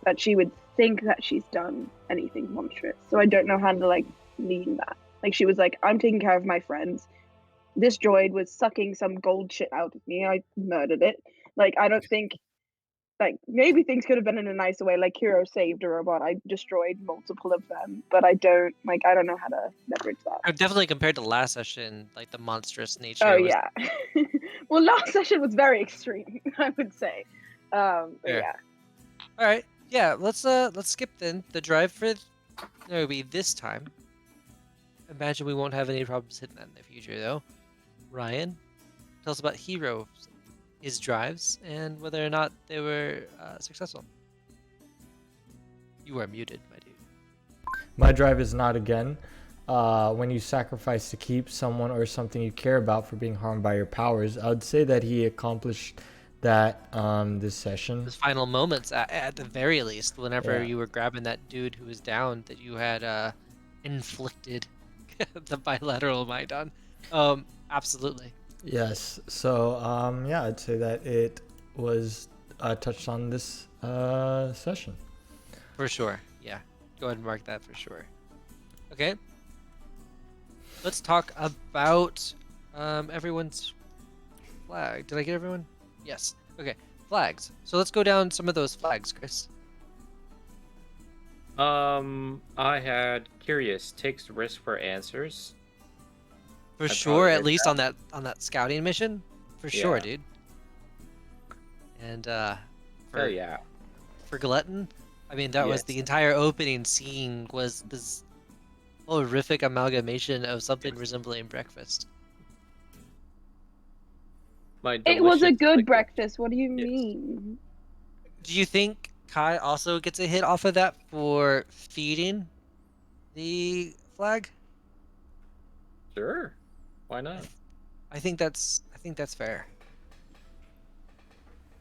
that she would think that she's done anything monstrous. So I don't know how to like mean that. Like she was like, I'm taking care of my friends. This droid was sucking some gold shit out of me. I murdered it. Like I don't think like maybe things could have been in a nicer way. Like Hero saved a robot. I destroyed multiple of them, but I don't know how to leverage that. Definitely compared to last session, like the monstrous nature. Oh was yeah. Well, last session was very extreme, I would say. But Fair. yeah. All right. Yeah. Let's skip then the drive for Niobe this time. Imagine we won't have any problems hitting that in the future though. Ryan, tell us about Hero, his drives, and whether or not they were successful. You are muted, my dude. My drive is not again. When you sacrifice to keep someone or something you care about for being harmed by your powers, I would say that he accomplished that this session. His final moments, at the very least, whenever Yeah. you were grabbing that dude who was down, that you had inflicted the bilateral might on. Absolutely. Yes. So yeah, I'd say that it was touched on this session. For sure. Yeah. Go ahead and mark that for sure. Okay. Let's talk about everyone's flag. Did I get everyone? Yes. Okay. Flags. So let's go down some of those flags, Chris. I had curious takes risk for answers. For I sure, probably at heard least on that scouting mission. For sure, Yeah. dude. And Hell yeah. for Glutton, I mean that was Yes. the entire opening scene was this horrific amalgamation of something resembling breakfast. My It was a delicious, good like, breakfast. What do you Yes. mean? Do you think Kai also gets a hit off of that for feeding the flag? Sure. Why not? I think that's fair.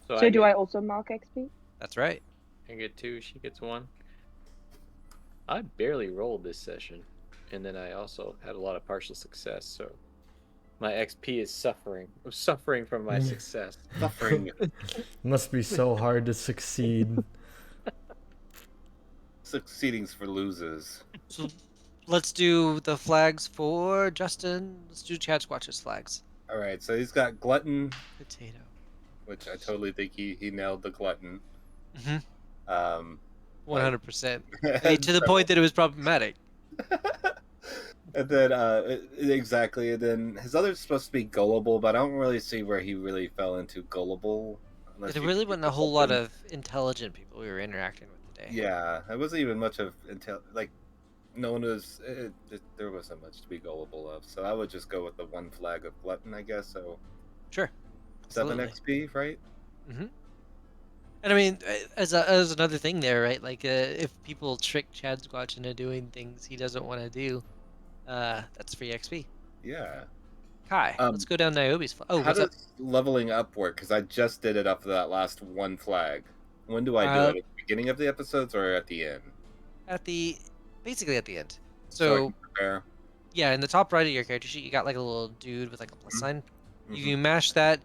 So do I also mark XP? That's right. I get 2, she gets 1. I barely rolled this session, and then I also had a lot of partial success, so my XP is suffering. I'm suffering from my success. Suffering. Must be so hard to succeed. Succeeding's for losers. So let's do the flags for Justin. Let's do Chad Squatch's flags. All right, so he's got glutton, Potato. which I totally think he nailed the glutton. Mm-hmm. Um, like 100%. and To the point that it was problematic. and then exactly, and then his other's supposed to be gullible, but I don't really see where he really fell into gullible Yeah, unless there you really think wasn't a of whole lot something. of intelligent people we were interacting with today. Yeah, it wasn't even much of until like no one was. There wasn't much to be gullible of, so I would just go with the one flag of glutton, I guess. So Sure. 7 Absolutely. XP, right? Mm-hmm. And I mean, as another thing there, right? Like, if people trick Chad Squatch into doing things he doesn't want to do, that's free XP. Yeah. Kai, let's Um, go down Niobe's. Oh, how what's up? does leveling up work? Because I just did it up for that last one flag. When do I do Uh, it? At the beginning of the episodes or at the end? at the basically at the end. So I So can prepare. yeah, in the top right of your character sheet, you got like a little dude with like a plus sign. You Mm-hmm. can mash that.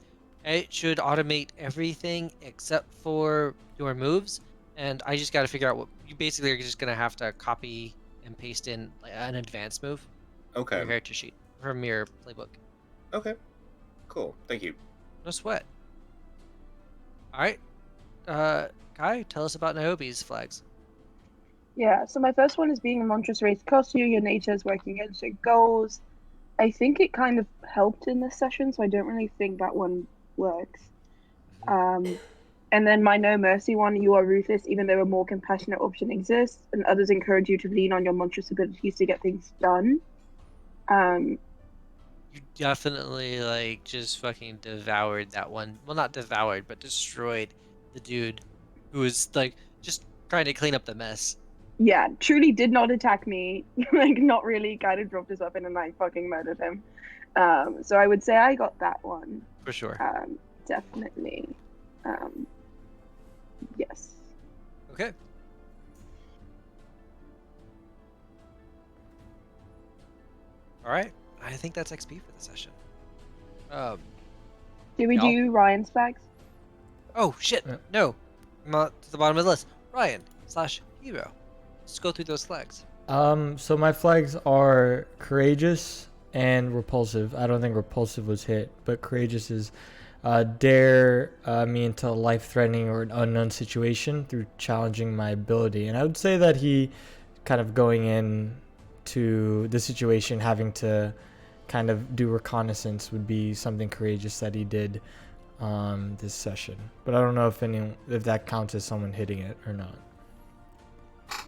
It should automate everything except for your moves. And I just got to figure out what you basically are just gonna have to copy and paste in like, an advanced move from Okay. your character sheet from your playbook. Okay. Cool. Thank you. No sweat. All right, Kai, tell us about Niobe's flags. Yeah, so my first one is being a monstrous race costs you, your nature is working against your goals. I think it kind of helped in this session, so I don't really think that one works. Um, and then my no mercy one, you are ruthless, even though a more compassionate option exists, and others encourage you to lean on your monstrous abilities to get things done. Um, You definitely like just fucking devoured that one. Well, not devoured, but destroyed the dude who was like just trying to clean up the mess. yeah, truly did not attack me, like not really kind of dropped his weapon and like fucking murdered him. So I would say I got that one. For sure. Definitely. Um, yes. Okay. All right. I think that's XP for the session. Um. Did we Y'all? do Ryan's flags? Oh shit. Yeah. No. I'm at the bottom of the list. Ryan/hero. Let's go through those flags. So my flags are courageous and repulsive. I don't think repulsive was hit, but courageous is dare me into a life-threatening or an unknown situation through challenging my ability. And I would say that he kind of going in to the situation having to kind of do reconnaissance would be something courageous that he did this session. But I don't know if that counts as someone hitting it or not.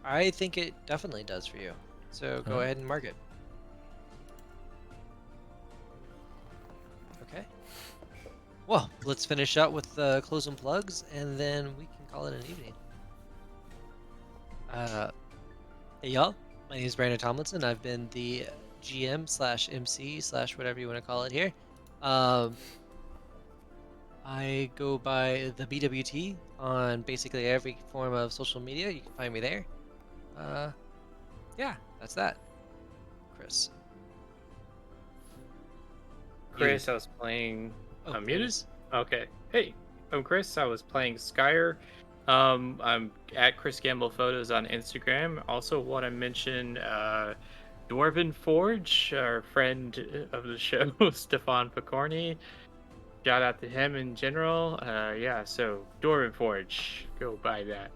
I think it definitely does for you. So go ahead and mark it. Okay. Well, let's finish up with the closing plugs, and then we can call it an evening. Hey y'all, my name is Brandon Tomlinson. I've been the GM/MC/ whatever you want to call it here. I go by the BWT on basically every form of social media. You can find me there. Yeah, that's that. Chris. Chris, I was playing. Oh, I'm there it muted. is. Okay. Hey, I'm Chris. I was playing Skyer. I'm at Chris Gamble Photos on Instagram. Also, want to mention Dwarven Forge, our friend of the show, Stefan Picorni. Shout out to him in general. Yeah, so Dwarven Forge, go buy that.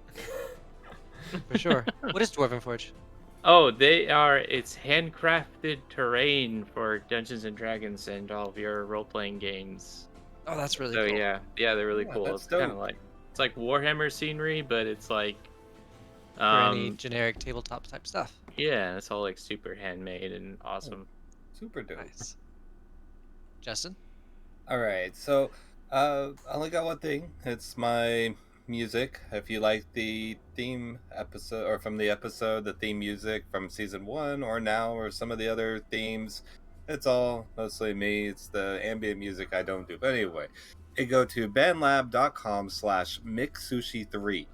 For sure. What is Dwarven Forge? Oh, it's handcrafted terrain for Dungeons and Dragons and all of your role-playing games. Oh, that's really So cool. yeah, they're really Yeah, cool. that's It's kind of dope. like Warhammer scenery, but it's like For any generic tabletop type stuff. yeah, it's all like super handmade and awesome. Super dope. Nice. Justin? All right, so I only got one thing. It's my music. If you like the theme episode, or from the episode, the theme music from season 1, or now, or some of the other themes, it's all mostly me. It's the ambient music I don't do. But anyway, you go to bandlab.com/mixsushi3.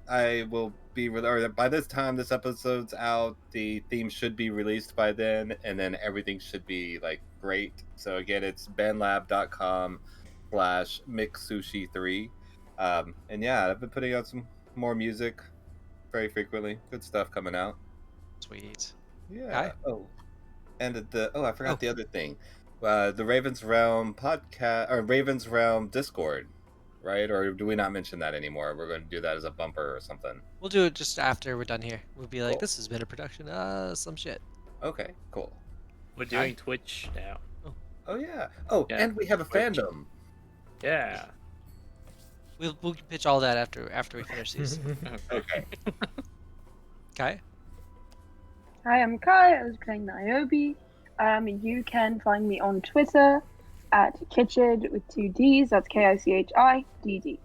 I will be or by this time this episode's out, the theme should be released by then, and then everything should be like great. So again, it's bandlab.com/mixsushi3. And yeah, I've been putting out some more music very frequently. Good stuff coming out. Sweet. Yeah. Kai? Oh, and I Oh, forgot the other thing. The Ravens Realm podcast or Ravens Realm Discord, right? Or do we not mention that anymore? We're going to do that as a bumper or something. we'll do it just after we're done here. We'll be like, Cool. this has been a production. Some shit. Okay, cool. We're Kai? doing Twitch now. Oh, Oh yeah. Oh, Yeah, and we have a Twitch. fandom. Yeah. we'll pitch all that after we finish these. Okay. Kai? Hi, I'm Kai. I was playing Niobe. You can find me on Twitter at Kitchid with 2 Ds. That's KICHIDD.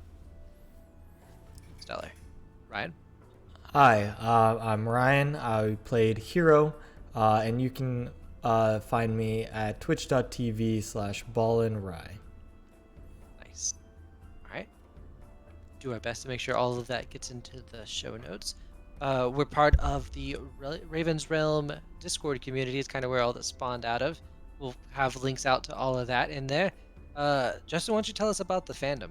Stellar. Ryan? Hi, I'm Ryan. I played Hero, and you can find me at twitch.tv/ballandrye. Nice. All right. Do our best to make sure all of that gets into the show notes. We're part of the Ravens Realm Discord community. It's kind of where all that spawned out of. We'll have links out to all of that in there. Justin, why don't you tell us about the fandom?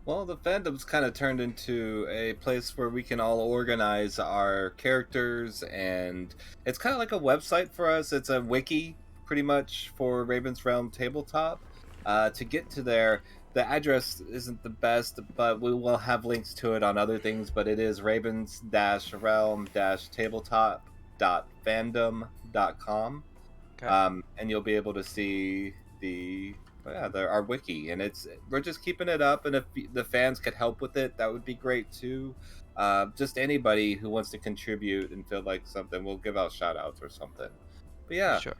Well, the fandom's kind of turned into a place where we can all organize our characters, and it's kind of like a website for us. It's a wiki, pretty much, for Raven's Realm Tabletop. To get to there, the address isn't the best, but we will have links to it on other things. But it is ravens-realm-tabletop.fandom.com. Okay. And you'll be able to see our wiki, and we're just keeping it up, and if the fans could help with it, that would be great too. Just anybody who wants to contribute and feel like something, we'll give out shout outs or something. But yeah, Sure.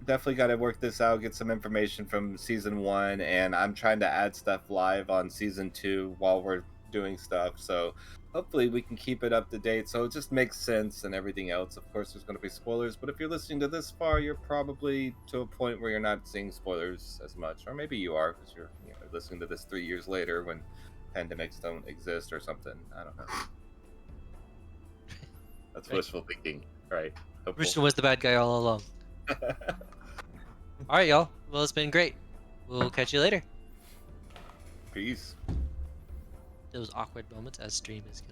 definitely got to work this out, get some information from season 1, and I'm trying to add stuff live on season 2 while we're doing stuff, so hopefully we can keep it up to date so it just makes sense and everything else. Of course there's going to be spoilers, but if you're listening to this far, you're probably to a point where you're not seeing spoilers as much, or maybe you are because you're listening to this 3 years later when pandemics don't exist or something. I don't know. That's Right. wishful thinking, right? Richard was the bad guy all along. All right, y'all. Well, it's been great. We'll catch you later. Peace. Those awkward moments as stream is killing.